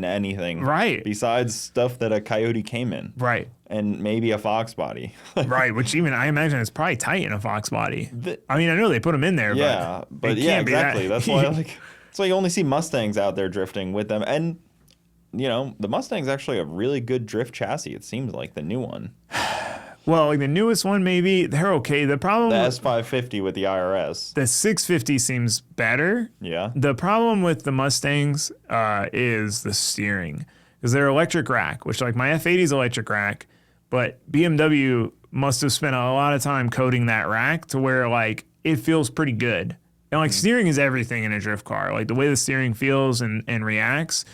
anything. Right. Besides stuff that a Coyote came in. Right. And maybe a Fox body. Right, which even I imagine it's probably tight in a Fox body. I mean, I know they put them in there, but yeah, exactly. That's why that's why you only see Mustangs out there drifting with them. And you know, the Mustang's actually a really good drift chassis. It seems like the new one. Well, like the newest one, maybe they're okay. The problem, The S550 with the IRS. the 650 seems better. Yeah. The problem with the Mustangs is the steering, because they're electric rack, which like my F80 is electric rack, but BMW must have spent a lot of time coating that rack to where like it feels pretty good. And like steering is everything in a drift car. Like the way the steering feels and reacts.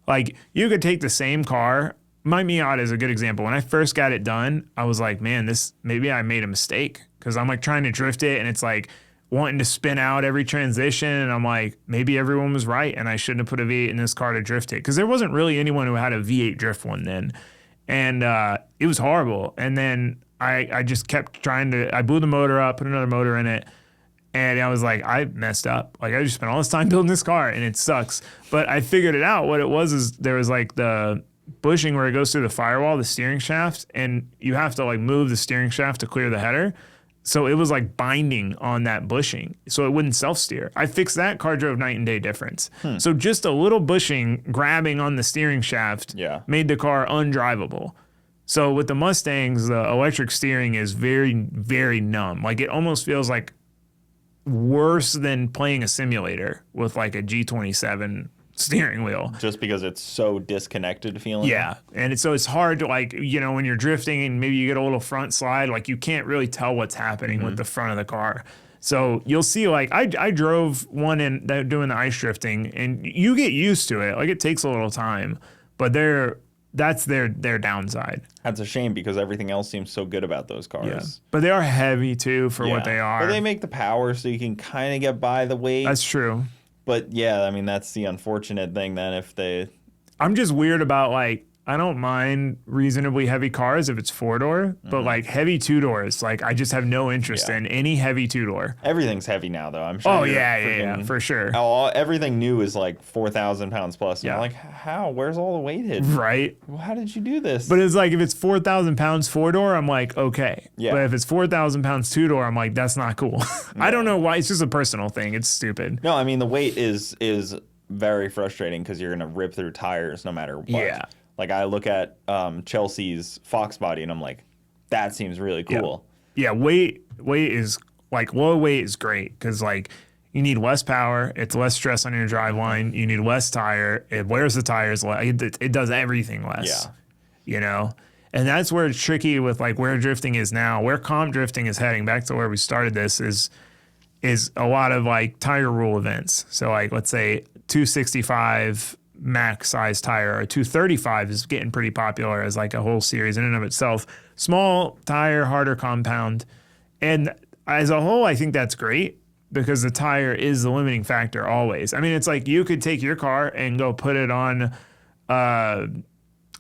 Like you could take the same car. My Miata is a good example. When I first got it done, I was like, man, maybe I made a mistake, because I'm like trying to drift it and it's like wanting to spin out every transition. And I'm like, maybe everyone was right and I shouldn't have put a V8 in this car to drift it, because there wasn't really anyone who had a V8 drift one then. And it was horrible. And then I just kept I blew the motor up, put another motor in it. And I was like, I messed up. Like I just spent all this time building this car and it sucks. But I figured it out. What it was is there was like the bushing where it goes through the firewall, the steering shaft, and you have to like move the steering shaft to clear the header. So it was like binding on that bushing, so it wouldn't self-steer. I fixed that, car drove night and day difference. So just a little bushing grabbing on the steering shaft made the car undrivable. So with the Mustangs, the electric steering is very, very numb. Like it almost feels like worse than playing a simulator with like a G27 steering wheel, just because it's so disconnected feeling. Yeah, and so it's hard to like, you know, when you're drifting and maybe you get a little front slide, like you can't really tell what's happening with the front of the car. So you'll see, like I drove one in doing the ice drifting, and you get used to it. Like it takes a little time, but that's their downside. That's a shame, because everything else seems so good about those cars. Yeah. But they are heavy too for what they are. But they make the power so you can kind of get by the weight. That's true. But yeah, I mean, that's the unfortunate thing then if they... I'm just weird about like, I don't mind reasonably heavy cars if it's 4-door, but like heavy 2-doors, like I just have no interest in any heavy 2-door. Everything's heavy now though, I'm sure. Oh yeah, for sure. Everything new is like 4,000 pounds plus. Yeah. I'm like, how? Where's all the weight hidden? Right. Well, how did you do this? But it's like, if it's 4,000 pounds 4-door, I'm like, okay. Yeah. But if it's 4,000 pounds 2-door, I'm like, that's not cool. I don't know why. It's just a personal thing. It's stupid. No, I mean, the weight is very frustrating, because you're going to rip through tires no matter what. Yeah. Like I look at Chelsea's Fox body and I'm like, that seems really cool. Yeah, weight is like, low weight is great, because like you need less power, it's less stress on your driveline, you need less tire, it wears the tires less, it does everything less. Yeah. You know? And that's where it's tricky with like where drifting is now, where comp drifting is heading, back to where we started this, is a lot of like tire rule events. So like, let's say 265 max size tire, or 235 is getting pretty popular as like a whole series in and of itself. Small tire, harder compound. And as a whole, I think that's great, because the tire is the limiting factor always. I mean, it's like you could take your car and go put it on,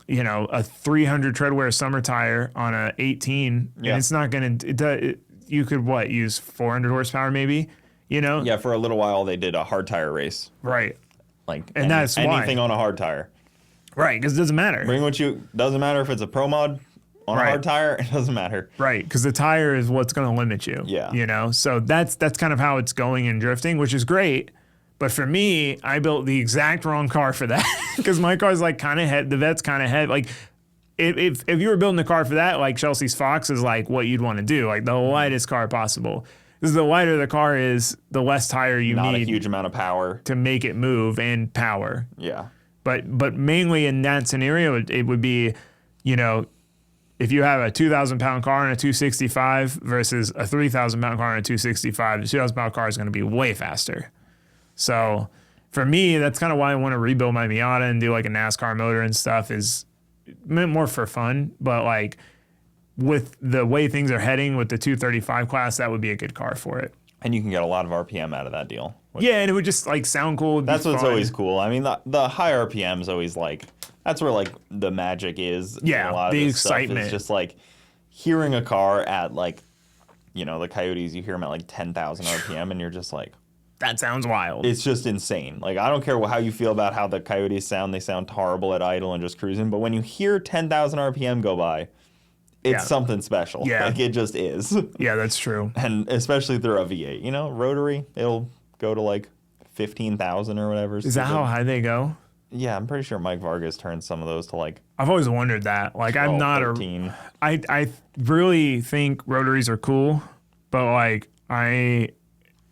you know, a 300 treadwear summer tire on a 18, and it's not going to, you could use 400 horsepower maybe, you know? Yeah, for a little while they did a hard tire race. Right. Like, and that's anything on a hard tire. Right, because it doesn't matter. Doesn't matter if it's a Pro Mod on a hard tire, it doesn't matter. Right, because the tire is what's going to limit you. Yeah. You know, so that's kind of how it's going in drifting, which is great. But for me, I built the exact wrong car for that, because my car's like kind of the Vet's kind of heavy. Like, if you were building a car for that, like Chelsea's Fox is like what you'd want to do, like the lightest car possible. Because the lighter the car is, the less tire you need. Not a huge amount of power to make it move, and power. Yeah. But mainly in that scenario, it would be, you know, if you have a 2,000 pound car and a 265 versus a 3,000 pound car and a 265, the 2,000 pound car is going to be way faster. So for me, that's kind of why I want to rebuild my Miata and do like a NASCAR motor and stuff, is meant more for fun, but like, with the way things are heading with the 235 class, that would be a good car for it. And you can get a lot of RPM out of that deal. Yeah, and it would just like sound cool. That's what's always cool. I mean, the high RPM is always like, that's where like the magic is. Yeah, a lot of the this excitement. Stuff is just like hearing a car at like, you know, the Coyotes, you hear them at like 10,000 RPM and you're just like, that sounds wild. It's just insane. Like, I don't care how you feel about how the Coyotes sound. They sound horrible at idle and just cruising. But when you hear 10,000 RPM go by, it's something special. Yeah. Like, it just is. Yeah, that's true. And especially through a V8. You know, rotary, it'll go to like 15,000 or whatever. Is that how high they go? Yeah, I'm pretty sure Mike Vargas turned some of those to like I've always wondered that. Like, 12, I'm not 13. I really think rotaries are cool, but like I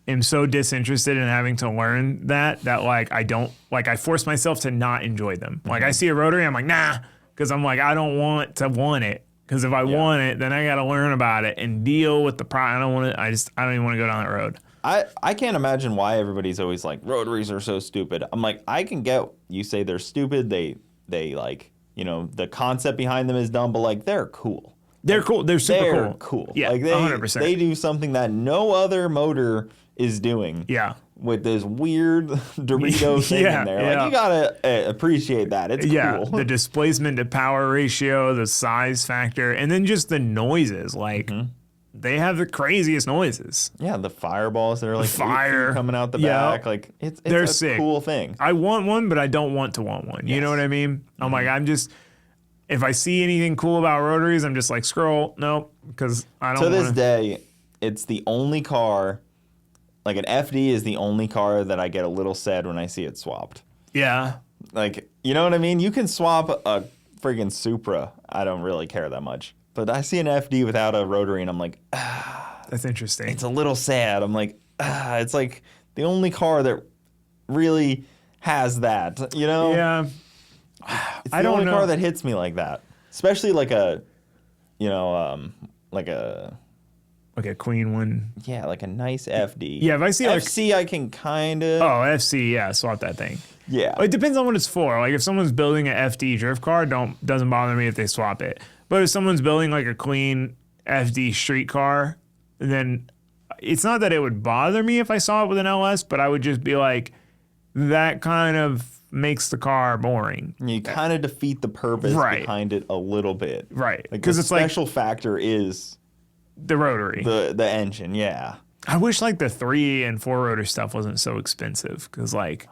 am so disinterested in having to learn that like I don't like I force myself to not enjoy them. Like I see a rotary, I'm like, nah, because I'm like, I don't want to want it. Because if I want it, then I got to learn about it and deal with the problem. I don't want to. I don't even want to go down that road. I can't imagine why everybody's always like rotaries are so stupid. I'm like, I can get you say they're stupid. They like, you know, the concept behind them is dumb, but like they're cool. They're cool. They're super They're cool. cool. Yeah, like 100%. They do something that no other motor is doing. Yeah. With this weird Dorito thing in there. Like, you gotta appreciate that. It's cool. The displacement to power ratio, the size factor, and then just the noises. Like, they have the craziest noises. Yeah, the fireballs that are like fire coming out the back. Like, it's they're a sick. Cool thing. I want one, but I don't want to want one. You know what I mean? I'm like, if I see anything cool about rotaries, I'm just like, scroll. Nope, because I don't To this day, it's the only car. Like an FD is the only car that I get a little sad when I see it swapped. Yeah. Like, you know what I mean? You can swap a friggin' Supra. I don't really care that much. But I see an FD without a rotary and I'm like, That's interesting. it's a little sad. I'm like, it's like the only car that really has that, you know? Yeah. It's the only car that hits me like that. Especially like a, you know, like a Queen one. Yeah, like a nice FD. Yeah, if I see like FC, I can kind of. Oh, FC, yeah, swap that thing. Yeah. It depends on what it's for. Like if someone's building an FD drift car, doesn't bother me if they swap it. But if someone's building like a clean FD street car, then it's not that it would bother me if I saw it with an LS, but I would just be like, that kind of makes the car boring. You kind of defeat the purpose behind it a little bit. Right. Because the special factor is the rotary. The engine, yeah. I wish like the 3 and 4 rotor stuff wasn't so expensive because like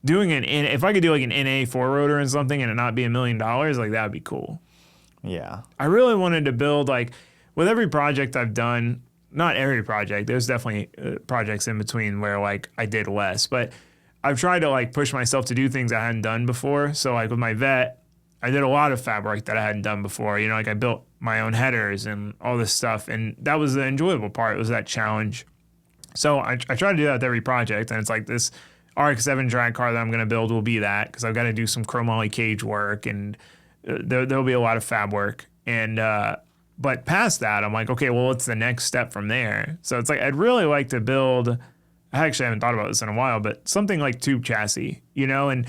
doing if I could do like an NA 4 rotor and something and it not be $1 million, like that would be cool. Yeah. I really wanted to build like with every project I've done, not every project, there's definitely projects in between where like I did less, but I've tried to like push myself to do things I hadn't done before. So like with my Vet, I did a lot of fabric that I hadn't done before. You know, like I built my own headers and all this stuff. And that was the enjoyable part. It was that challenge. So I try to do that with every project. And it's like this RX-7 drag car that I'm going to build will be that because I've got to do some chromoly cage work and there'll be a lot of fab work. And but past that, I'm like, okay, well, what's the next step from there? So it's like I'd really like to build. I actually haven't thought about this in a while, but something like tube chassis, you know, and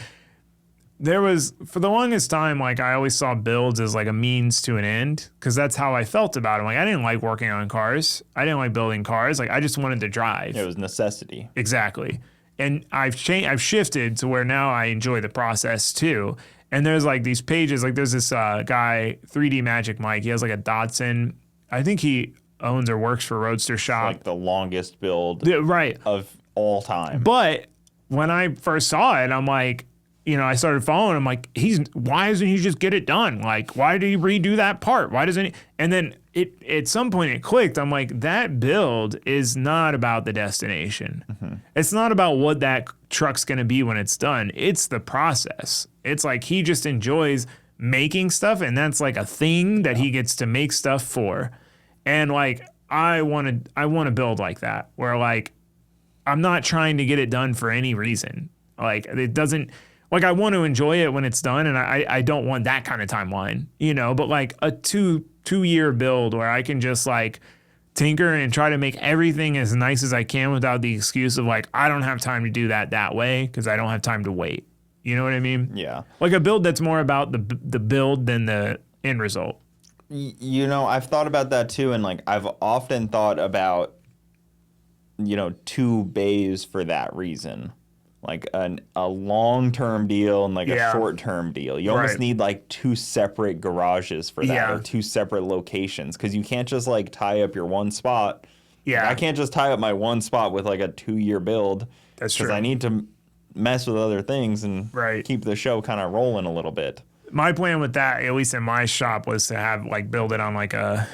there was, for the longest time, like I always saw builds as like a means to an end because that's how I felt about it. Like I didn't like working on cars. I didn't like building cars. Like I just wanted to drive. It was necessity. Exactly. And I've shifted to where now I enjoy the process too. And there's like these pages, like there's this guy, 3D Magic Mike. He has like a Datsun. I think he owns or works for Roadster Shop. It's like the longest build of all time. But when I first saw it, I'm like, you know, I started following him like, why doesn't he just get it done? Like, why did he redo that part? Why doesn't he? And then at some point it clicked. I'm like, that build is not about the destination. Mm-hmm. It's not about what that truck's going to be when it's done. It's the process. It's like he just enjoys making stuff and that's like a thing that he gets to make stuff for. And like, I want to build like that where like, I'm not trying to get it done for any reason. Like it doesn't, like I want to enjoy it when it's done and I don't want that kind of timeline, you know, but like a two-year build where I can just like tinker and try to make everything as nice as I can without the excuse of like, I don't have time to do that way because I don't have time to wait. You know what I mean? Yeah. Like a build that's more about the build than the end result. You know, I've thought about that too. And like, I've often thought about, you know, 2 bays for that reason. Like a long-term deal and like a short-term deal. You almost need like 2 separate garages for that or 2 separate locations because you can't just like tie up your one spot. Yeah. Like, I can't just tie up my one spot with like a 2-year build. That's true. Because I need to mess with other things and keep the show kind of rolling a little bit. My plan with that, at least in my shop, was to have like build it on like a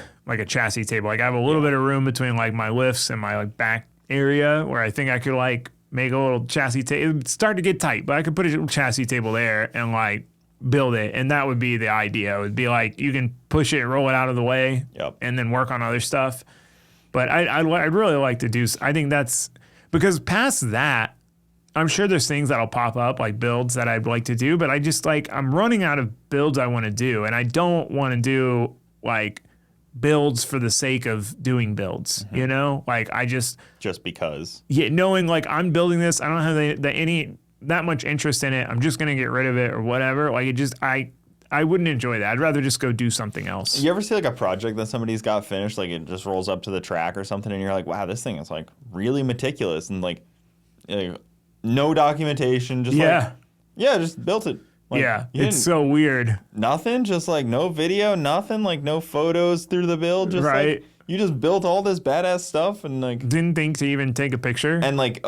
chassis table. Like I have a little bit of room between like my lifts and my like back area where I think I could like make a little chassis table. It would start to get tight, but I could put a chassis table there and like build it, and that would be the idea. It would be like you can push it, roll it out of the way, and then work on other stuff. But I'd really like to do. I think that's because past that, I'm sure there's things that'll pop up like builds that I'd like to do. But I just like I'm running out of builds I want to do, and I don't want to do like builds for the sake of doing builds. You know, like I just because knowing like I'm building this, I don't have any that much interest in it. I'm just gonna get rid of it or whatever. Like it just I wouldn't enjoy that. I'd rather just go do something else. You ever see like a project that somebody's got finished, like it just rolls up to the track or something, and you're like, wow, this thing is like really meticulous and like no documentation, just just built it. Like, it's so weird. Nothing, just like no video, nothing, like no photos through the build, just like you just built all this badass stuff and like didn't think to even take a picture and like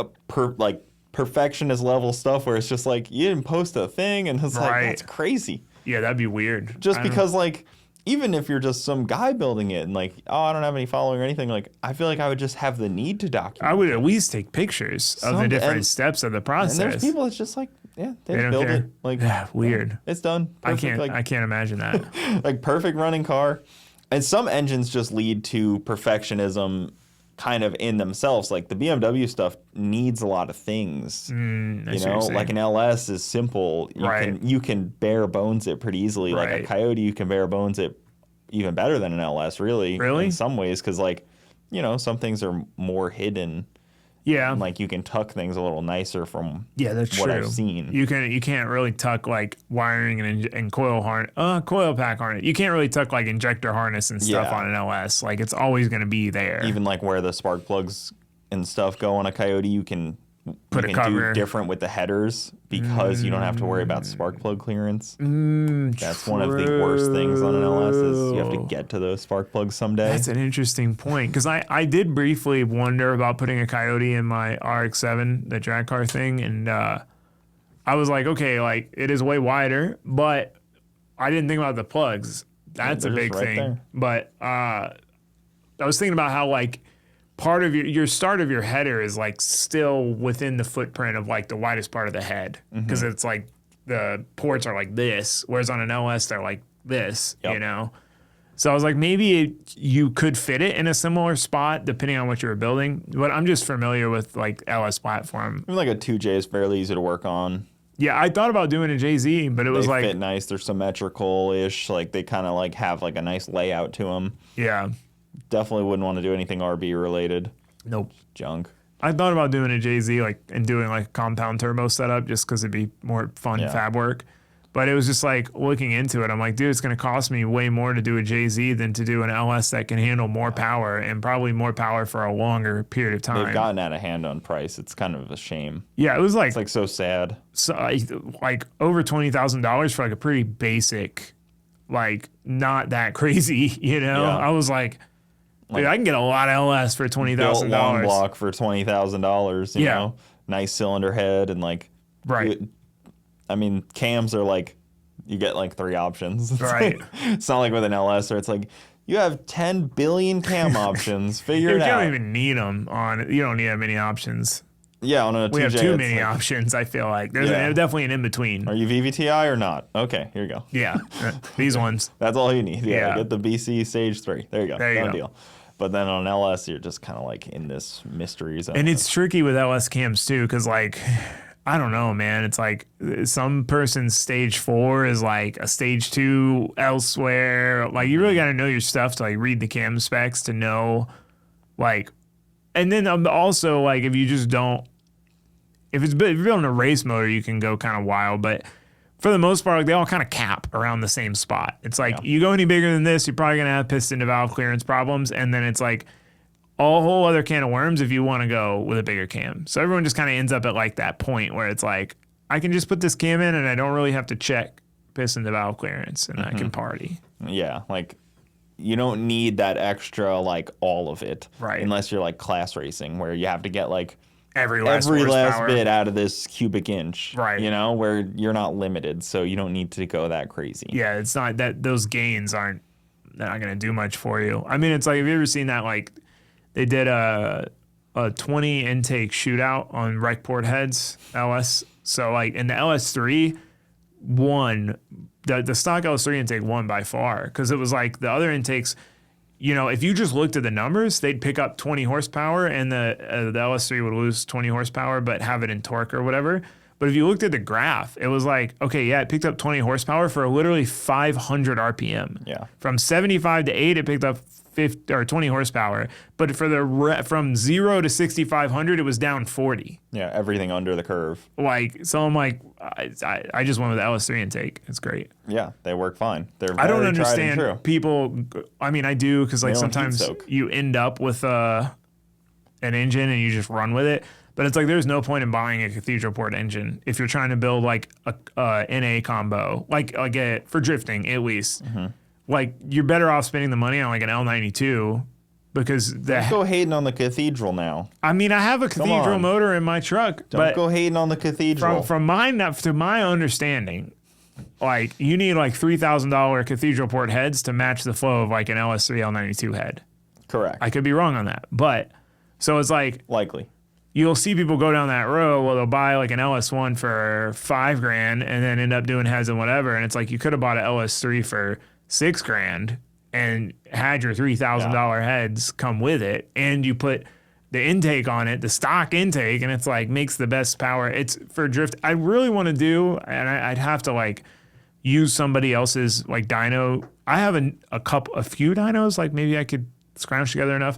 perfectionist level stuff where it's just like you didn't post a thing and it's like that's crazy. Yeah, that'd be weird. Just because like even if you're just some guy building it and like, oh, I don't have any following or anything, like I feel like I would just have the need to document. I would at least take pictures of the different steps of the process. And there's people that's just like, yeah, they just build it. Like weird. It's done. Perfect. I can't imagine that. Like perfect running car. And some engines just lead to perfectionism kind of in themselves. Like the BMW stuff needs a lot of things. You know, like an LS is simple. You can bare bones it pretty easily. Like a Coyote, you can bare bones it even better than an LS, really. In some ways, because like, you know, some things are more hidden. Yeah. And like you can tuck things a little nicer from what I've seen. You can't really tuck like wiring and coil pack harness. You can't really tuck like injector harness and stuff on an LS. Like it's always going to be there. Even like where the spark plugs and stuff go on a Coyote, you can put a cover. Do different with the headers because you don't have to worry about spark plug clearance. That's one of the worst things on an LS is you have to get to those spark plugs someday. That's an interesting point because I did briefly wonder about putting a Coyote in my RX-7, the drag car thing, and I was like, okay, like it is way wider, but I didn't think about the plugs. That's a big thing. There. But I was thinking about how like part of your start of your header is like still within the footprint of like the widest part of the head because it's like the ports are like this, whereas on an LS they're like this, you know? So I was like, maybe you could fit it in a similar spot depending on what you were building, but I'm just familiar with like LS platform. I mean, like a 2J is fairly easy to work on. Yeah, I thought about doing a JZ, but it was like... They fit nice, they're symmetrical-ish, like they kind of like have like a nice layout to them. Yeah. Definitely wouldn't want to do anything RB related. Nope. Junk. I thought about doing a JZ like and doing like compound turbo setup just because it'd be more fun fab work. But it was just like looking into it. I'm like, dude, it's going to cost me way more to do a JZ than to do an LS that can handle more power and probably more power for a longer period of time. They've gotten out of hand on price. It's kind of a shame. Yeah, it was like... It's like so sad. So like over $20,000 for like a pretty basic, like not that crazy, you know? Yeah. I was like... Dude, I can get a lot of LS for $20,000. Long block for $20,000. You know, nice cylinder head and like, I mean, cams are like, you get like 3 options. It's not like with an LS where it's like you have 10 billion cam options. Figure it out. You don't even need them on. You don't need that many options. Yeah, on a 2J, we have too many options. I feel like there's definitely an in between. Are you VVTi or not? Okay, here you go. Yeah, these ones. That's all you need. Yeah, get the BC Stage 3. There you go. Done deal. But then on LS, you're just kind of like in this mystery zone. And it's tricky with LS cams too, because like, I don't know, man. It's like some person's stage 4 is like a stage 2 elsewhere. Like you really got to know your stuff to like read the cam specs to know, like, and then also like if you just don't, if you're building a race motor, you can go kind of wild, but for the most part, like, they all kind of cap around the same spot. It's like you go any bigger than this, you're probably going to have piston to valve clearance problems. And then it's like a whole other can of worms if you want to go with a bigger cam. So everyone just kind of ends up at like that point where it's like, I can just put this cam in and I don't really have to check piston to valve clearance and I can party. Yeah, like you don't need that extra, like all of it. Right. Unless you're like class racing where you have to get like every last bit out of this cubic inch, right? You know, where you're not limited, so you don't need to go that crazy. Yeah, it's not that those gains they're not going to do much for you. I mean, it's like, have you ever seen that? Like, they did a a 20 intake shootout on rec port heads LS. So like in the LS3 won, the stock LS3 intake won by far, because it was like the other intakes, you know, if you just looked at the numbers, they'd pick up 20 horsepower and the LS3 would lose 20 horsepower but have it in torque or whatever. But if you looked at the graph, it was like, okay, yeah, it picked up 20 horsepower for literally 500 RPM. Yeah. From 75 to 8, it picked up 50 or 20 horsepower. But for from 0 to 6,500, it was down 40. Yeah, everything under the curve. Like, so I'm like, I just went with the LS3 intake. It's great. Yeah, they work fine. They're very I don't tried and understand true. people. I mean, I do, because like They don't sometimes heat soak. you end up with an engine and you just run with it. But it's like there's no point in buying a cathedral port engine if you're trying to build like a NA combo, like for drifting at least. Mm-hmm. Like you're better off spending the money on like an L92, because Don't go hating on the cathedral now. I mean, I have a cathedral on. motor in my truck, Don't but go hating on the cathedral. from to my understanding, like you need like $3,000 cathedral port heads to match the flow of like an LS3 L92 head. Correct. I could be wrong on that, but so it's like Likely. you'll see people go down that road. Well, they'll buy like an LS1 for $5,000 and then end up doing heads and whatever. And it's like you could have bought an LS3 for $6,000 and had your $3,000 heads come with it, and you put the intake on it, the stock intake, and it's like makes the best power. It's for drift. I really want to do, and I'd have to like use somebody else's like dyno. I have a few dynos. Like maybe I could scrounge together enough.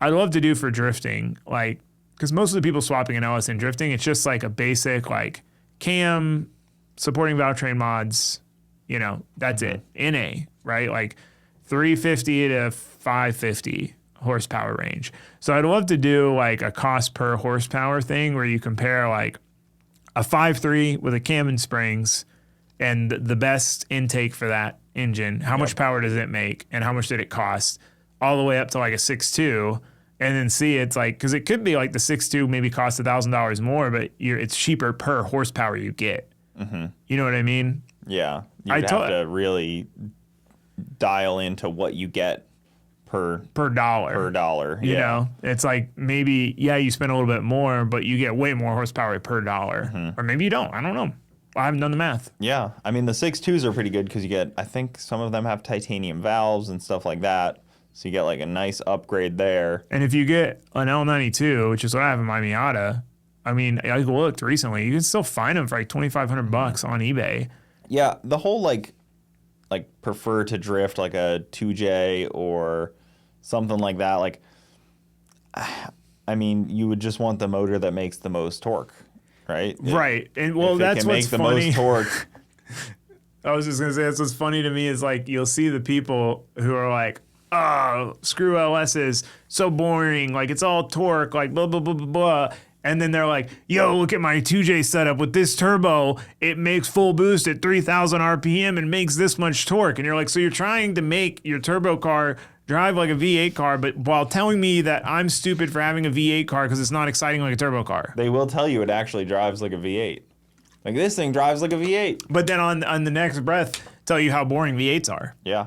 I'd love to do for drifting, like. Because most of the people swapping an LS in drifting, it's just like a basic like cam, supporting valve train mods, you know, that's it. NA, right? Like 350 to 550 horsepower range. So I'd love to do like a cost per horsepower thing where you compare like a 5.3 with a cam and springs and the best intake for that engine. How much power does it make and how much did it cost? All the way up to like a 6.2. And then see, it's like, because it could be like the 6.2 maybe costs $1,000 more, but it's cheaper per horsepower you get. Mm-hmm. You know what I mean? Yeah. You'd have to really dial into what you get per dollar. Per dollar. You know, it's like maybe, you spend a little bit more, but you get way more horsepower per dollar. Mm-hmm. Or maybe you don't. I don't know. I haven't done the math. Yeah. I mean, the 6.2s are pretty good because you get, I think some of them have titanium valves and stuff like that. So you get like a nice upgrade there. And if you get an L92, which is what I have in my Miata, I mean, I looked recently, you can still find them for like $2,500 on eBay. Yeah, the whole like prefer to drift like a 2J or something like that. Like, I mean, you would just want the motor that makes the most torque, right? Right. And well, that's what's funny. The most torque. I was just gonna say, that's what's funny to me is like you'll see the people who are like, oh, screw LS's, so boring, like it's all torque, like blah, blah, blah, blah, blah. And then they're like, yo, look at my 2J setup with this turbo. It makes full boost at 3,000 RPM and makes this much torque. And you're like, so you're trying to make your turbo car drive like a V8 car, but while telling me that I'm stupid for having a V8 car because it's not exciting like a turbo car. They will tell you it actually drives like a V8. Like this thing drives like a V8. But then on the next breath, tell you how boring V8s are. Yeah.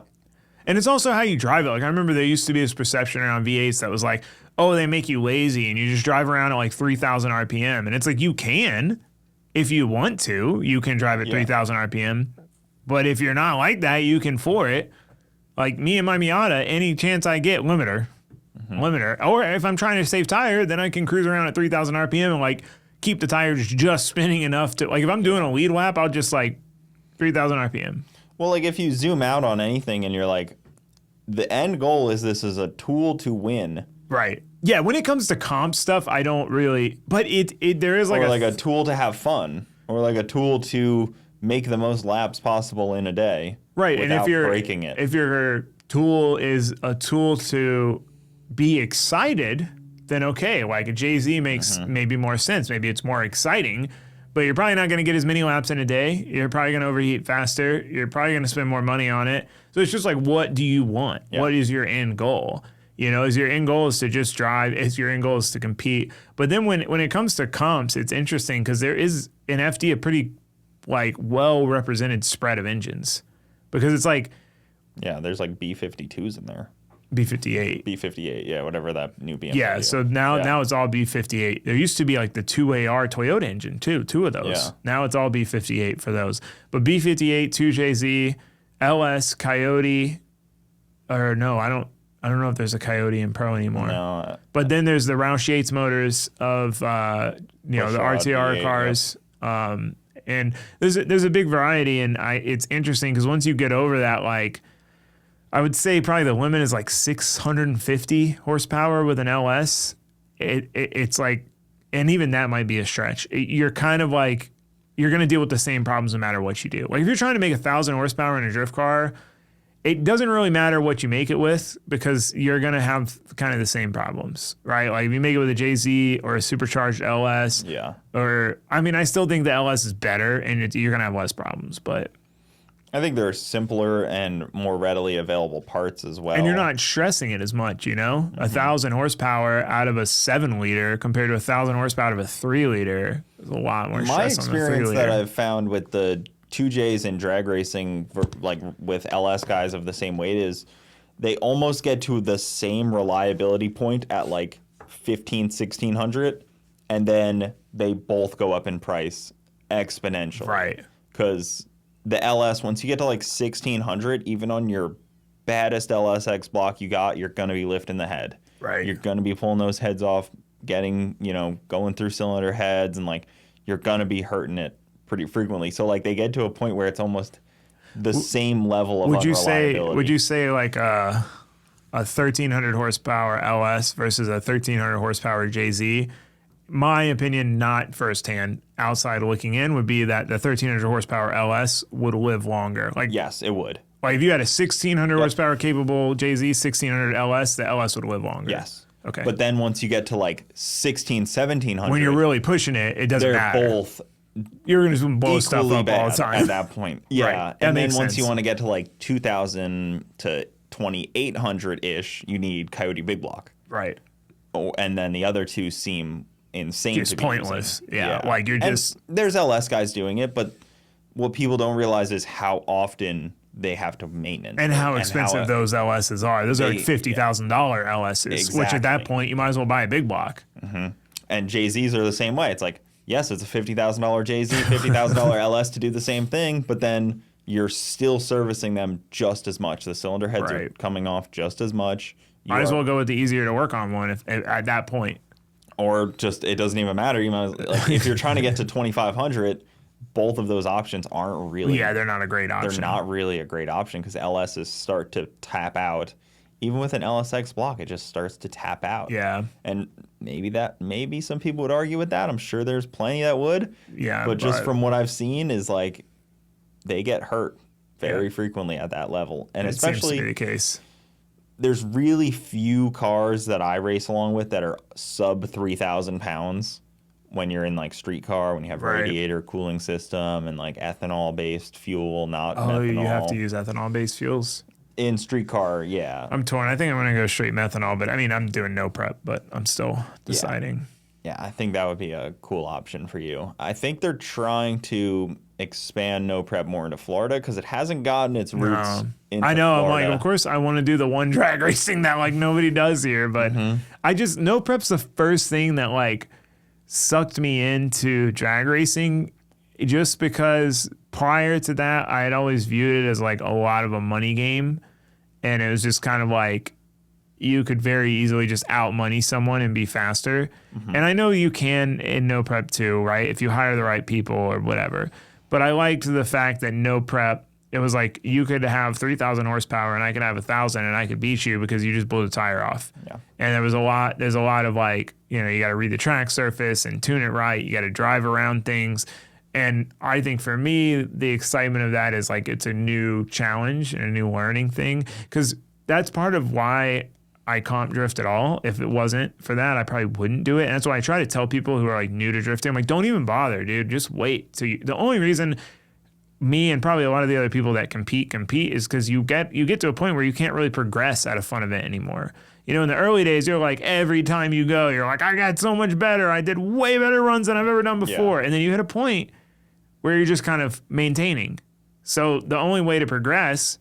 And it's also how you drive it. Like I remember there used to be this perception around V8s that was like, oh, they make you lazy and you just drive around at like 3,000 RPM. And it's like you can, if you want to, you can drive at 3,000 RPM. But if you're not like that, you can floor it. Like me and my Miata, any chance I get, limiter. Or if I'm trying to save tire, then I can cruise around at 3,000 RPM and like keep the tires just spinning enough to, like if I'm doing a lead lap, I'll just like 3,000 RPM. Well, like if you zoom out on anything and you're like, the end goal is this is a tool to win. Right. Yeah, when it comes to comp stuff, I don't really, but there is like a tool to have fun, or like a tool to make the most laps possible in a day. Right, and if you're breaking it. If your tool is a tool to be excited, then okay, like a JZ makes maybe more sense. Maybe it's more exciting. But you're probably not going to get as many laps in a day. You're probably going to overheat faster. You're probably going to spend more money on it. So it's just like, what do you want? Yeah. What is your end goal? You know, is your end goal is to just drive? Is your end goal is to compete? But then when it comes to comps, it's interesting because there is in FD a pretty like well-represented spread of engines. Because it's like... Yeah, there's like B52s in there. B58. B58, yeah, whatever that new BMW. Yeah, so now it's all B58. There used to be like the 2AR Toyota engine too, two of those. Yeah. Now it's all B58 for those. But B58, 2JZ, LS, Coyote, or no, I don't know if there's a Coyote in Pro anymore. No. But then there's the Roush Yates motors of the RTR V8, cars. And there's a big variety, and it's interesting because once you get over that, like, I would say probably the limit is like 650 horsepower with an LS. It's like, and even that might be a stretch. You're kind of like, you're going to deal with the same problems no matter what you do. Like if you're trying to make 1,000 horsepower in a drift car, it doesn't really matter what you make it with because you're going to have kind of the same problems, right? Like if you make it with a JZ or a supercharged LS, I still think the LS is better and you're going to have less problems, but I think there are simpler and more readily available parts as well. And you're not stressing it as much, 1,000 horsepower out of a 7-liter compared to 1,000 horsepower out of a 3-liter. There's a lot more stress on the 3-liter. My experience that I've found with the 2Js in drag racing, like with LS guys of the same weight, is they almost get to the same reliability point at like 1,1600, and then they both go up in price exponentially. Right. Because the LS, once you get to like 1,600, even on your baddest LSX block you got, you're going to be lifting the head. Right. You're going to be pulling those heads off, getting, going through cylinder heads, and like you're going to be hurting it pretty frequently. So like they get to a point where it's almost the same level of unreliability. Would you say like a 1,300 horsepower LS versus a 1,300 horsepower JZ? My opinion, not firsthand, outside looking in, would be that the 1,300 horsepower LS would live longer. Like yes, it would. Like if you had a 1,600 horsepower capable JZ, 1,600 LS, the LS would live longer. Yes. Okay. But then once you get to like 1,700, when you're really pushing it, it doesn't matter. They're both you're going to blow stuff up bad all the time at that point. Yeah. Right. And then once you want to get to like 2,000 to 2,800 ish, you need Coyote Big Block. Right. Oh, and then the other two seem insane. Just to be pointless. using. Yeah. Like you're just. And there's LS guys doing it, but what people don't realize is how often they have to maintenance and how expensive those LSs are. Those are like $50,000 LSs, exactly. Which at that point you might as well buy a big block. Mm-hmm. And JZs are the same way. It's like, yes, it's a $50,000 JZ, $50,000 LS to do the same thing, but then you're still servicing them just as much. The cylinder heads are coming off just as much. Might as well go with the easier to work on one at that point. Or just, it doesn't even matter. You might like if you're trying to get to 2,500, both of those options aren't really. Yeah, they're not a great option. They're not really a great option because LSs start to tap out. Even with an LSX block, it just starts to tap out. Yeah. And maybe some people would argue with that. I'm sure there's plenty that would. Yeah. But just from what I've seen is like they get hurt very frequently at that level. And especially seems to be the case. There's really few cars that I race along with that are sub 3,000 pounds when you're in like street car, when you have radiator cooling system and like ethanol based fuel, not methanol. You have to use ethanol based fuels? In street car, yeah. I'm torn. I think I'm going to go straight methanol, but I mean, I'm doing no prep, but I'm still deciding. Yeah, I think that would be a cool option for you. I think they're trying to expand no prep more into Florida because it hasn't gotten its roots into I know. Florida. I'm like, of course, I want to do the one drag racing that like nobody does here, but I just, no prep's the first thing that like sucked me into drag racing just because prior to that, I had always viewed it as like a lot of a money game. And it was just kind of like you could very easily just out money someone and be faster. And I know you can in no prep too, right? If you hire the right people or whatever. But I liked the fact that no prep, it was like you could have 3,000 horsepower and I could have 1,000 and I could beat you because you just blew the tire off. Yeah. And there's a lot of like, you got to read the track surface and tune it right. You got to drive around things. And I think for me, the excitement of that is like it's a new challenge and a new learning thing because that's part of why I comp drift at all. If it wasn't for that, I probably wouldn't do it. And that's why I try to tell people who are like new to drifting, I'm like, don't even bother, dude. Just wait. So the only reason me and probably a lot of the other people that compete is because you get to a point where you can't really progress at a fun event anymore. In the early days, you're like, every time you go, you're like, I got so much better. I did way better runs than I've ever done before. Yeah. And then you hit a point where you're just kind of maintaining. So the only way to progress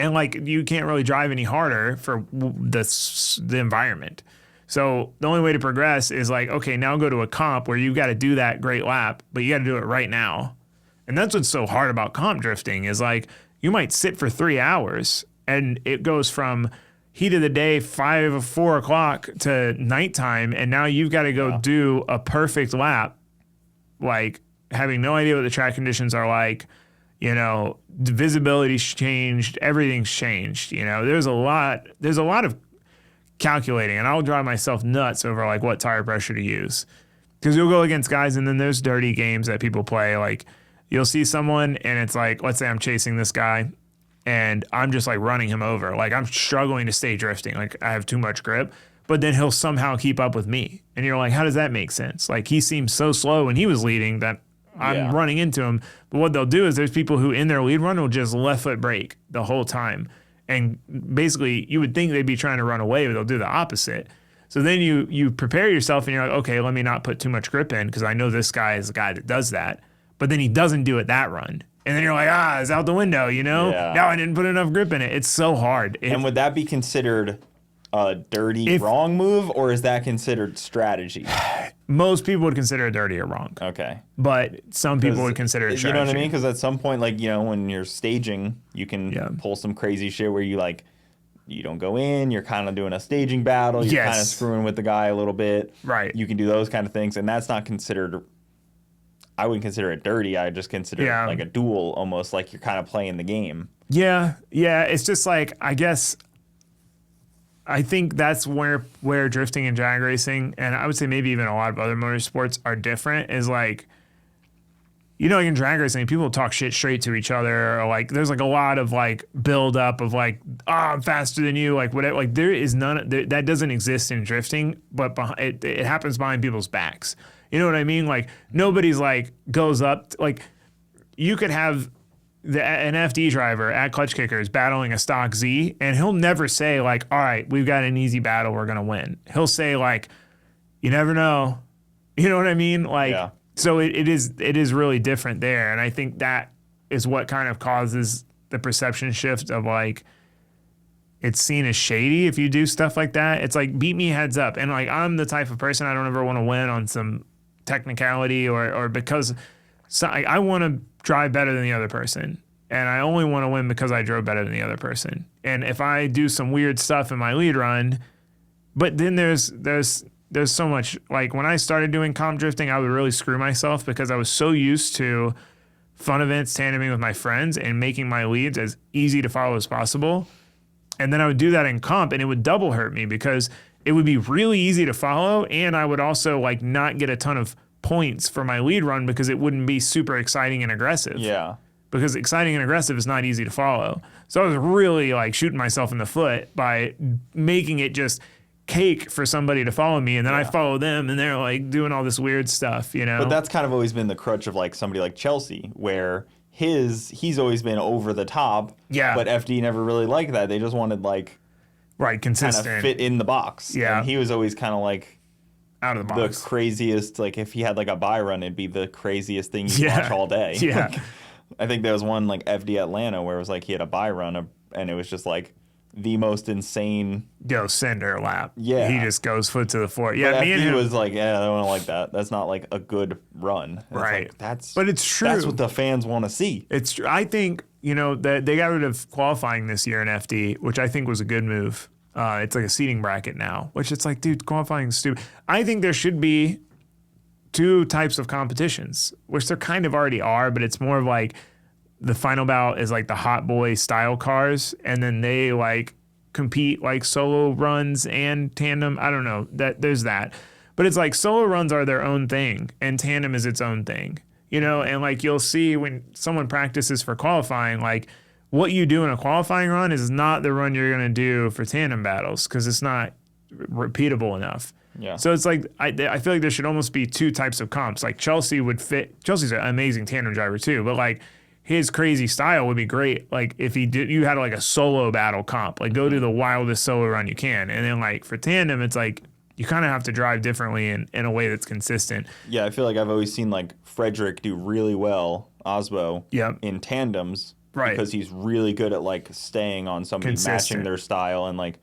And like you can't really drive any harder for the environment. So the only way to progress is like, okay, now go to a comp where you've got to do that great lap, but you got to do it right now. And that's what's so hard about comp drifting is like you might sit for 3 hours and it goes from heat of the day, 4 o'clock to nighttime. And now you've got to go do a perfect lap, like having no idea what the track conditions are like. You know, the visibility's changed, everything's changed. You know, there's a lot of calculating, and I'll drive myself nuts over like what tire pressure to use. Because you'll go against guys, and then there's dirty games that people play. Like you'll see someone, and it's like, let's say I'm chasing this guy, and I'm just like running him over. Like I'm struggling to stay drifting. Like I have too much grip, but then he'll somehow keep up with me. And you're like, how does that make sense? Like he seems so slow when he was leading that I'm running into him. But what they'll do is there's people who in their lead run will just left foot brake the whole time. And basically you would think they'd be trying to run away, but they'll do the opposite. So then you prepare yourself and you're like, okay, let me not put too much grip in because I know this guy is the guy that does that. But then he doesn't do it that run. And then you're like, it's out the window, you know? Yeah. Now I didn't put enough grip in it. It's so hard. And would that be considered a dirty wrong move, or is that considered strategy? Most people would consider it dirty or wrong. Okay. But some people would consider it strategy. You know what I mean? Because at some point, like, you know, when you're staging, you can pull some crazy shit where you, like, you don't go in, you're kind of doing a staging battle, you're kind of screwing with the guy a little bit. Right. You can do those kind of things, and that's not considered, I wouldn't consider it dirty. I just consider it like a duel, almost like you're kind of playing the game. Yeah. Yeah. It's just like, I think that's where drifting and drag racing, and I would say maybe even a lot of other motorsports are different, is like, you know, like in drag racing, people talk shit straight to each other, or like there's like a lot of like build up of like, I'm faster than you, like whatever. Like there is that doesn't exist in drifting, but it happens behind people's backs. You know what I mean? Like nobody's like goes up, like you could have an FD driver at Clutch Kickers battling a stock Z, and he'll never say like, all right, we've got an easy battle, we're gonna win. He'll say like, you never know. You know what I mean? Like, so it is really different there. And I think that is what kind of causes the perception shift of like, it's seen as shady if you do stuff like that. It's like, beat me heads up. And like, I'm the type of person, I don't ever want to win on some technicality or because I want to drive better than the other person. And I only want to win because I drove better than the other person. And if I do some weird stuff in my lead run, but then there's so much, like when I started doing comp drifting, I would really screw myself because I was so used to fun events, tandeming with my friends and making my leads as easy to follow as possible. And then I would do that in comp and it would double hurt me because it would be really easy to follow. And I would also like not get a ton of points for my lead run because it wouldn't be super exciting and aggressive. Yeah. Because exciting and aggressive is not easy to follow. So I was really like shooting myself in the foot by making it just cake for somebody to follow me, and then I follow them and they're like doing all this weird stuff, you know? But that's kind of always been the crutch of like somebody like Chelsea, where he's always been over the top. Yeah. But FD never really liked that. They just wanted like consistent. Kind of fit in the box. Yeah. And he was always kind of like out of the box. The craziest, like if he had like a buy run, it'd be the craziest thing you watch all day. Yeah. Like, I think there was one like FD Atlanta where it was like he had a buy run and it was just like the most insane cinder lap. Yeah. He just goes foot to the floor. Yeah, but me FD and him was like, I don't like that. That's not like a good run. And right. It's like, but it's true. That's what the fans want to see. It's true. I think, you know, that they got rid of qualifying this year in FD, which I think was a good move. It's like a seating bracket now, which it's like, dude, qualifying is stupid. I think there should be two types of competitions, which there kind of already are, but it's more of like the final bout is like the hot boy style cars, and then they like compete like solo runs and tandem. I don't know, that there's that, but it's like solo runs are their own thing and tandem is its own thing, you know. And like you'll see when someone practices for qualifying, like what you do in a qualifying run is not the run you're going to do for tandem battles because it's not repeatable enough. Yeah. So it's like I feel like there should almost be two types of comps. Like Chelsea would fit. Chelsea's an amazing tandem driver too, but like his crazy style would be great. Like if you had like a solo battle comp, like go do the wildest solo run you can. And then like for tandem, it's like you kind of have to drive differently in a way that's consistent. Yeah, I feel like I've always seen like Frederick do really well, Osbo, in tandems, Right. because he's really good at like staying on somebody, Consistent. matching their style, and like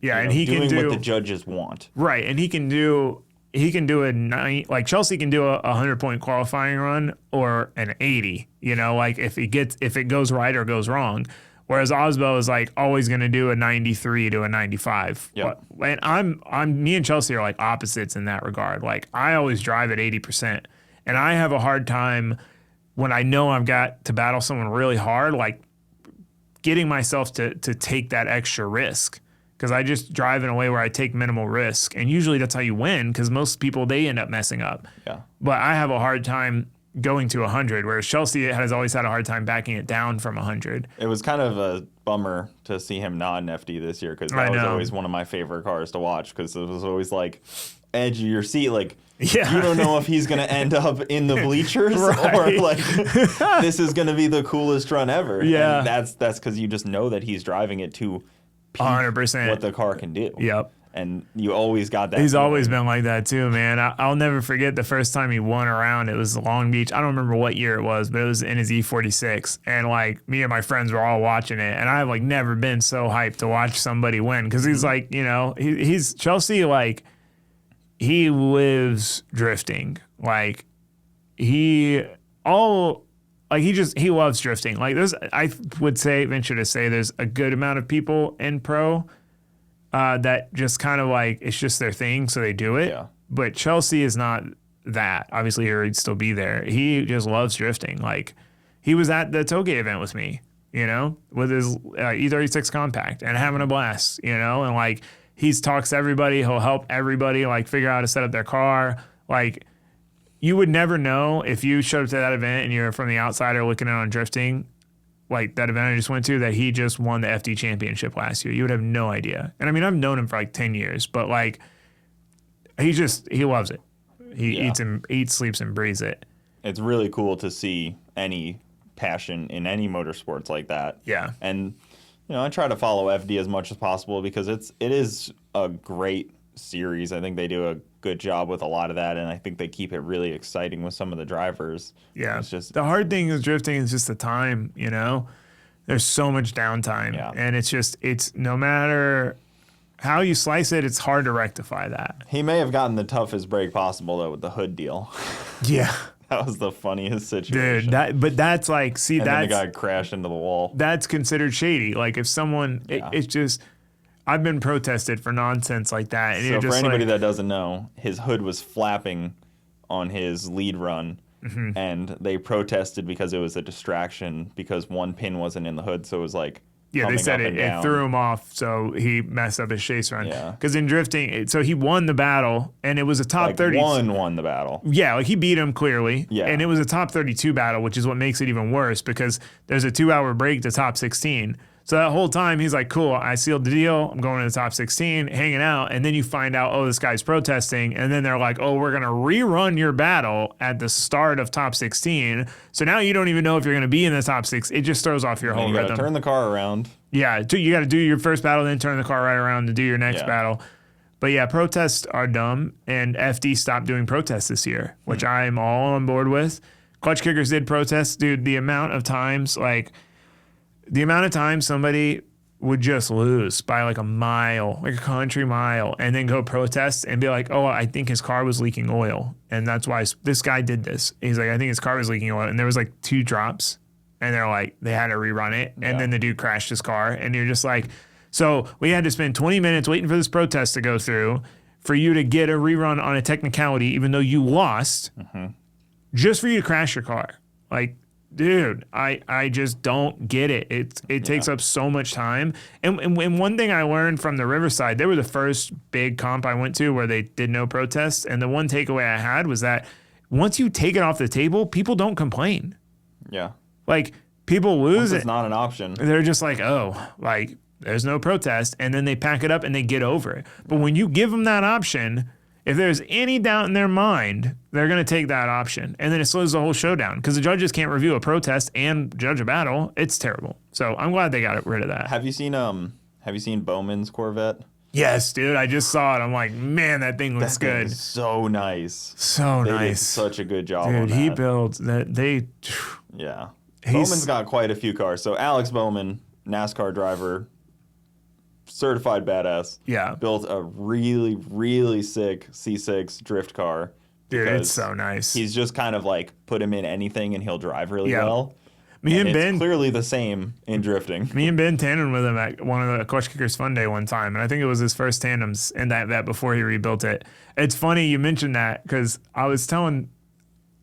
and he doing can do what the judges want. right, and he can do like Chelsea can do a 100-point qualifying run or an 80. Like if it goes right or goes wrong. Whereas Osbo is like always going to do a 93 to a 95. Yep. And me and Chelsea are like opposites in that regard. Like I always drive at 80%, and I have a hard time when I know I've got to battle someone really hard, like getting myself to take that extra risk. Because I just drive in a way where I take minimal risk. And usually that's how you win, because most people, they end up messing up. Yeah. But I have a hard time going to 100, whereas Chelsea has always had a hard time backing it down from 100. It was kind of a bummer to see him not in FD this year, because that was always one of my favorite cars to watch, because it was always like edge of your seat, like you don't know if he's going to end up in the bleachers or like this is going to be the coolest run ever. Yeah. And that's because you just know that he's driving it to peak 100%. what the car can do. Yep. And you always got that. He's always been like that too, man. I'll never forget the first time he won a round. It was Long Beach. I don't remember what year it was, but it was in his E46. And like me and my friends were all watching it. And I've like never been so hyped to watch somebody win, because he's like, he's Chelsea, like he lives drifting. Like he loves drifting. Like I would venture to say there's a good amount of people in pro that just kind of like, it's just their thing, so they do it. Yeah. But Chelsea is not that. Obviously, or he'd still be there. He just loves drifting. Like, he was at the Toge event with me, with his E36 compact and having a blast, and like, he talks to everybody. He'll help everybody, like, figure out how to set up their car. Like, you would never know if you showed up to that event and you're from the outsider looking in on drifting, like that event I just went to, that he just won the FD championship last year. You would have no idea. And I mean, I've known him for like 10 years, but like, he loves it. He eats, sleeps, and breathes it. It's really cool to see any passion in any motorsports like that. Yeah. And, I try to follow FD as much as possible, because it is a great series. I think they do a good job with a lot of that, and I think they keep it really exciting with some of the drivers. Yeah. It's just the hard thing is drifting is just the time, There's so much downtime. Yeah. And it's no matter how you slice it, it's hard to rectify that. He may have gotten the toughest break possible, though, with the hood deal. Yeah. That was the funniest situation. Dude, that's like, see, and that's... then the guy crashed into the wall. That's considered shady. Like, if someone... It's just... I've been protested for nonsense like that. And So just for anybody that doesn't know, his hood was flapping on his lead run, and they protested because it was a distraction, because one pin wasn't in the hood, so it was like... Yeah, they said it threw him off, so he messed up his chase run. Yeah. Because in drifting, so he won the battle, and it was a top 30. Won the battle. Yeah, like he beat him clearly. Yeah. And it was a top 32 battle, which is what makes it even worse, because there's a 2-hour break to top 16. So that whole time, he's like, cool, I sealed the deal. I'm going to the top 16, hanging out. And then you find out, oh, this guy's protesting. And then they're like, oh, we're going to rerun your battle at the start of top 16. So now you don't even know if you're going to be in the top 6. It just throws off your whole You got to rhythm. turn the car around. Yeah, you got to do your first battle, then turn the car right around to do your next battle. But yeah, protests are dumb, and FD stopped doing protests this year, which I'm all on board with. Clutch Kickers did protests. Dude, the amount of times somebody would just lose by like a mile, like a country mile, and then go protest and be like, oh, I think his car was leaking oil. And that's why this guy did this. He's like, I think his car was leaking oil. And there was like 2 drops. And they're like, they had to rerun it. And then the dude crashed his car. And you're just like, so we had to spend 20 minutes waiting for this protest to go through for you to get a rerun on a technicality, even though you lost, just for you to crash your car. Like, dude, I just don't get it. It takes up so much time. And one thing I learned from the Riverside, they were the first big comp I went to where they did no protests. And the one takeaway I had was that once you take it off the table, people don't complain. Yeah. Like, people lose it. It's not an option. They're just like, oh, like, there's no protest. And then they pack it up and they get over it. But when you give them that option, if there's any doubt in their mind, they're going to take that option. And then it slows the whole show down, because the judges can't review a protest and judge a battle. It's terrible. So I'm glad they got rid of that. Have you seen Bowman's Corvette? Yes, dude. I just saw it. I'm like, man, that thing looks good. Is so nice. So They did nice. such a good job Dude, on that. he builds that. Yeah. Bowman's got quite a few cars. So Alex Bowman, NASCAR driver, certified badass. Yeah. Built a really, really sick C6 drift car. Dude, it's so nice. He's just kind of like put him in anything and he'll drive really well. Me and Ben, it's clearly the same in drifting. Me and Ben tandem with him at one of the Clutch Kickers Fun Day one time, and I think it was his first tandems in that before he rebuilt it. It's funny you mentioned that because I was telling,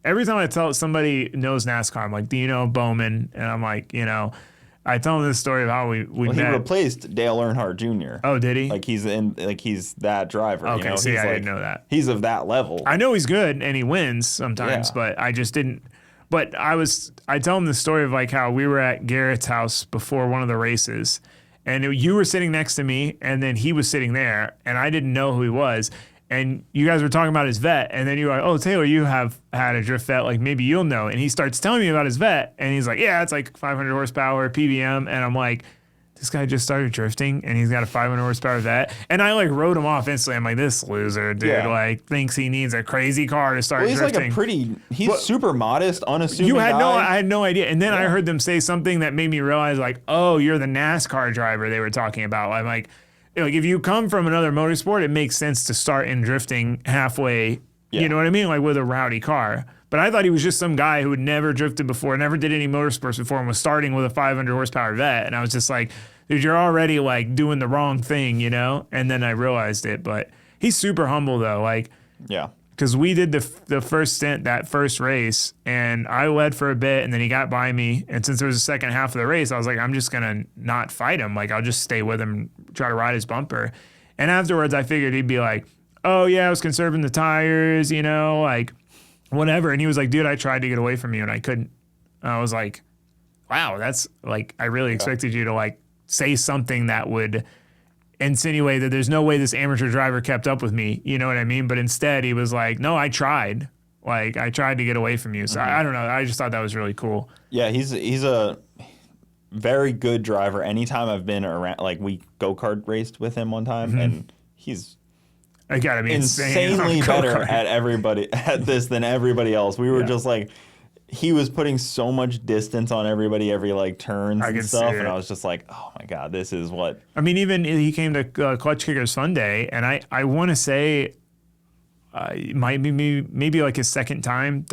every time I tell somebody knows NASCAR, I'm like, do you know Bowman? And I'm like, I tell them this story of how we met. He replaced Dale Earnhardt Jr. Oh, did he? Like he's that driver. Okay, see, I didn't know that. He's of that level. I know he's good and he wins sometimes, but I just didn't. But I tell him the story of like how we were at Garrett's house before one of the races, and you were sitting next to me, and then he was sitting there, and I didn't know who he was, and you guys were talking about his vet, and then you were like, oh, Taylor, you have had a drift vet, like maybe you'll know, and he starts telling me about his vet, and he's like, yeah, it's like 500 horsepower PBM, and I'm like, this guy just started drifting and he's got a 500 horsepower vet. And I like wrote him off instantly. I'm like, this loser, dude, like thinks he needs a crazy car to start drifting. Like he's super modest, unassuming guy. I had no idea. And then I heard them say something that made me realize like, oh, you're the NASCAR driver they were talking about. I'm like if you come from another motorsport, it makes sense to start in drifting halfway. Yeah. You know what I mean? Like with a rowdy car. But I thought he was just some guy who had never drifted before, never did any motorsports before, and was starting with a 500 horsepower vet. And I was just like, dude, you're already like doing the wrong thing, And then I realized it. But he's super humble though, like, yeah. Because we did the first stint, that first race, and I led for a bit, and then he got by me. And since there was a second half of the race, I was like, I'm just gonna not fight him. Like I'll just stay with him, try to ride his bumper. And afterwards, I figured he'd be like, oh yeah, I was conserving the tires, like. Whatever. And he was like, dude, I tried to get away from you and I couldn't. I was like, wow, that's like, I really expected you to like say something that would insinuate that there's no way this amateur driver kept up with me. You know what I mean? But instead he was like, no, I tried. Like I tried to get away from you. So I don't know. I just thought that was really cool. Yeah. He's a very good driver. Anytime I've been around, like we go-kart raced with him one time and he's I gotta be insanely better at this than everybody else. We were just like, he was putting so much distance on everybody every like turns and stuff, and I was just like, oh my god, this is what. I mean, even he came to Clutch Kickers Fun Day, and I want to say, it might be maybe like his third time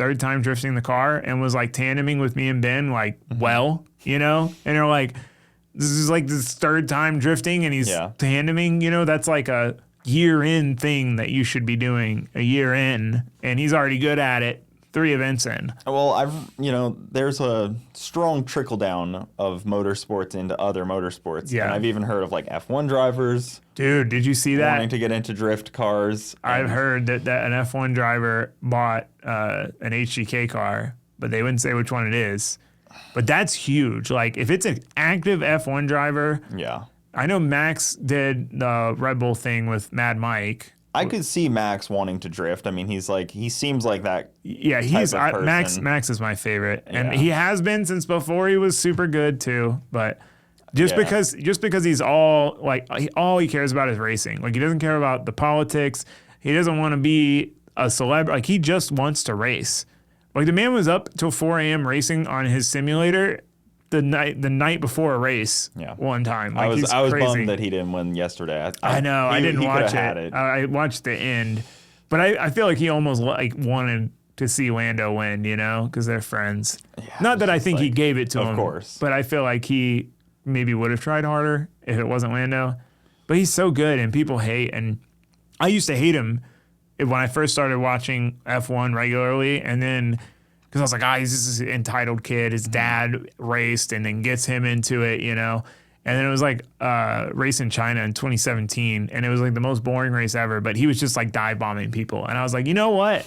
drifting the car, and was like tandeming with me and Ben, like and they're like, this is like this third time drifting, and he's tandeming, that's like a year-in thing that you should be doing a year in, and he's already good at it 3 events in. Well, there's a strong trickle-down of motorsports into other motorsports. Yeah. And I've even heard of like F1 drivers. Dude, did you see that? Wanting to get into drift cars. I've heard that an F1 driver bought an HGK car, but they wouldn't say which one it is. But that's huge. Like, if it's an active F1 driver... Yeah. I know Max did the Red Bull thing with Mad Mike. I could see Max wanting to drift. I mean, he seems like that. Yeah, Max is my favorite, and he has been since before he was super good too. But because he's all he cares about is racing. Like he doesn't care about the politics. He doesn't want to be a celeb. Like he just wants to race. Like the man was up till 4 a.m. racing on his simulator. The night before a race, one time. Like, I was bummed that he didn't win yesterday. I know. I didn't watch it. I watched the end, but I feel like he almost like wanted to see Lando win, because they're friends. Yeah, not that I think he gave it to him, of course, but I feel like he maybe would have tried harder if it wasn't Lando. But he's so good, and people hate. And I used to hate him when I first started watching F1 regularly, and then. Because I was like, he's just an entitled kid. His dad raced and then gets him into it, And then it was like race in China in 2017. And it was like the most boring race ever. But he was just like dive bombing people. And I was like, you know what?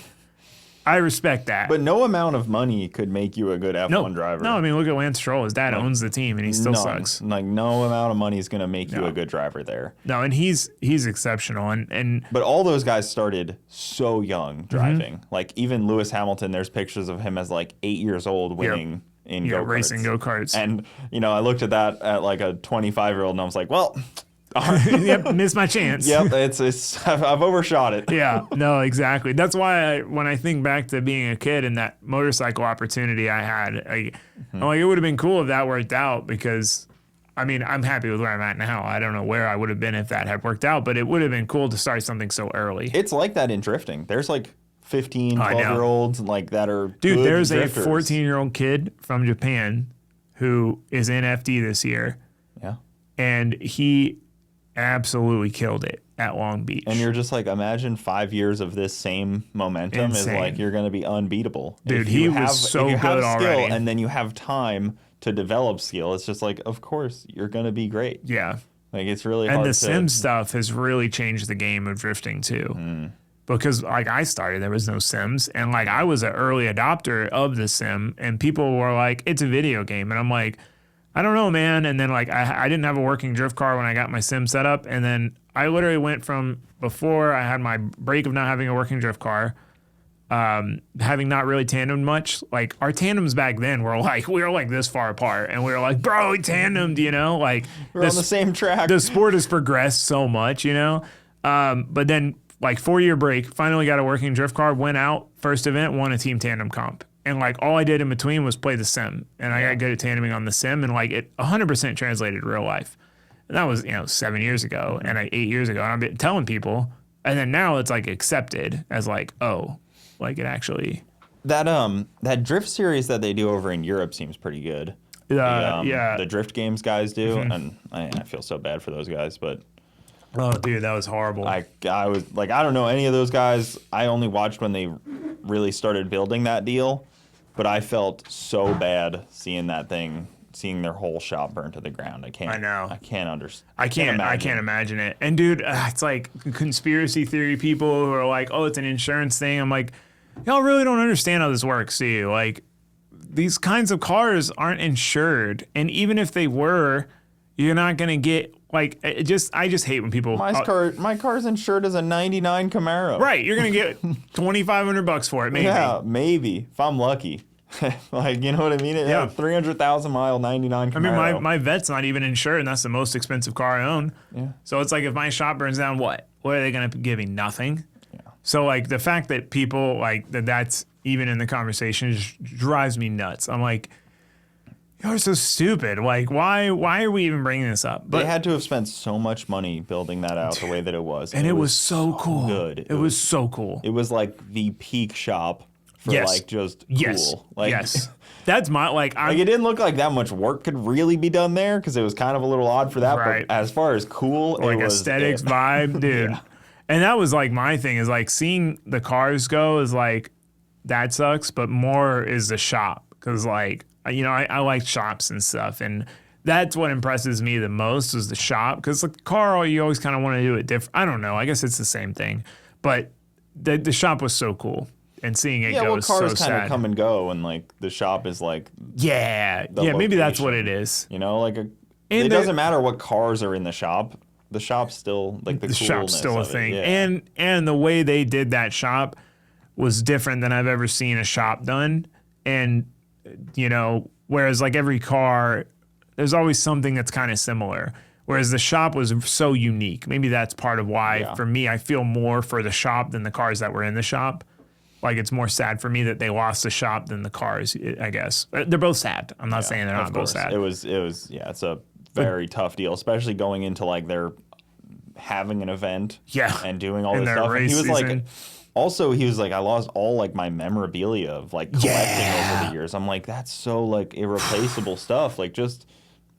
I respect that. But no amount of money could make you a good F1 driver. No, I mean, look at Lance Stroll. His dad owns the team, and he still sucks. Like, no amount of money is going to make you a good driver there. No, and he's exceptional. But all those guys started so young driving. Like, even Lewis Hamilton, there's pictures of him as, like, 8 years old winning in go-karts. Racing go-karts. And, I looked at that at, like, a 25-year-old, and I was like, well... Yep, missed my chance. Yep, I've overshot it. Yeah, no, exactly. That's why when I think back to being a kid and that motorcycle opportunity I had, I'm like, it would have been cool if that worked out because, I mean, I'm happy with where I'm at now. I don't know where I would have been if that had worked out, but it would have been cool to start something so early. It's like that in drifting. There's like 15, 12-year-olds like that are Dude, good there's drifters. a 14-year-old kid from Japan who is in FD this year. Yeah. And he absolutely killed it at Long Beach. And you're just like, imagine 5 years of this same momentum is like you're going to be unbeatable. Dude, he was so good already. Skill and then you have time to develop skill. It's just like, of course, you're going to be great. Yeah. Like, it's really hard And to... the sim stuff has really changed the game of drifting, too. Because, like, I started, there was no sims. And, like, I was an early adopter of the sim. And people were like, it's a video game. And I'm like... I don't know, man. And then like I didn't have a working drift car when I got my sim set up. And then I literally went from before I had my break of not having a working drift car, having not really tandemed much. Like our tandems back then were like, we were like this far apart. And we were like, bro, we tandemed, you know, like we're on the same track. The sport has progressed so much, you know. But then like 4-year break, finally got a working drift car, went out, first event, won a team tandem comp. And like all I did in between was play the sim, and I got good at tandeming on the sim, and like it 100% translated to real life. And that was 7 years ago, and 8 years ago, and I've been telling people, and then now it's like accepted as like, oh, like it actually. That drift series that they do over in Europe seems pretty good. The drift games guys do, and I feel so bad for those guys, but. Oh, dude, that was horrible. I was like, I don't know any of those guys. I only watched when they really started building that deal. But I felt so bad seeing that thing, seeing their whole shop burn to the ground. I know. I can't understand. I can't imagine it. And dude, it's like conspiracy theory people who are like, oh, it's an insurance thing. I'm like, y'all really don't understand how this works, do you? Like, these kinds of cars aren't insured. And even if they were, you're not going to get, like, I just hate when people... My car's insured as a 99 Camaro. Right. You're going to get $2,500 for it, maybe. Yeah, maybe, if I'm lucky. Like, you know what I mean? Yeah. 300,000 mile 99 Camaro. I mean, my Vet's not even insured, and that's the most expensive car I own. Yeah. So it's like, if my shop burns down, what? What are they going to give me? Nothing? Yeah. So, like, the fact that people, like, that's even in the conversation just drives me nuts. I'm like... You're so stupid. Like, why are we even bringing this up? But they had to have spent so much money building that out the way that it was. And it was so cool. Good. It was so cool. It was like the peak shop for like just cool. Like, yes. That's my, like, it didn't look like that much work could really be done there because it was kind of a little odd for that. Right. But as far as cool, like it was aesthetics vibe, dude. Yeah. And that was like my thing is like seeing the cars go is like, that sucks, but more is the shop because like, I like shops and stuff, and that's what impresses me the most is the shop. Because the car, you always kind of want to do it different. I don't know. I guess it's the same thing, but the shop was so cool, and seeing it go is so sad. Cars kind of come and go, and like the shop is like maybe that's what it is. Like it doesn't matter what cars are in the shop. The shop's still like the shop's still a thing, yeah. and the way they did that shop was different than I've ever seen a shop done, and. Whereas like every car, there's always something that's kind of similar. Whereas the shop was so unique. Maybe that's part of why, for me, I feel more for the shop than the cars that were in the shop. Like it's more sad for me that they lost the shop than the cars, I guess. They're both sad. I'm not saying they're not both sad. It was, it's a very tough deal, especially going into like they're having an event and doing all this stuff. And he was like... Also, he was like, I lost all like my memorabilia of like collecting over the years. I'm like, that's so like irreplaceable stuff. Like just,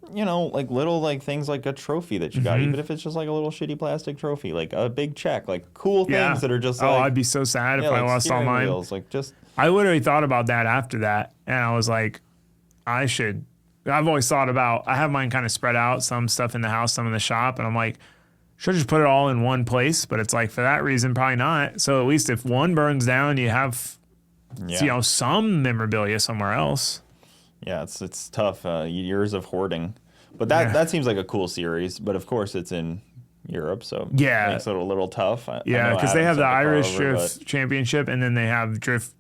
like little like things like a trophy that you got, even if it's just like a little shitty plastic trophy, like a big check, like cool things that are just like. Oh, I'd be so sad if I lost all mine. Wheels, like just. I literally thought about that after that, and I was like, I've always thought about, I have mine kind of spread out, some stuff in the house, some in the shop, and I'm like, should just put it all in one place, but it's like for that reason, probably not. So at least if one burns down, you have, some memorabilia somewhere else. Yeah, it's tough. Years of hoarding, but that seems like a cool series. But of course, it's in Europe, so it makes it a little tough. Because they have the Irish Drift Championship, and then they have drift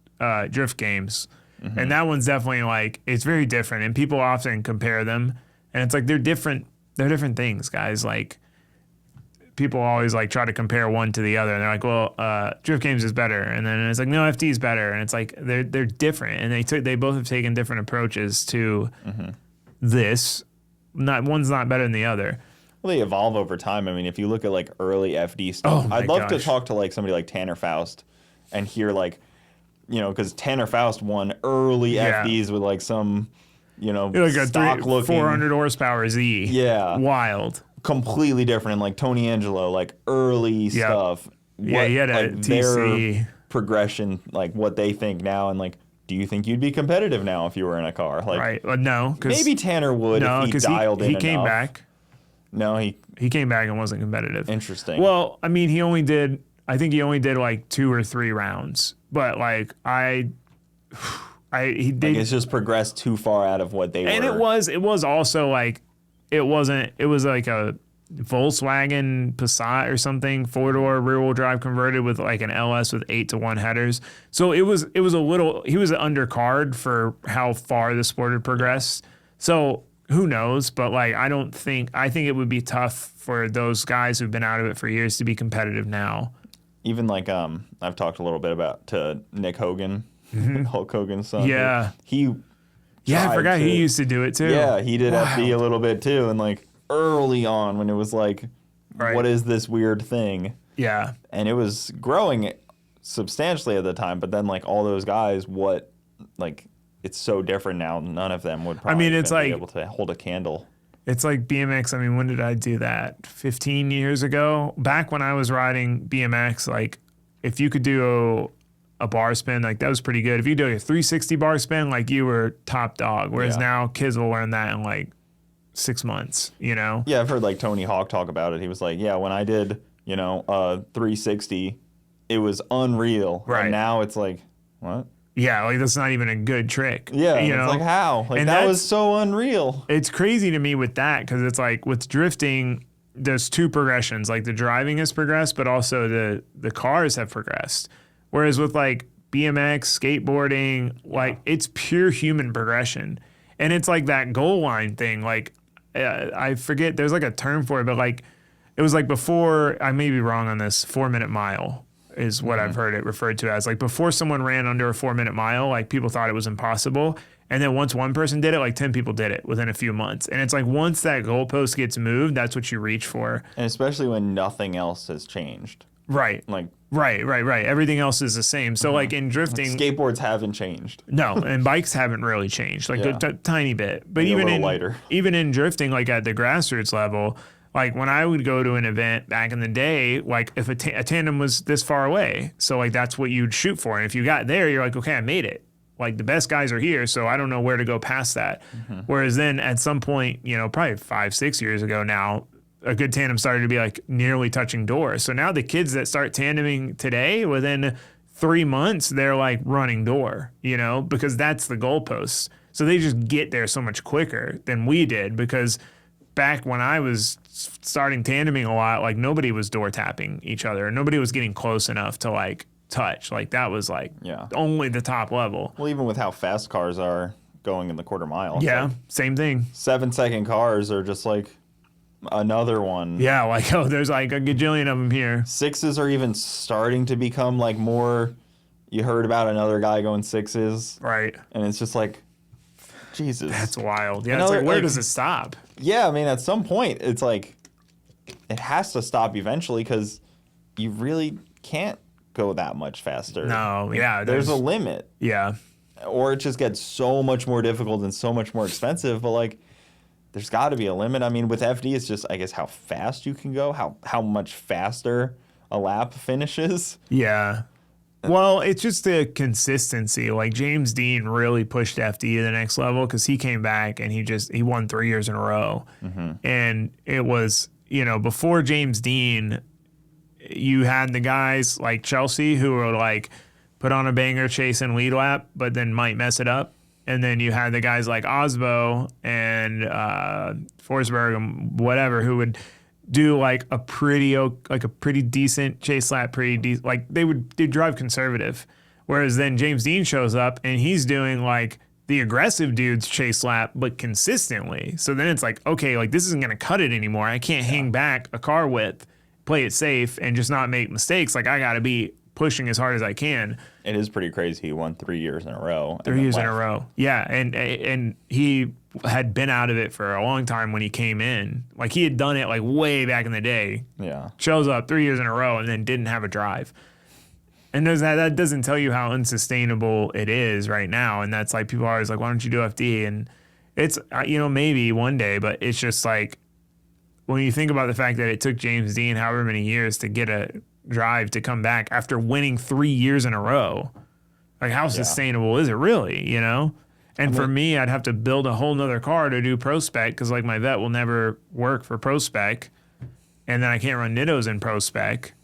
games, and that one's definitely like it's very different, and people often compare them, and it's like they're different. They're different things, guys. Like. people always like try to compare one to the other, and they're like, well, Drift Games is better, and then it's like, no, FD is better, and it's like they're different, and they both have taken different approaches to this. One's not better than the other. Well, they evolve over time. I mean, if you look at like early FD stuff, I'd love to talk to like somebody like Tanner Faust and hear like, because Tanner Faust won early FDs with like some, like a stock looking 400 horsepower Z. Yeah, wild. Completely different. And like Tony Angelo, like early stuff. He had a TC their progression, like what they think now, and like, do you think you'd be competitive now if you were in a car? Like, right? No, maybe Tanner would if he dialed in. He came back. No, he came back and wasn't competitive. Interesting. Well, I mean, I think he only did like 2 or 3 rounds, but like it's just progressed too far out of what they were. And it was also like, it was like a Volkswagen Passat or something, 4-door rear wheel drive converted with like an LS with 8-to-1 headers. So he was undercard for how far the sport had progressed. So who knows? But like, I think it would be tough for those guys who've been out of it for years to be competitive now. Even like, I've talked a little bit about to Nick Hogan, Hulk Hogan's son. Yeah. I forgot he used to do it too. Yeah, he did FD a little bit too. And like early on when it was like, what is this weird thing? Yeah. And it was growing substantially at the time. But then like all those guys, it's so different now. None of them would probably be able to hold a candle. It's like BMX. I mean, when did I do that? 15 years ago? Back when I was riding BMX, like if you could do a bar spin, like that was pretty good. If you do a 360 bar spin, like you were top dog. Whereas now kids will learn that in like 6 months, Yeah, I've heard like Tony Hawk talk about it. He was like, when I did, a 360, it was unreal. Right. And now it's like, what? Yeah, like that's not even a good trick. Yeah, it's like how? Like and that was so unreal. It's crazy to me with that because it's like with drifting, there's 2 progressions. Like the driving has progressed, but also the cars have progressed. Whereas with like BMX, skateboarding, like it's pure human progression. And it's like that goal line thing. Like I forget, there's like a term for it, but like it was like before, I may be wrong on this, 4-minute mile is what I've heard it referred to as. Like before someone ran under a 4-minute mile, like people thought it was impossible. And then once one person did it, like 10 people did it within a few months. And it's like once that goalpost gets moved, that's what you reach for. And especially when nothing else has changed. Right. Like Right. Everything else is the same. So like in drifting, skateboards haven't changed. No, and bikes haven't really changed, like a tiny bit. But even in drifting, like at the grassroots level, like when I would go to an event back in the day, like if a tandem was this far away, so like that's what you'd shoot for. And if you got there, you're like, okay, I made it. Like the best guys are here, so I don't know where to go past that. Whereas then at some point, probably 5-6 years ago now, a good tandem started to be like nearly touching doors. So now the kids that start tandeming today, within 3 months, they're like running door, because that's the goalpost. So they just get there so much quicker than we did, because back when I was starting tandeming a lot, like nobody was door tapping each other and nobody was getting close enough to like touch. Like that was like only the top level. Well, even with how fast cars are going in the quarter mile. Yeah, like same thing. 7-second cars are just like another one. Yeah, like, there's like a gajillion of them here. 6s are even starting to become like more, you heard about another guy going 6s. Right. And it's just like, Jesus. That's wild. Yeah, it's like, where does it stop? Yeah, I mean, at some point, it's like, it has to stop eventually because you really can't go that much faster. No, yeah. There's a limit. Yeah. Or it just gets so much more difficult and so much more expensive, but like, there's got to be a limit. I mean, with FD, it's just, I guess, how fast you can go, how much faster a lap finishes. Yeah. Well, it's just the consistency. Like James Dean really pushed FD to the next level because he came back and he won 3 years in a row. And it was, before James Dean, you had the guys like Chelsea who were like put on a banger chase and lead lap, but then might mess it up. And then you had the guys like Osbo and Forsberg and whatever who would do like a pretty decent chase lap, they'd drive conservative. Whereas then James Dean shows up and he's doing like the aggressive dude's chase lap, but consistently. So then it's like, okay, like this isn't going to cut it anymore. I can't hang back a car width, play it safe and just not make mistakes. Like, I got to be pushing as hard as I can. It is pretty crazy. He won 3 years in a row. 3 years in a row. Yeah. And he had been out of it for a long time when he came in. Like, he had done it like way back in the day. Yeah. Shows up 3 years in a row and then didn't have a drive. And that doesn't tell you how unsustainable it is right now. And that's like, people are always like, why don't you do FD? And it's, maybe one day, but it's just like, when you think about the fact that it took James Dean however many years to get a drive to come back after winning 3 years in a row, like, how sustainable is it really, And for me, I'd have to build a whole nother car to do Pro Spec, because like my vet will never work for Pro Spec, and then I can't run Nittos in Pro Spec.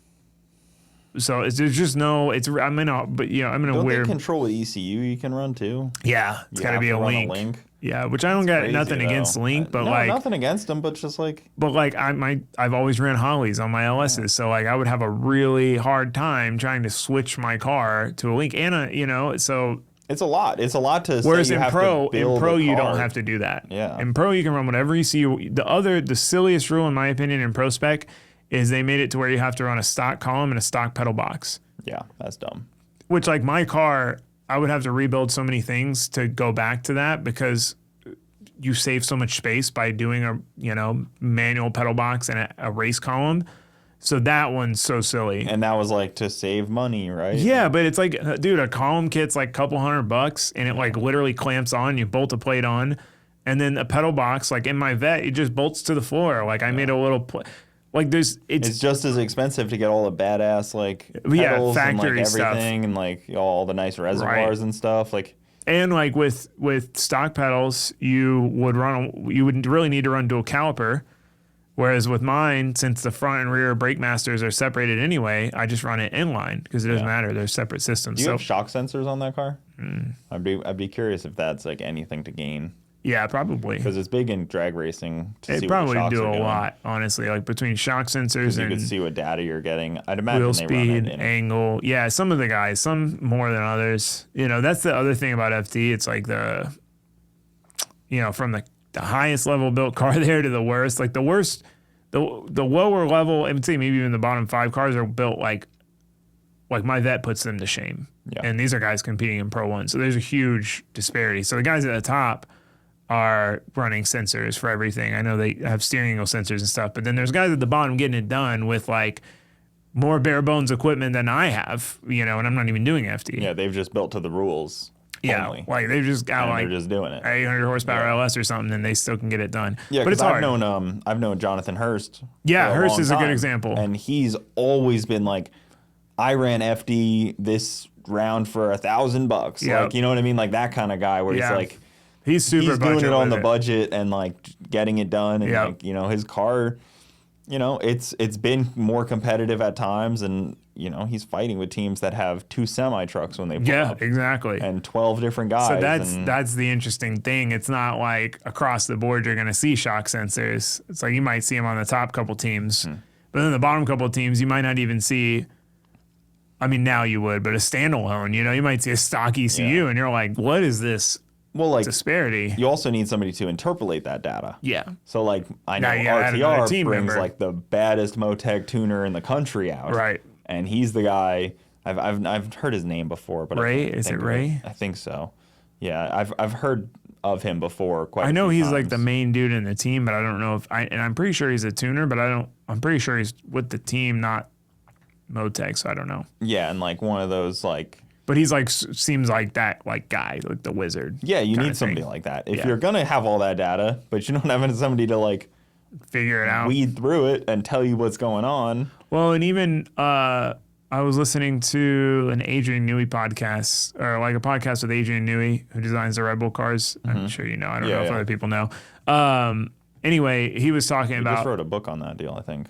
So there's just no. I'm in a Don't weird. they control what ECU you can run too? Yeah, it's got to be a link. Yeah, which I don't got nothing against Link, but like nothing against them, but just like. But like I've always ran Hollies on my LSs, so like I would have a really hard time trying to switch my car to a Link, and so. It's a lot. It's a lot to. Whereas say you in have Pro, to build you don't have to do that. Yeah. In Pro, you can run whatever ECU. The silliest rule, in my opinion, in Pro Spec, is they made it to where you have to run a stock column and a stock pedal box. Yeah, that's dumb. Which, like, my car, I would have to rebuild so many things to go back to that, because you save so much space by doing a manual pedal box and a race column. So that one's so silly. And that was like to save money, right? Yeah, but it's like, dude, a column kit's like a couple $100, and it like literally clamps on. You bolt a plate on, and then a pedal box, like in my vet, it just bolts to the floor. Like I made a little. Like it's just as expensive to get all the badass like pedals factory and like stuff, everything and like all the nice reservoirs and stuff like. And like with stock pedals, you would really need to run dual caliper, whereas with mine, since the front and rear brake masters are separated anyway, I just run it inline because it doesn't matter; they're separate systems. Do you have shock sensors on that car? I'd be curious if that's like anything to gain. Yeah, probably. Because it's big in drag racing. It probably do a lot, honestly. Like between shock sensors and you could see what data you're getting. I'd imagine wheel they speed, run it in. angle. Yeah, some of the guys, some more than others. That's the other thing about FD. It's like from the highest level built car there to the worst. Like the worst, the lower level, I would say maybe even the bottom 5 cars are built like my vet puts them to shame. Yeah. And these are guys competing in Pro 1. So there's a huge disparity. So the guys at the top are running sensors for everything. I know they have steering angle sensors and stuff, but then there's guys at the bottom getting it done with like more bare bones equipment than I have, and I'm not even doing FD. Yeah, they've just built to the rules. Yeah, only. like they've just got they're just doing it. 800 horsepower LS or something, and they still can get it done. Yeah, but it's hard. I've known Jonathan Hurst. Yeah, for Hurst is a good time, example, and he's always been like, I ran FD this round for $1,000. Yep. Like, you know what I mean? Like that kind of guy where he's like. He's super doing it on the it. budget and like getting it done, and like his car, it's been more competitive at times, and he's fighting with teams that have 2 semi trucks when they pull up. Exactly, and 12 different guys. So that's the interesting thing. It's not like across the board you're going to see shock sensors. It's like you might see them on the top couple teams, but then the bottom couple teams you might not even see. I mean, now you would, but a standalone, you might see a stock ECU, and you're like, what is this? Well, like disparity. You also need somebody to interpolate that data. Yeah. So like I know RTR brings like the baddest Motec tuner in the country out. Right. And he's the guy. I've heard his name before, but Ray, is it Ray? I think so. Yeah, I've heard of him before. I know he's like the main dude in the team, but I don't know and I'm pretty sure he's a tuner, but I'm pretty sure he's with the team, not Motec, so I don't know. Yeah, and like one of those like. But he's like, seems like that like guy, like the wizard. Yeah, you need somebody like that. If you're going to have all that data, but you don't have somebody to like figure it out, weed through it and tell you what's going on. Well, and even I was listening to an Adrian Newey podcast, or like a podcast with Adrian Newey, who designs the Red Bull cars. I'm sure you know. I don't know if other people know. Anyway, he was talking about. He just wrote a book on that deal, I think.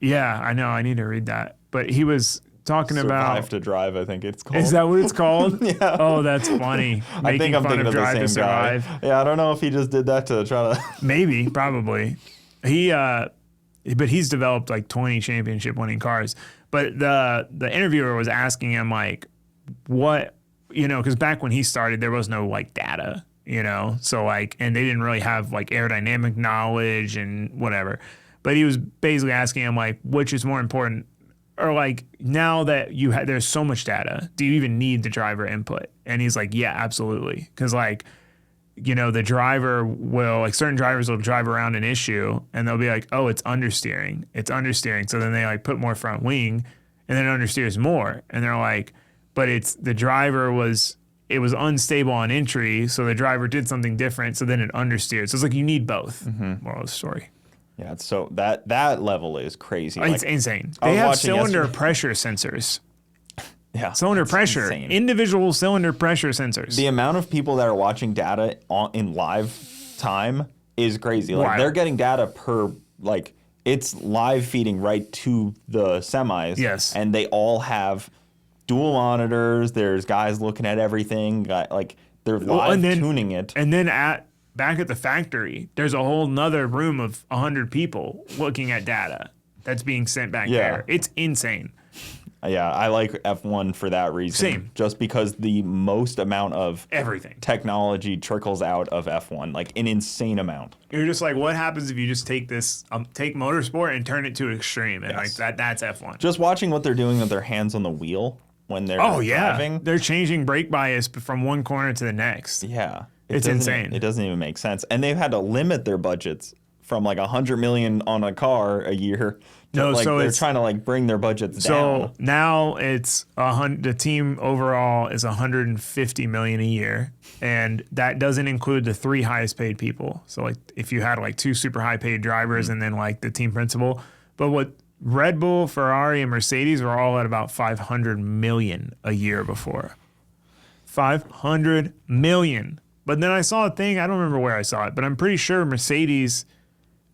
Yeah, I know. I need to read that. But he was talking about Survive to Drive, I think it's called. Is that what it's called? Yeah. Oh, that's funny. I think I'm thinking of the same guy. Yeah, I don't know if he just did that to try to. Maybe, probably. But he's developed like 20 championship winning cars. But the interviewer was asking him like, what, because back when he started, there was no like data, so like, and they didn't really have like aerodynamic knowledge and whatever. But he was basically asking him, like, which is more important? Or, like, now that there's so much data, do you even need the driver input? And he's like, yeah, absolutely. Because, like, you know, the driver will, like, certain drivers will drive around an issue and they'll be like, oh, it's understeering. It's understeering. So then they, like, put more front wing and then it understeers more. And they're like, but it's the driver it was unstable on entry. So the driver did something different. So then it understeered. So it's like you need both. Moral of the story. Yeah, so that level is crazy. It's insane. They have cylinder pressure sensors. Yeah, cylinder pressure, insane. Individual cylinder pressure sensors. The amount of people that are watching data in live time is crazy. Like they're getting data per, like, it's live feeding right to the semis. Yes. And they all have dual monitors. There's guys looking at everything. Like they're live tuning it. And then back at the factory, there's a whole nother room of 100 people looking at data that's being sent back there. It's insane. Yeah, I like F1 for that reason. Same. Just because the most amount of everything technology trickles out of F1, like an insane amount. You're just like, what happens if you just take this, take motorsport and turn it to extreme? And like that's F1. Just watching what they're doing with their hands on the wheel when they're driving. They're changing brake bias from one corner to the next. Yeah. It's insane. It doesn't even make sense. And they've had to limit their budgets from like $100 million on a car a year. No, like so they're trying to like bring their budgets down. So now it's the team overall is $150 million a year, and that doesn't include the 3 highest paid people. So like if you had like 2 super high paid drivers and then like the team principal, but what Red Bull, Ferrari, and Mercedes were all at about 500 million a year before. 500 million. But then I saw a thing, I don't remember where I saw it, but I'm pretty sure Mercedes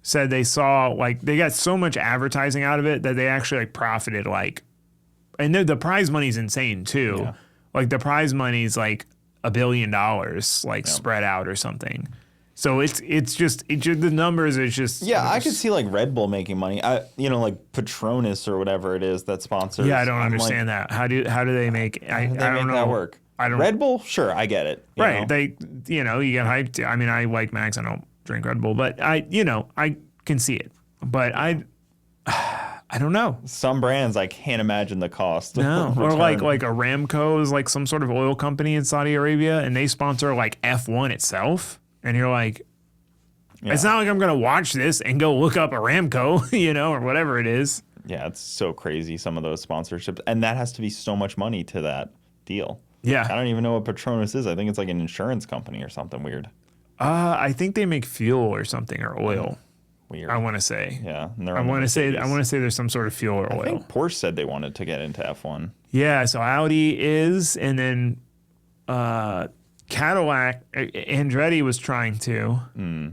said they saw, like, they got so much advertising out of it that they actually, like, profited, like, and the prize money's insane, too. Yeah. Like, the prize money's, like, $1 billion, like, spread out or something. So it's just the numbers is just. Yeah, I could see, like, Red Bull making money. Like, Patronus or whatever it is that sponsors. Yeah, I don't understand that. How do they make, I don't know. That work? Red Bull, sure, I get it. Right, know? they, you get hyped. I mean, I like Max, I don't drink Red Bull, but I can see it. But I don't know. Some brands, I can't imagine the cost. No, or like Aramco is like some sort of oil company in Saudi Arabia, and they sponsor like F1 itself, and you're like, it's not like I'm gonna watch this and go look up Aramco, or whatever it is. Yeah, it's so crazy, some of those sponsorships, and that has to be so much money to that deal. Yeah, I don't even know what Patronus is. I think it's like an insurance company or something weird. I think they make fuel or something, or oil. Weird. I want to say. Yeah. I want to say there's some sort of fuel or oil. I think Porsche said they wanted to get into F1. Yeah. So Audi is, and then Cadillac, Andretti was trying to,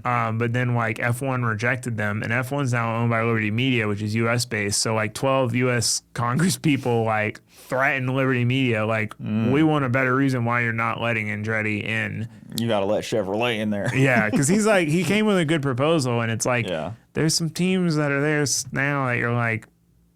but then like F1 rejected them, and F1's now owned by Liberty Media, which is U.S. based. So like 12 U.S. Congress people like threatened Liberty Media, like we want a better reason why you're not letting Andretti in. You got to let Chevrolet in there. Yeah, because he came with a good proposal, and it's like there's some teams that are there now that you're like,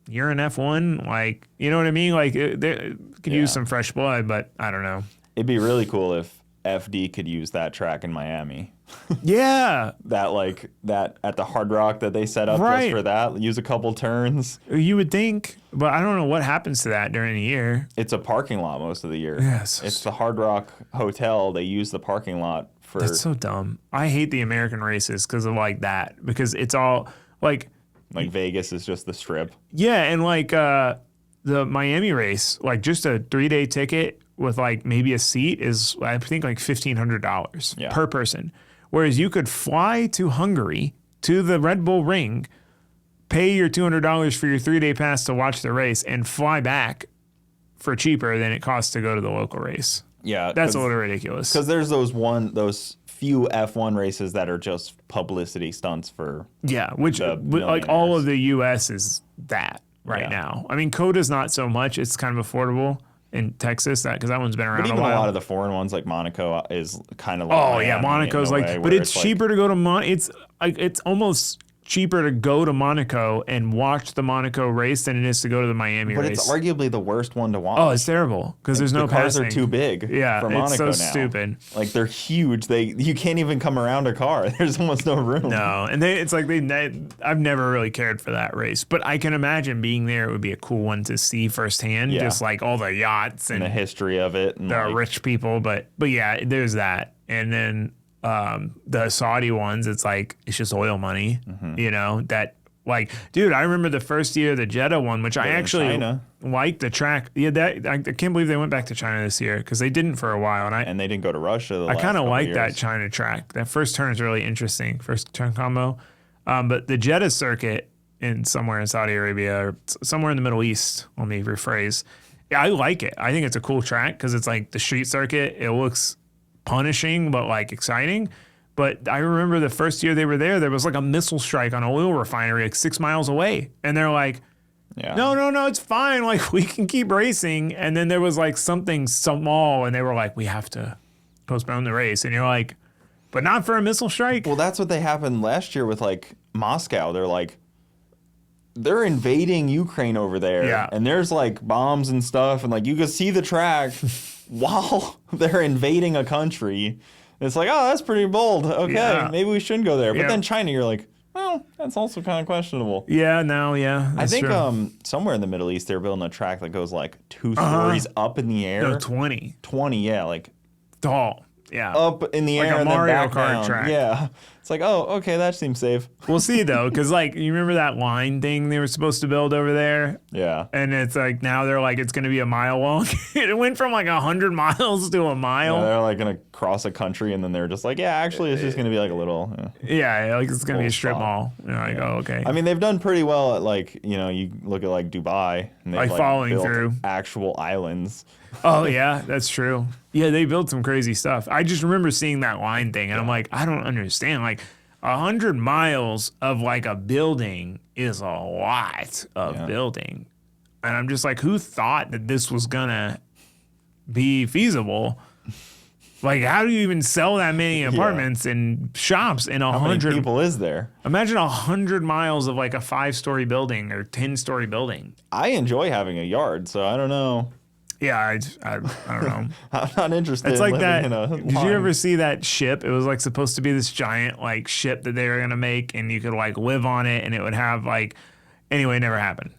you're an F1, like, you know what I mean? Like they could use some fresh blood, but I don't know. It'd be really cool if FD could use that track in Miami. Yeah. that at the Hard Rock that they set up just for that. Use a couple turns. You would think, but I don't know what happens to that during the year. It's a parking lot most of the year. Yes. It's the Hard Rock Hotel. They use the parking lot for. That's so dumb. I hate the American races because of like that. Because it's all like. Like Vegas is just the strip. Yeah, and like the Miami race, like just a 3-day ticket with like maybe a seat is, I think, like $1,500 per person. Whereas you could fly to Hungary to the Red Bull Ring, pay your $200 for your 3-day pass to watch the race, and fly back for cheaper than it costs to go to the local race. Yeah, that's a little ridiculous. Because there's those few F1 races that are just publicity stunts for. Yeah, which like all of the U.S. is that right now. I mean, CODA's not so much. It's kind of affordable in Texas, because that one's been around but even a while. A lot of the foreign ones, like Monaco, is kind of like. Monaco's like, but it's cheaper to go to it's almost cheaper to go to Monaco and watch the Monaco race than it is to go to the Miami But race. it's arguably the worst one to watch. Oh, it's terrible because there's no the cars passing. are too big. Yeah, for Monaco it's so now. stupid. Like they're huge. You can't even come around a car. There's almost no room. No, and I've never really cared for that race, but I can imagine being there. It would be a cool one to see firsthand, just like all the yachts and the history of it. And the rich people. But yeah, there's that, and then the Saudi ones. It's like it's just oil money, you know that. Like, dude, I remember the first year of the Jeddah one, which I actually liked the track. Yeah, I can't believe they went back to China this year because they didn't for a while. And they didn't go to Russia. I kind of like that China track. That first turn is really interesting. First turn combo. But the Jeddah circuit somewhere in Saudi Arabia or somewhere in the Middle East, let me rephrase. Yeah, I like it. I think it's a cool track because it's like the street circuit. It looks punishing, but like exciting. But I remember the first year they were there was like a missile strike on an oil refinery like 6 miles away. And they're like, no, it's fine. Like, we can keep racing. And then there was like something small, and they were like, we have to postpone the race. And you're like, but not for a missile strike? Well, that's what they happened last year with like Moscow. They're like, they're invading Ukraine over there. Yeah. And there's like bombs and stuff. And like, you can see the track while they're invading a country. It's like, oh, that's pretty bold. Okay, maybe we shouldn't go there. But then China, you're like, well, that's also kind of questionable. Yeah, no, yeah. I think somewhere in the Middle East, they're building a track that goes like 2 stories up in the air. No, 20. 20, yeah, like tall. Yeah. Up in the like air a and Mario then back Kart down. track. Yeah. It's like, oh, okay, that seems safe. We'll see, though, because, like, you remember that line thing they were supposed to build over there? Yeah. And it's like, now they're like, it's going to be a mile long. It went from like 100 miles to a mile. Yeah, they're like going to cross a country, and then they're just like, yeah, actually, it's just going to be like a little. Yeah, like it's going to be a strip mall. You're like, oh, okay. I mean, they've done pretty well at, like, you know, you look at, like, Dubai, and they've, like following built through actual islands. Oh, yeah, that's true. Yeah, they built some crazy stuff. I just remember seeing that line thing, and I'm like, I don't understand. Like, 100 miles of like a building is a lot of building. And I'm just like, who thought that this was gonna be feasible? Like, how do you even sell that many apartments and shops in 100? How many people is there? Imagine 100 miles of like a 5-story building or 10-story building. I enjoy having a yard, so I don't know. Yeah, I don't know. I'm not interested. It's like in that. living in Did you ever see that ship? It was like supposed to be this giant like ship that they were gonna make, and you could like live on it, and it would have like. Anyway, it never happened.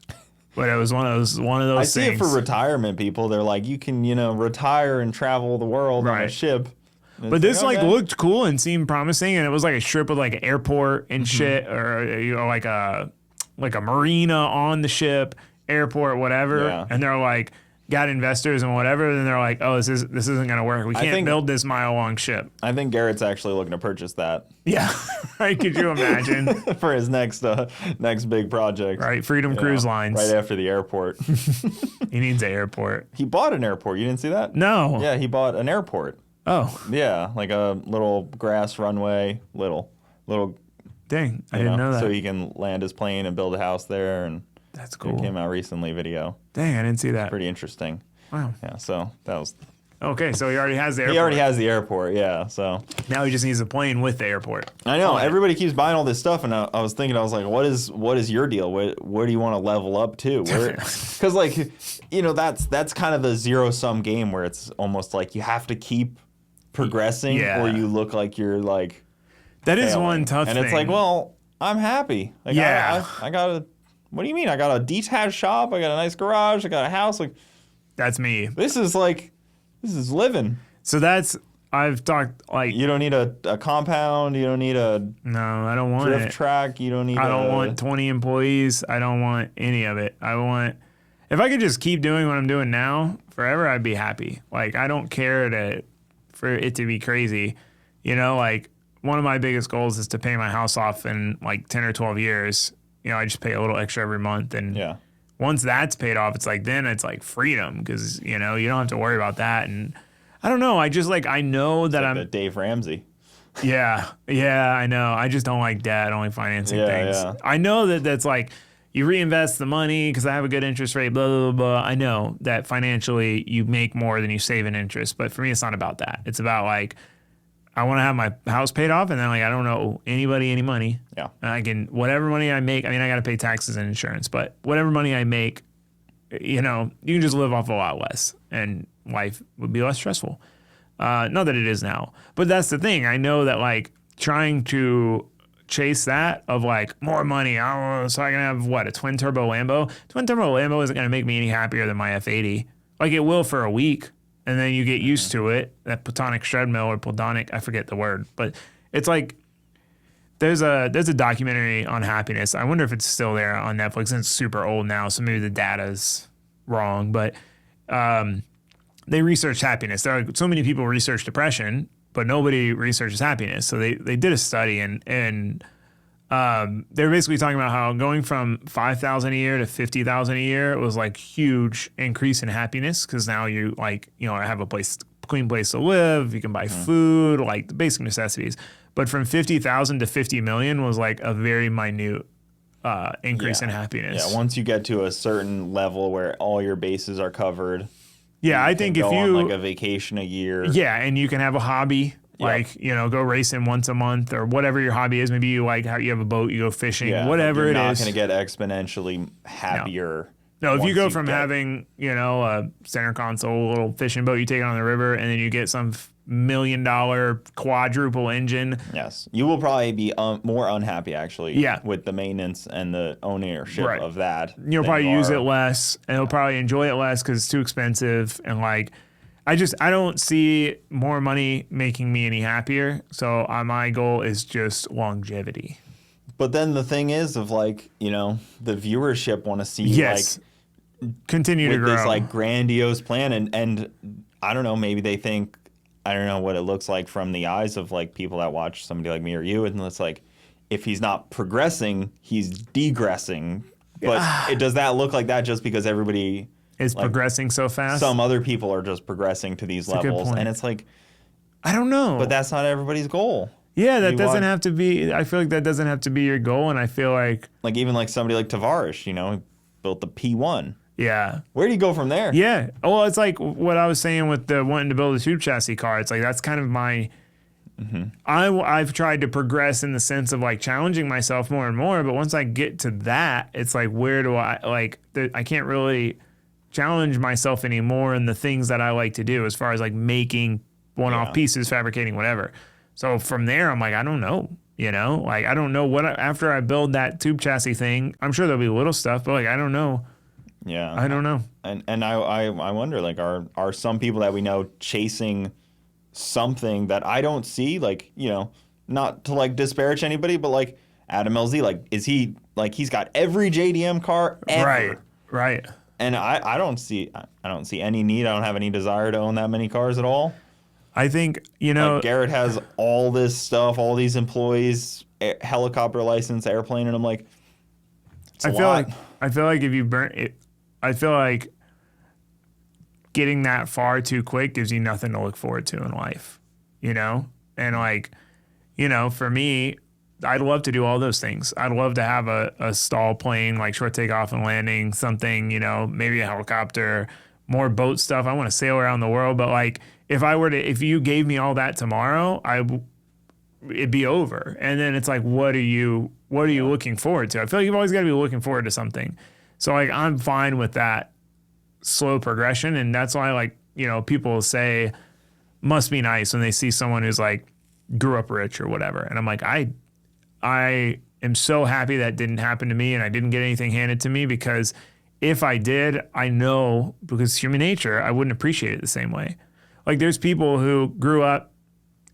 But it was one of those I see things. it for retirement people. They're like, you can, retire and travel the world on a ship. And but this like, like looked cool and seemed promising, and it was like a strip with like an airport and shit, or like a marina on the ship, airport, whatever. Yeah. And they're like. Got investors and whatever, then they're like, oh, this isn't gonna work. We can't build this mile-long ship. I think Garrett's actually looking to purchase that. Yeah, right. Could you imagine? For his next big project. Right, Freedom Cruise Lines. Right after the airport. He needs an airport. He bought an airport. You didn't see that? No. Yeah, he bought an airport. Oh. Yeah, like a little grass runway, little. Dang, I didn't know that. So he can land his plane and build a house there, and that's cool. It came out recently, video. Dang, I didn't see that. Pretty interesting. Wow. Yeah, so that was. Okay, so he already has the airport. He already has the airport, yeah. So now he just needs a plane with the airport. I know everybody keeps buying all this stuff, and I was thinking, I was like, what is your deal? Where do you want to level up to? Because like, that's kind of the zero-sum game where it's almost like you have to keep progressing, or you look like you're like. That is failing. one tough thing. And it's like, well, I'm happy. Like, yeah. I got a. What do you mean? I got a detached shop. I got a nice garage. I got a house. Like, that's me. This is living. So I've talked like. You don't need a compound. You don't need a. No, I don't want drift track. You don't need. I don't want 20 employees. I don't want any of it. If I could just keep doing what I'm doing now forever, I'd be happy. Like, I don't care for it to be crazy. Like one of my biggest goals is to pay my house off in like 10 or 12 years. I just pay a little extra every month, and once that's paid off, it's like then it's like freedom because you don't have to worry about that. And I don't know, I just I know that I'm Dave Ramsey. Yeah, I know. I just don't like debt, only financing things. Yeah. I know that's like you reinvest the money because I have a good interest rate. Blah blah blah. I know that financially you make more than you save in interest, but for me, it's not about that. It's about like I want to have my house paid off, and then like I don't owe anybody any money. Yeah. And I can whatever money I make. I mean, I got to pay taxes and insurance, but whatever money I make, you know, you can just live off a lot less, and life would be less stressful. Not that it is now, but that's the thing. I know that like trying to chase that of like more money, so I can have what, a twin turbo Lambo. Twin turbo Lambo isn't going to make me any happier than my F80. Like it will for a week. And then you get used to it, that platonic treadmill or platonic, I forget the word, but it's like there's a documentary on happiness. I wonder if it's still there on Netflix, and it's super old now, so maybe the data's wrong, but they researched happiness. There are so many people research depression, but nobody researches happiness. So they did a study, and they're basically talking about how going from $5,000 a year to $50,000 a year was like huge increase in happiness, because now you like, you know, have a clean place to live, you can buy food, like the basic necessities. But from 50,000 to 50 million was like a very minute increase in happiness. Yeah, once you get to a certain level where all your bases are covered. Yeah, I think if you on like a vacation a year. Yeah, and you can have a hobby. Like, you know, go racing once a month or whatever your hobby is. Maybe you like how you have a boat, you go fishing, whatever it is. You're not going to get exponentially happier. No, if you go from having, you know, a center console, little fishing boat you take on the river, and then you get some $1 million quadruple engine. Yes. You will probably be more unhappy, actually, Yeah. with the maintenance and the ownership of that. You'll probably use it less, and you'll probably enjoy it less because it's too expensive. And like, I don't see more money making me any happier. So my goal is just longevity. But then the thing is of like, you know, the viewership want to see like continue to grow. This like grandiose plan. And I don't know, maybe they think, I don't know what it looks like from the eyes of like people that watch somebody like me or you. And it's like, if he's not progressing, he's degressing. But does that look like that just because everybody is like, progressing so fast? Some other people are just progressing to these levels. And it's like, I don't know. But that's not everybody's goal. Yeah, that doesn't have to be. I feel like that doesn't have to be your goal. And I feel like even like somebody like Tavares, you know, he built the P1. Yeah. Where do you go from there? Yeah. Well, it's like what I was saying with the wanting to build a tube chassis car. It's like that's kind of my. I've tried to progress in the sense of like challenging myself more and more. But once I get to that, it's like, where do I like? I can't really challenge myself anymore in the things that I like to do as far as like making one-off pieces, fabricating, whatever. So from there, I'm like, I don't know, you know, like I don't know what after I build that tube chassis thing. I'm sure there'll be little stuff, but like I don't know. Yeah, I don't know. And I wonder, like, are some people that we know chasing something that I don't see, like, you know, not to like disparage anybody, but like Adam LZ, like, is he like he's got every JDM car ever? Right. And I don't see any need. I don't have any desire to own that many cars at all. I think, you know, like Garrett has all this stuff, all these employees, helicopter license, airplane, and I'm like, I feel like if you burn it, I feel like getting that far too quick gives you nothing to look forward to in life, you know? And like, you know, for me, I'd love to do all those things. I'd love to have a stall plane, like short takeoff and landing, something, you know, maybe a helicopter, more boat stuff. I want to sail around the world. But like, if you gave me all that tomorrow, it'd be over. And then it's like, what are you looking forward to? I feel like you've always got to be looking forward to something. So like, I'm fine with that slow progression. And that's why, like, you know, people say must be nice when they see someone who's like grew up rich or whatever. And I'm like, I am so happy that didn't happen to me and I didn't get anything handed to me, because if I did, I know, because human nature, I wouldn't appreciate it the same way. Like there's people who grew up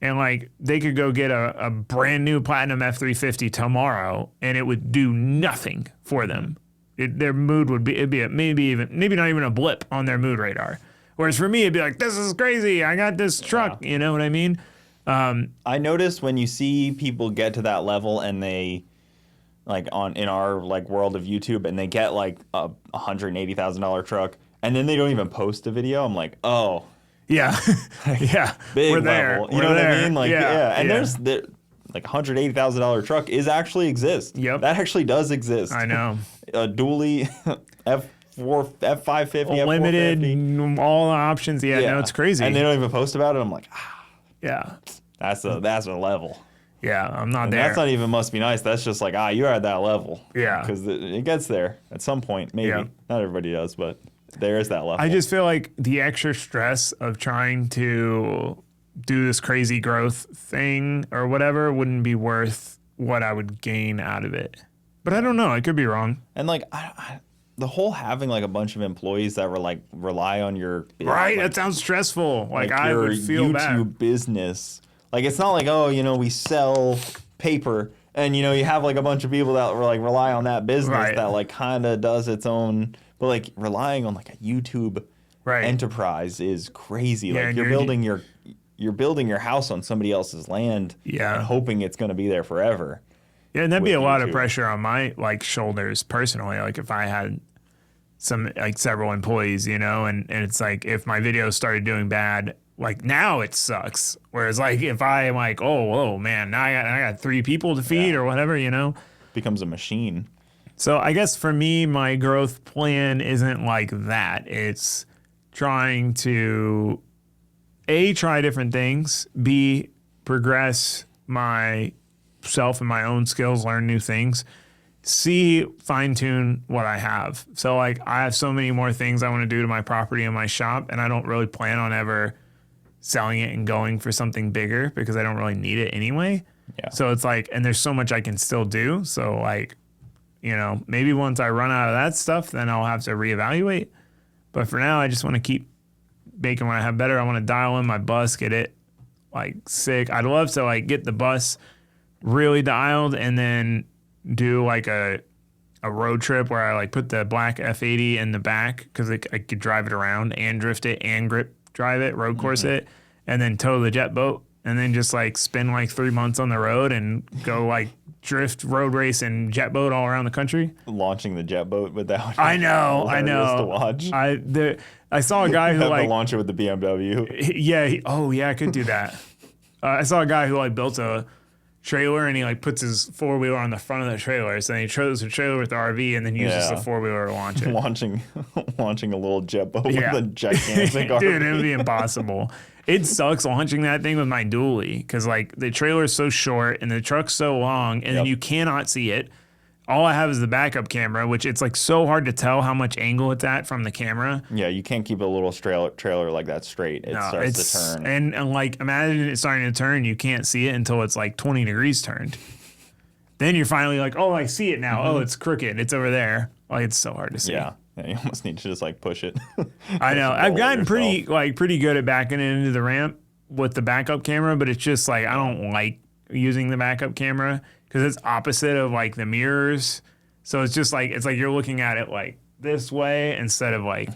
and like they could go get a brand new Platinum F350 tomorrow and it would do nothing for them. Their mood would be, maybe not even a blip on their mood radar. Whereas for me, it'd be like, this is crazy. I got this truck. You know what I mean? I noticed when you see people get to that level and they like in our like world of YouTube and they get like a $180,000 truck and then they don't even post a video. I'm like, oh yeah, yeah, big we're level. there. You know what I mean? Like and yeah. there's like $180,000 truck actually exists. Yep, that actually does exist. I know. A dually F550, F450, limited, all the options. Yeah, no, it's crazy. And they don't even post about it. I'm like, yeah. That's a level. Yeah, I'm not And there. that's not even must be nice. That's just like, you're at that level. Yeah. Because it gets there at some point, maybe. Yeah. Not everybody does, but there is that level. I just feel like the extra stress of trying to do this crazy growth thing or whatever wouldn't be worth what I would gain out of it. But I don't know. I could be wrong. And like, the whole having like a bunch of employees that were like rely on your Right? like, That sounds stressful. Like I your would feel YouTube bad. business. Like it's not like, oh, we sell paper and you have like a bunch of people that were like rely on that business Right. that like kind of does its own, but like relying on like a YouTube Right. enterprise is crazy. Yeah, Like and you're building your house on somebody else's land Yeah. and hoping it's going to be there forever. Yeah, and that'd be a with lot of YouTube. pressure on my like shoulders personally. Like if I had several employees, and it's like if my videos started doing bad, like now it sucks. Whereas like if I am like, oh, whoa, man, now I got 3 people to feed or whatever, Becomes a machine. So I guess for me, my growth plan isn't like that. It's trying to try different things, B, progress myself and my own skills, learn new things, C, fine tune what I have. So like I have so many more things I want to do to my property and my shop, and I don't really plan on ever selling it and going for something bigger because I don't really need it anyway. Yeah. So it's like, and there's so much I can still do. So like, maybe once I run out of that stuff, then I'll have to reevaluate. But for now, I just want to keep making what I have better. I want to dial in my bus, get it like sick. I'd love to like get the bus really dialed and then do like a road trip where I like put the black F80 in the back because I could drive it around and drift it and grip drive it, road course it, and then tow the jet boat and then just like spend like 3 months on the road and go like drift, road race, and jet boat all around the country. Launching the jet boat without. I know. To watch. I saw a guy who Have like to launch it with the BMW. Yeah, I could do that. I saw a guy who like built a trailer and he like puts his 4-wheeler on the front of the trailer, so then he throws the trailer with the RV and then uses the 4-wheeler to launch it. launching a little jet boat Yeah. with a gigantic RV. Dude, it would be impossible. It sucks launching that thing with my dually because like the trailer is so short and the truck's so long and then you cannot see it. All I have is the backup camera, which it's like so hard to tell how much angle it's at from the camera. Yeah, you can't keep a little trailer like that straight. It starts to turn. And like imagine it starting to turn, you can't see it until it's like 20 degrees turned. Then you're finally like, oh, I see it now. Oh, it's crooked. It's over there. Like it's so hard to see. Yeah, you almost need to just like push it. I know. I've gotten pretty good at backing it into the ramp with the backup camera, but it's just like I don't like using the backup camera because it's opposite of like the mirrors. So it's just like it's like you're looking at it like this way instead of like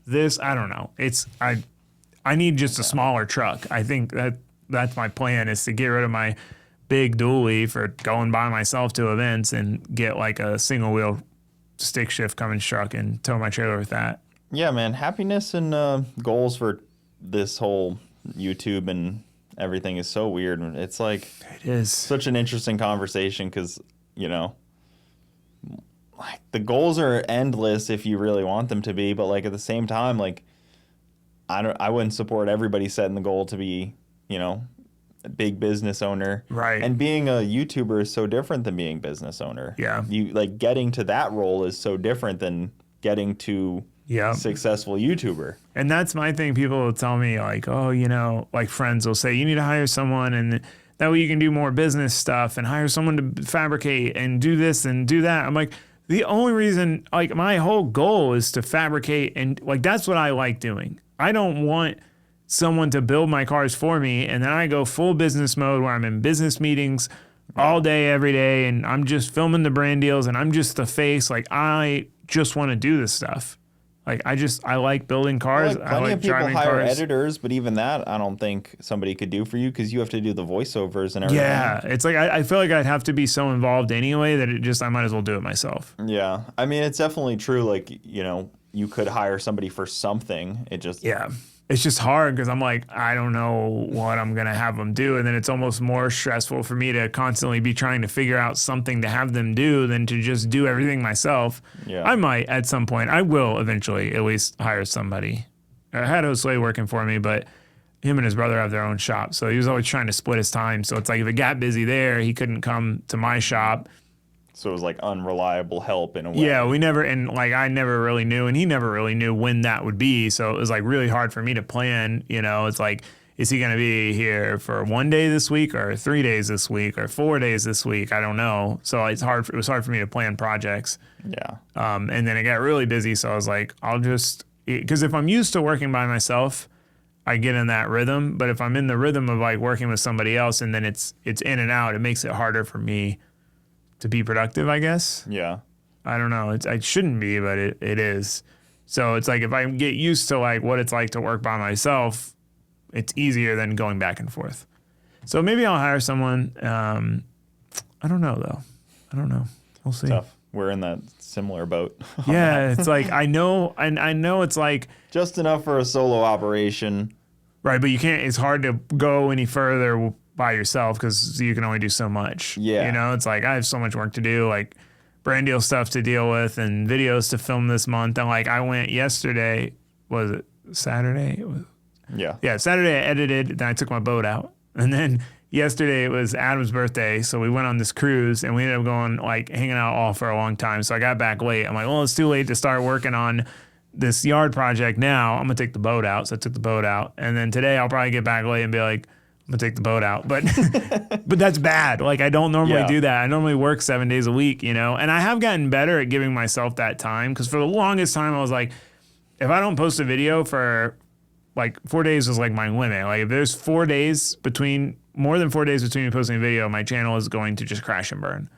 this. I don't know. I need just a smaller truck. I think that's my plan is to get rid of my big dually for going by myself to events and get like a single wheel stick shift Cummins truck and tow my trailer with that. Yeah, man. Happiness and goals for this whole YouTube and everything is so weird. It's like It is such an interesting conversation because, like the goals are endless if you really want them to be, but like at the same time, like I wouldn't support everybody setting the goal to be, a big business owner. Right. And being a YouTuber is so different than being business owner. Yeah. You like getting to that role is so different than getting to successful YouTuber. And that's my thing. People will tell me like, oh, like friends will say, you need to hire someone and that way you can do more business stuff and hire someone to fabricate and do this and do that. I'm like, the only reason, like my whole goal is to fabricate and like, that's what I like doing. I don't want someone to build my cars for me and then I go full business mode where I'm in business meetings all day, every day, and I'm just filming the brand deals and I'm just the face. Like I just want to do this stuff. Like I like building cars. Well, I plenty like of people driving hire cars. editors, but even that I don't think somebody could do for you because you have to do the voiceovers and everything. Yeah, it's like I feel like I'd have to be so involved anyway that I might as well do it myself. Yeah, I mean it's definitely true. Like you could hire somebody for something. It's just hard because I'm like, I don't know what I'm going to have them do. And then it's almost more stressful for me to constantly be trying to figure out something to have them do than to just do everything myself. Yeah. I might at some point. I will eventually at least hire somebody. I had Josue working for me, but him and his brother have their own shop. So he was always trying to split his time. So it's like if it got busy there, he couldn't come to my shop. So it was like unreliable help in a way. Yeah, I never really knew, and he never really knew when that would be. So it was like really hard for me to plan. It's like, is he going to be here for 1 day this week or 3 days this week or 4 days this week? I don't know. So it was hard for me to plan projects. Yeah. And then it got really busy. So I was like, because if I'm used to working by myself, I get in that rhythm. But if I'm in the rhythm of like working with somebody else and then it's in and out, it makes it harder for me to be productive, I guess. Yeah. I don't know. It shouldn't be, but it is. So it's like if I get used to like what it's like to work by myself, it's easier than going back and forth. So maybe I'll hire someone. I don't know though. I don't know. We'll see. Tough. We're in that similar boat. Yeah, it's like I know it's like just enough for a solo operation. Right, but you can't. It's hard to go any further by yourself because you can only do so much. Yeah. It's like I have so much work to do, like brand deal stuff to deal with and videos to film this month. And like I went yesterday, was it Saturday? Yeah, Saturday I edited, then I took my boat out. And then yesterday it was Adam's birthday, so we went on this cruise and we ended up going like hanging out all for a long time. So I got back late. I'm like, well, it's too late to start working on this yard project now. I'm gonna take the boat out. So I took the boat out. And then today I'll probably get back late and be like, I'm gonna take the boat out. But but that's bad. Like I don't normally do that. I normally work 7 days a week, And I have gotten better at giving myself that time. Cause for the longest time I was like, if I don't post a video for like 4 days was like my limit. Like if there's more than 4 days between me posting a video, my channel is going to just crash and burn.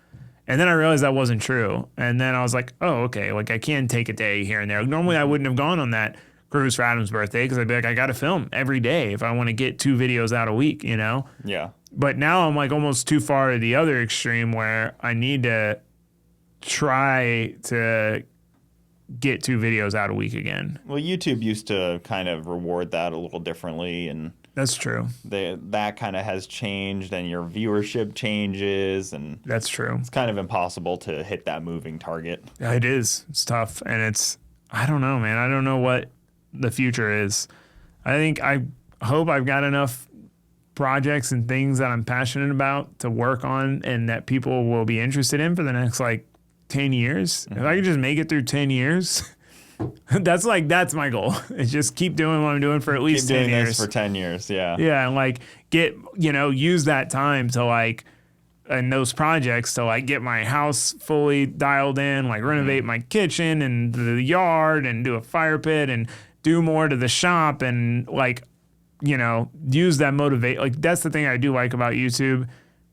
And then I realized that wasn't true. And then I was like, oh, okay, like I can take a day here and there. Normally I wouldn't have gone on that cruise for Adam's birthday because I'd be like, I got to film every day if I want to get 2 videos out a week, Yeah. But now I'm like almost too far to the other extreme where I need to try to get 2 videos out a week again. Well, YouTube used to kind of reward that a little differently, and that's true. That kind of has changed, and your viewership changes, and that's true. It's kind of impossible to hit that moving target. Yeah, it is. It's tough, and I don't know, man. I don't know what the future is. I hope I've got enough projects and things that I'm passionate about to work on and that people will be interested in for the next like 10 years. Mm-hmm. If I could just make it through 10 years, that's my goal. It's just keep doing what I'm doing for at least 10 years. Keep doing this for 10 years, yeah. Yeah, and like use that time to like, and those projects to like get my house fully dialed in, like renovate my kitchen and the yard and do a fire pit and do more to the shop and like, use that motivate. Like that's the thing I do like about YouTube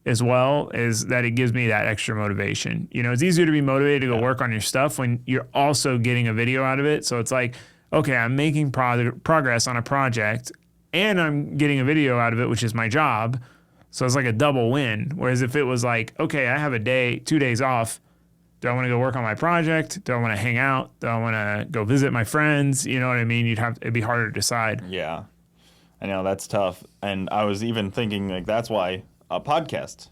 as well, is that it gives me that extra motivation. It's easier to be motivated to go work on your stuff when you're also getting a video out of it. So it's like, okay, I'm making progress on a project and I'm getting a video out of it, which is my job. So it's like a double win. Whereas if it was like, okay, I have 2 days off. Do I want to go work on my project? Do I want to hang out? Do I want to go visit my friends? You know what I mean? It'd be harder to decide. Yeah, I know that's tough. And I was even thinking like, that's why a podcast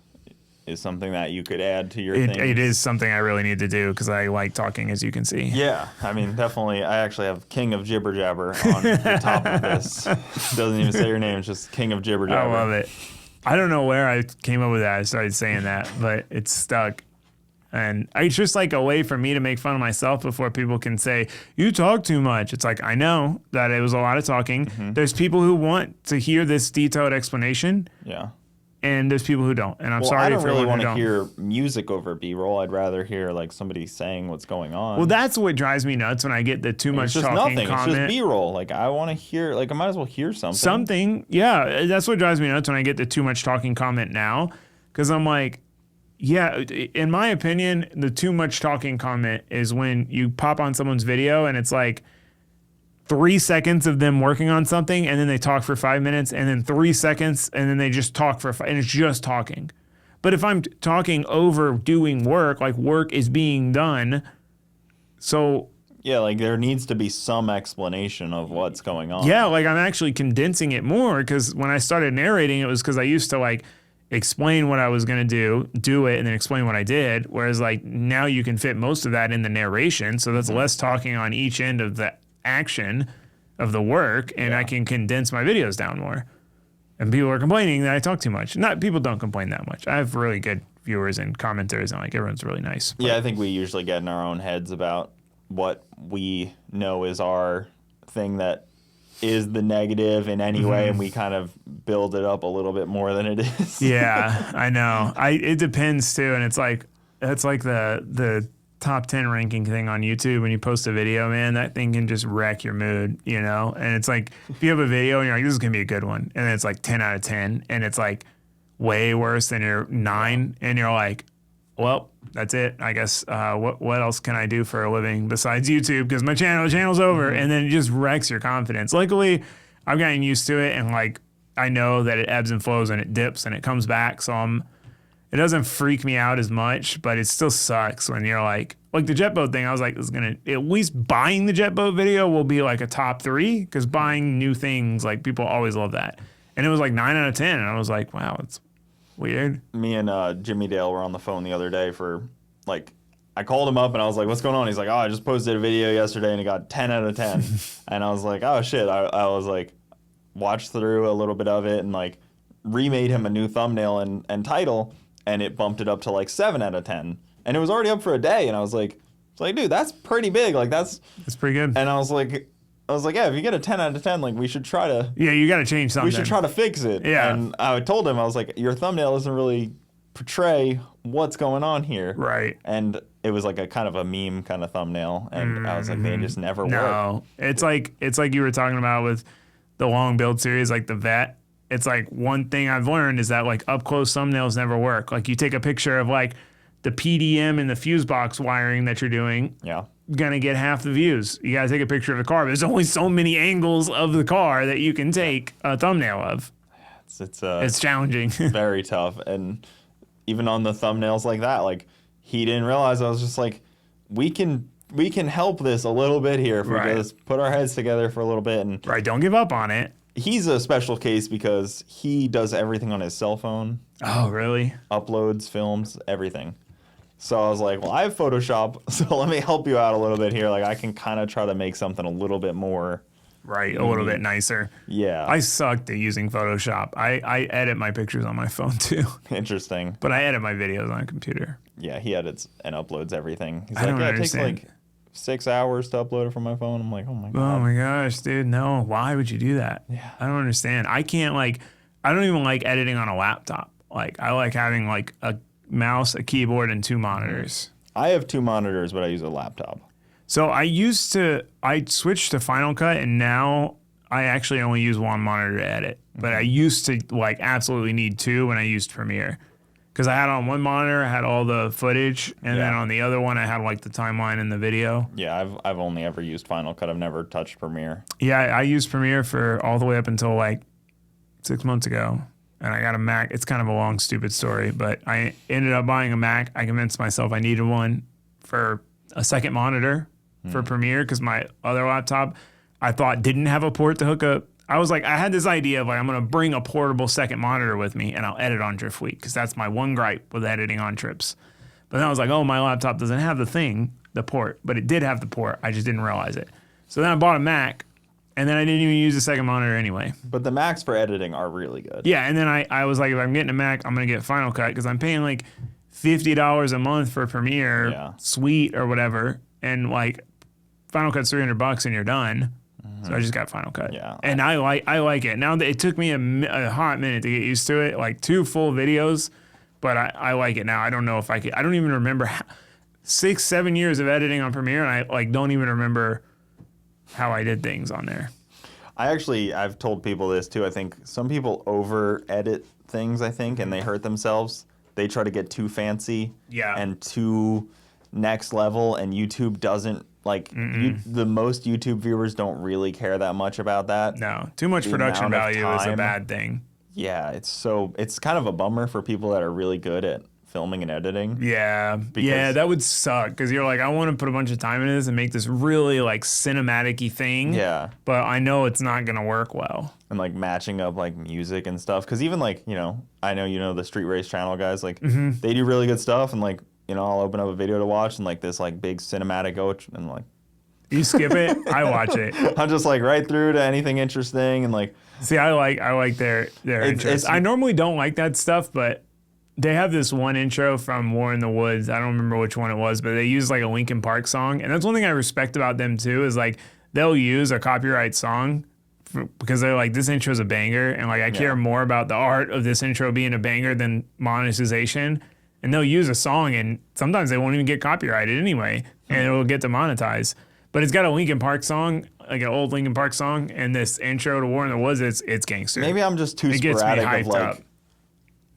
is something that you could add to your thing. It is something I really need to do because I like talking, as you can see. Yeah, I mean, definitely. I actually have King of Jibber Jabber on the top of this. Doesn't even say your name, it's just King of Jibber Jabber. I love it. I don't know where I came up with that. I started saying that, but it's stuck. And it's just like a way for me to make fun of myself before people can say, you talk too much. It's like, I know that it was a lot of talking. Mm-hmm. There's people who want to hear this detailed explanation. Yeah. And there's people who don't. And I'm sorry for really anyone who don't. I don't really want to hear music over B-roll. I'd rather hear like somebody saying what's going on. Well, that's what drives me nuts when I get the too much talking nothing. comment. It's just B-roll. Like I want to hear, like I might as well hear something. Something, yeah. That's what drives me nuts when I get the too much talking comment now. Because I'm like, yeah, in my opinion, the too much talking comment is when you pop on someone's video and it's like 3 seconds of them working on something and then they talk for 5 minutes and then 3 seconds and then they just talk and it's just talking. But if I'm talking over doing work, like work is being done, so... Yeah, like there needs to be some explanation of what's going on. Yeah, like I'm actually condensing it more because when I started narrating, it was because I used to like explain what I was going to do it, and then explain what I did. Whereas like now you can fit most of that in the narration. So that's less talking on each end of the action. of the work, and I can condense my videos down more. And people are complaining that I talk too much. Not people don't complain that much. I have really good viewers and commenters, and like everyone's really nice. But Yeah, I think we usually get in our own heads about what we know is our thing that is the negative in any way, and we kind of build it up a little bit more than it is. Yeah, I know. It depends too, and it's like the top 10 ranking thing on YouTube. When you post a video, man, that thing can just wreck your mood, you know? And it's like, if you have a video and you're like, this is gonna be a good one, and then it's like 10 out of 10, and it's like way worse than your 9, and you're like, well, that's it. I guess what else can I do for a living besides YouTube? Because my channel's over, and then it just wrecks your confidence. Luckily, I've gotten used to it, and like I know that it ebbs and flows, and it dips, and it comes back. So it doesn't freak me out as much, but it still sucks when you're like the jet boat thing. I was like, this is gonna, at least buying the jet boat video will be like a top 3, because buying new things, like people always love that. And it was like 9 out of 10, and I was like, wow, it's weird. Me and Jimmy Dale were on the phone the other day for, like, I called him up and I was like, what's going on? He's like, oh, I just posted a video yesterday and it got 10 out of 10. And I was like, oh, shit. I was like, watched through a little bit of it and, like, remade him a new thumbnail and title, and it bumped it up to, like, 7 out of 10. And it was already up for a day, and I was like, dude, that's pretty big. Like, that's pretty good. And I was like, yeah, if you get a 10 out of 10, like, we should try to... Yeah, you got to change something. We should try to fix it. Yeah. And I told him, I was like, your thumbnail doesn't really portray what's going on here. Right. And it was like a kind of a meme kind of thumbnail. And I was like, they just never work. No. It's like you were talking about with the long build series, like the vet. It's like one thing I've learned is that like up close thumbnails never work. Like you take a picture of like the PDM and the fuse box wiring that you're doing. Yeah. Gonna get half the views. You gotta take a picture of the car. There's only so many angles of the car that you can take a thumbnail of. It's challenging. Very tough. And even on the thumbnails like that, like he didn't realize. I was just like, we can help this a little bit here if we just put our heads together for a little bit. And don't give up on it. He's a special case because he does everything on his cell phone. Oh, really? Uploads, films, everything. So I was like, well, I have Photoshop, so let me help you out a little bit here. Like, I can kind of try to make something a little bit more... Right, a little bit nicer. Yeah. I sucked at using Photoshop. I edit my pictures on my phone, too. Interesting. But I edit my videos on a computer. Yeah, he edits and uploads everything. He's I like, don't understand. It takes like 6 hours to upload it from my phone. I'm like, oh my God. Oh my gosh, dude, no. Why would you do that? Yeah. I don't understand. I don't even like editing on a laptop. Like, I like having like a mouse, a keyboard, and 2 monitors. I have 2 monitors, but I use a laptop. So I switched to Final Cut, and now I actually only use 1 monitor to edit. But I used to like absolutely need 2 when I used Premiere. Because I had on 1 monitor, I had all the footage, and then on the other one, I had like the timeline and the video. Yeah, I've only ever used Final Cut. I've never touched Premiere. Yeah, I used Premiere for all the way up until like 6 months ago. And I got a Mac. It's kind of a long, stupid story, but I ended up buying a Mac. I convinced myself I needed one for a second monitor for Premiere because my other laptop, I thought, didn't have a port to hook up. I was like, I had this idea of like, I'm going to bring a portable second monitor with me and I'll edit on Drift Week because that's my one gripe with editing on trips. But then I was like, oh, my laptop doesn't have the port, but it did have the port. I just didn't realize it. So then I bought a Mac. And then I didn't even use the second monitor anyway. But the Macs for editing are really good. Yeah, and then I was like, if I'm getting a Mac, I'm going to get Final Cut because I'm paying like $50 a month for Premiere Suite or whatever. And like Final Cut's $300 and you're done. So I just got Final Cut. Yeah. And I like it. Now it took me a hot minute to get used to it, like 2 full videos, but I like it now. I don't know if I could. I don't even remember 6-7 years of editing on Premiere, and I like don't even remember how I did things on there. I've told people this too. I think some people over edit things, and they hurt themselves. They try to get too fancy and too next level, and YouTube doesn't like the most YouTube viewers don't really care that much about that. No, too much production value is a bad thing. Yeah, it's kind of a bummer for people that are really good at filming and editing. Yeah, that would suck because you're like, I want to put a bunch of time into this and make this really like cinematic-y thing. Yeah, but I know it's not gonna work well. And like matching up like music and stuff, because even like I know the Street Race channel guys, like they do really good stuff, and like I'll open up a video to watch and like this like big cinematic and like You skip it, I watch it. I'm just like right through to anything interesting and like. See, I like their interest. I normally don't like that stuff, but they have this one intro from War in the Woods. I don't remember which one it was, but they use like a Linkin Park song, and that's one thing I respect about them too. Is like they'll use a copyright song because they're like, this intro is a banger, and like I care more about the art of this intro being a banger than monetization. And they'll use a song, and sometimes they won't even get copyrighted anyway, and it'll get demonetized. But it's got a Linkin Park song, like an old Linkin Park song, and this intro to War in the Woods, it's gangster. Maybe I'm just too sporadic of like,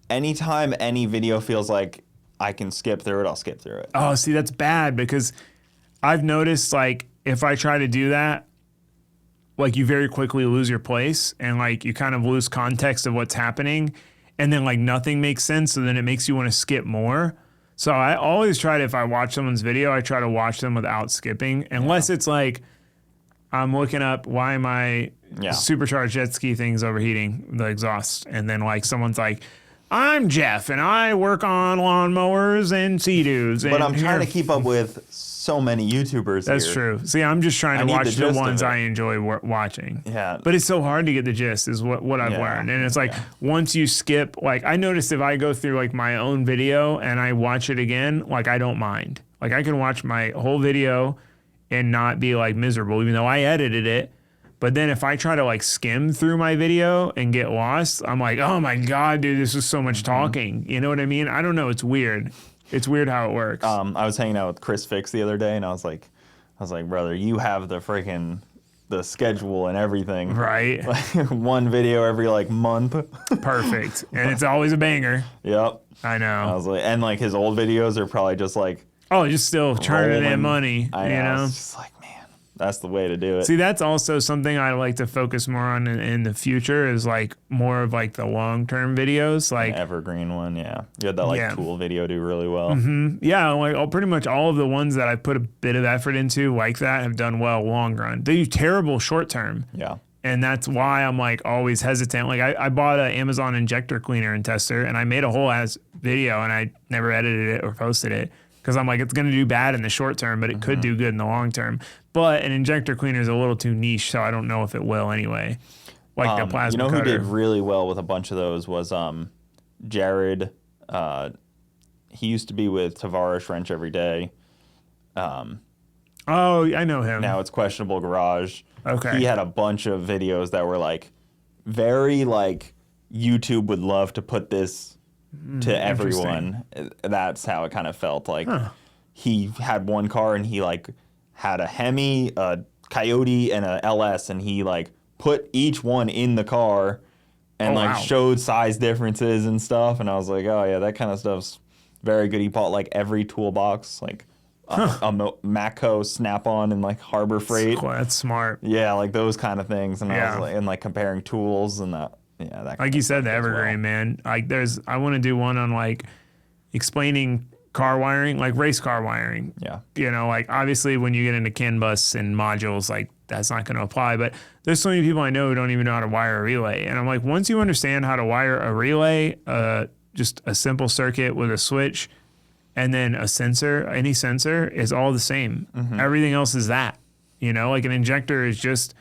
anytime any video feels like I can skip through it, I'll skip through it. Oh, see, that's bad because I've noticed like if I try to do that, like you very quickly lose your place and like you kind of lose context of what's happening, and then like nothing makes sense, so then it makes you want to skip more. So I always try to, if I watch someone's video, I try to watch them without skipping, unless it's like I'm looking up why my supercharged jet ski thing's overheating, the exhaust, and then like someone's like, I'm Jeff and I work on lawnmowers and Sea-Doos. But I'm trying to keep up with so many YouTubers. That's true. See, I'm just trying to watch the ones I enjoy watching. Yeah. But it's so hard to get the gist is what I've learned. And it's like once you skip, like I noticed if I go through like my own video and I watch it again, like I don't mind. Like I can watch my whole video and not be like miserable, even though I edited it. But then if I try to like skim through my video and get lost, I'm like, oh my God, dude, this is so much talking. You know what I mean? I don't know. It's weird. It's weird how it works. I was hanging out with Chris Fix the other day, and I was like, brother, you have the schedule and everything. Right. Like one video every like month. Perfect. And it's always a banger. Yep. I know. I was like, and like his old videos are probably just like. Oh, just still churning in money. I know. It's just like, man, that's the way to do it. See, that's also something I like to focus more on in the future is like more of like the long-term videos. Like an evergreen one, yeah. You had that like tool video do really well. Mm-hmm. Yeah, like pretty much all of the ones that I put a bit of effort into like that have done well long run. They do terrible short term. Yeah. And that's why I'm like always hesitant. Like I bought an Amazon injector cleaner and tester, and I made a whole ass video, and I never edited it or posted it. Because I'm like, it's going to do bad in the short term, but it could do good in the long term. But an injector cleaner is a little too niche, so I don't know if it will anyway. Like the plasma cutter. Who did really well with a bunch of those was Jared. He used to be with Tavares Wrench Every Day. Oh, I know him. Now it's Questionable Garage. Okay. He had a bunch of videos that were like very like YouTube would love to put this to everyone. That's how it kind of felt. Like he had one car and he like had a Hemi, a Coyote, and a LS, and he like put each one in the car and showed size differences and stuff. And I was like, oh yeah, that kind of stuff's very good. He bought like every toolbox, like a Matco Snap-on and like Harbor Freight. That's smart. Yeah, like those kind of things. And I was like, and like comparing tools and that. Yeah, that like you said, the evergreen, man. Like I want to do one on like explaining car wiring, like race car wiring. Yeah. You know, like obviously when you get into CAN bus and modules, like that's not going to apply. But there's so many people I know who don't even know how to wire a relay. And I'm like, once you understand how to wire a relay, just a simple circuit with a switch and then a sensor, any sensor is all the same. Everything else is that. You know, like an injector is just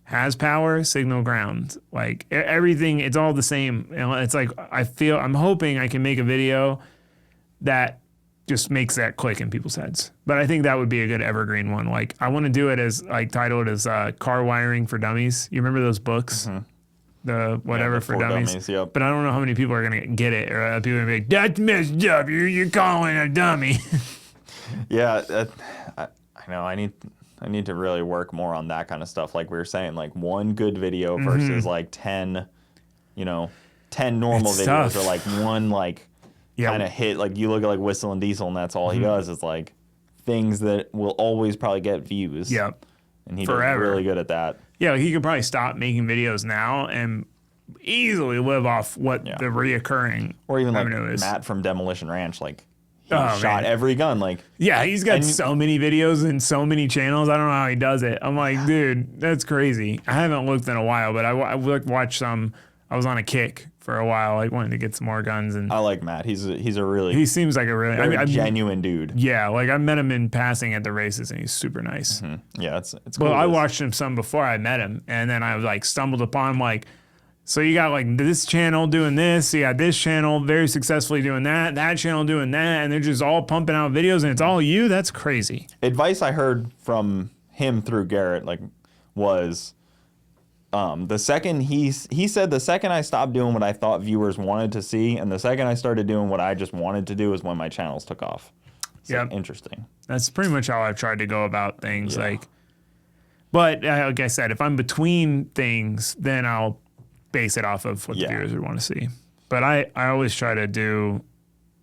has power, signal, ground. Like everything, it's all the same. And it's like I'm hoping I can make a video that just makes that click in people's heads. But I think that would be a good evergreen one. Like I want to do it as like title it as Car Wiring for Dummies. You remember those books? The whatever for dummies. Yep. But I don't know how many people are gonna get it, or people are gonna be like, "That's messed up. You're calling a dummy." Yeah, I know. I need to really work more on that kind of stuff. Like we were saying, like one good video versus like 10 normal it's videos, tough. or like one like kind of hit. Like you look at like Whistle and Diesel, and that's all he does is like things that will always probably get views. Yep. And he Forever. does really good at that. Yeah, he could probably stop making videos now and easily live off what the reoccurring or even like revenue is. Matt from Demolition Ranch, like he shot man. every gun. Like he's got so many videos and so many channels. I don't know how he does it. I'm like, dude, that's crazy. I haven't looked in a while, but I watched some. I was on a kick for a while, like wanting to get some more guns. And I like Matt. He's a really he seems like a really genuine dude. Yeah, like I met him in passing at the races, and he's super nice. Yeah, it's cool. Well, I watched him some before I met him, and then I like stumbled upon him like, so you got like this channel doing this, you got this channel very successfully doing that channel doing that, and they're just all pumping out videos, and it's all you. That's crazy. Advice I heard from him through Garrett was the second he said the second I stopped doing what I thought viewers wanted to see, and the second I started doing what I just wanted to do is when my channels took off. Yeah, interesting. That's pretty much how I've tried to go about things. But like I said, if I'm between things, then I'll base it off of what the viewers would want to see. But I always try to do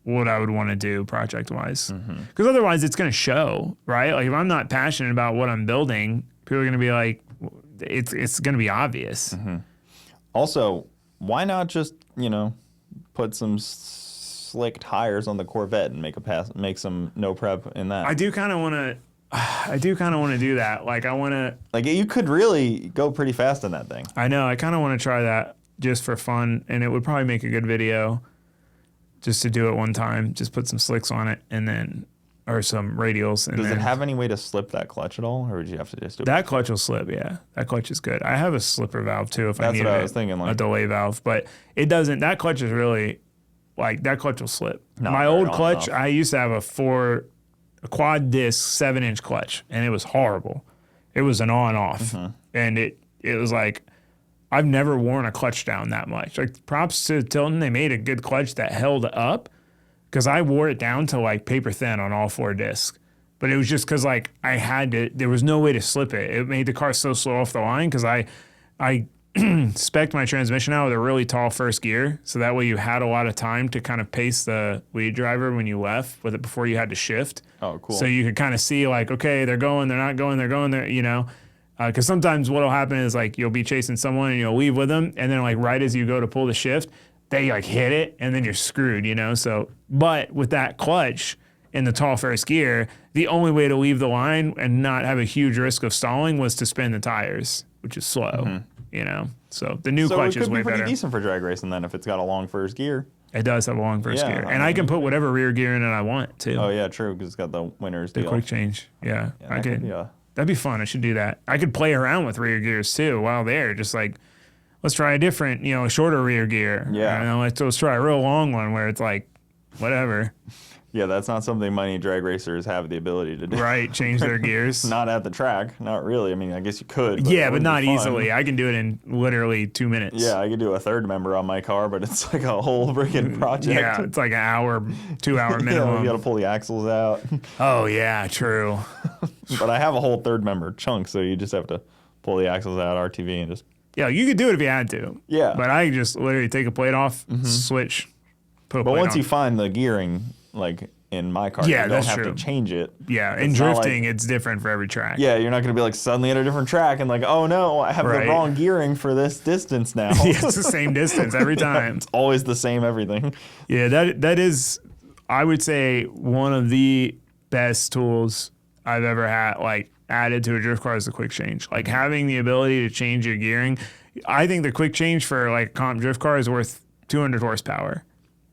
what I would want to do project-wise. Because otherwise it's going to show, right? Like if I'm not passionate about what I'm building, people are going to be like, it's going to be obvious. Also, why not just, put some slick tires on the Corvette and make some no prep in that? I do kind of want to do that. Like I want to, like you could really go pretty fast in that thing. I know. I kind of want to try that just for fun, and it would probably make a good video just to do it one time. Just put some slicks on it, and then or some radials. And Does it have any way to slip that clutch at all, or would you have to just do it? That clutch will slip. Yeah, that clutch is good. I have a slipper valve too if I need That's what I was thinking, a delay valve, but it doesn't. That clutch is really like that clutch will slip. Not My very old on clutch, enough. I used to have a quad disc 7-inch clutch, and it was horrible. It was an on off, and it was like I've never worn a clutch down that much. Like props to Tilton, they made a good clutch that held up because I wore it down to like paper thin on all 4 discs. But it was just because like I had to. There was no way to slip it. It made the car so slow off the line because I spec'd my transmission out with a really tall first gear, so that way you had a lot of time to kind of pace the lead driver when you left with it before you had to shift. Oh, cool. So you could kind of see like, okay, they're going, they're not going, they're going, they're, because sometimes what'll happen is like you'll be chasing someone and you'll leave with them, and then like right as you go to pull the shift, they like hit it, and then you're screwed, So, but with that clutch in the tall first gear, the only way to leave the line and not have a huge risk of stalling was to spin the tires, which is slow. So the new clutch is way better. So it could be pretty decent for drag racing then if it's got a long first gear. It does have a long first gear. And I can put whatever rear gear in it I want, too. Oh, yeah, true, because it's got the winner's deal. The quick change, yeah. Yeah. That'd be fun. I should do that. I could play around with rear gears, too, while there. Just like, let's try a different, a shorter rear gear. Yeah. Let's try a real long one where it's like, whatever. Yeah, that's not something many drag racers have the ability to do. Right, change their gears. Not at the track, not really. I mean, I guess you could. But not easily. I can do it in literally 2 minutes. Yeah, I could do a third member on my car, but it's like a whole freaking project. Yeah, it's like an hour, 2 hour minimum. You got to pull the axles out. Oh, yeah, true. But I have a whole third member chunk, so you just have to pull the axles out, RTV, and just... Yeah, you could do it if you had to. Yeah. But I just literally take a plate off, switch, put a plate on. But once you find the gearing, like in my car, you don't have to change it. Yeah, in drifting, it's different for every track. Yeah, you're not going to be like suddenly at a different track and like, oh no, I have the wrong gearing for this distance now. Yeah, it's the same distance every time. It's always the same everything. Yeah, that is, I would say, one of the best tools I've ever had, like, added to a drift car is the quick change. Like, having the ability to change your gearing. I think the quick change for, like, a comp drift car is worth 200 horsepower.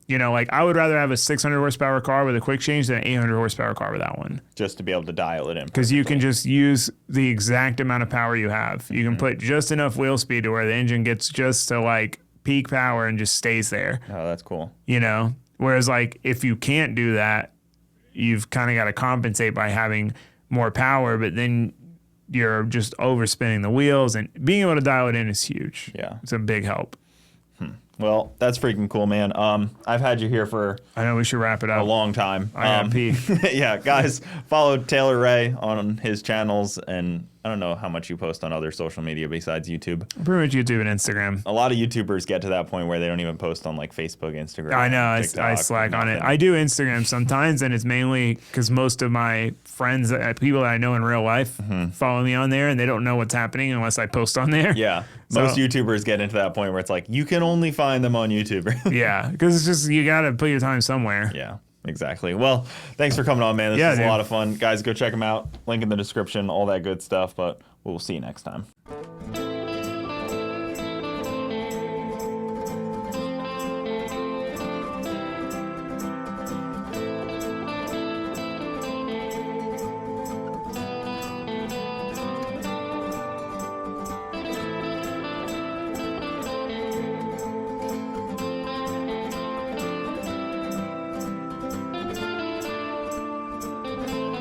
Like, I would rather have a 600 horsepower car with a quick change than an 800 horsepower car with that one. Just to be able to dial it in. Because you can just use the exact amount of power you have. You can put just enough wheel speed to where the engine gets just to, like, peak power and just stays there. Oh, that's cool. Whereas, like, if you can't do that, you've kind of got to compensate by having more power, but then you're just overspinning the wheels, and being able to dial it in is huge. Yeah. It's a big help. Well, that's freaking cool, man. I've had you here for I know we should wrap it up. a long time. I gotta pee. Yeah, guys, follow Taylor Ray on his channels, and I don't know how much you post on other social media besides YouTube. Pretty much YouTube and Instagram. A lot of YouTubers get to that point where they don't even post on like Facebook, Instagram. I know, TikTok, I slack on it. nothing. I do Instagram sometimes, and it's mainly because most of my friends, people that I know in real life, follow me on there, and they don't know what's happening unless I post on there. Yeah, So- most YouTubers get into that point where it's like, you can only find them on YouTube. Yeah, because it's just, you got to put your time somewhere. Yeah, exactly. Well, thanks for coming on, man. This was a lot of fun. Guys, go check them out. Link in the description, all that good stuff, but we'll see you next time.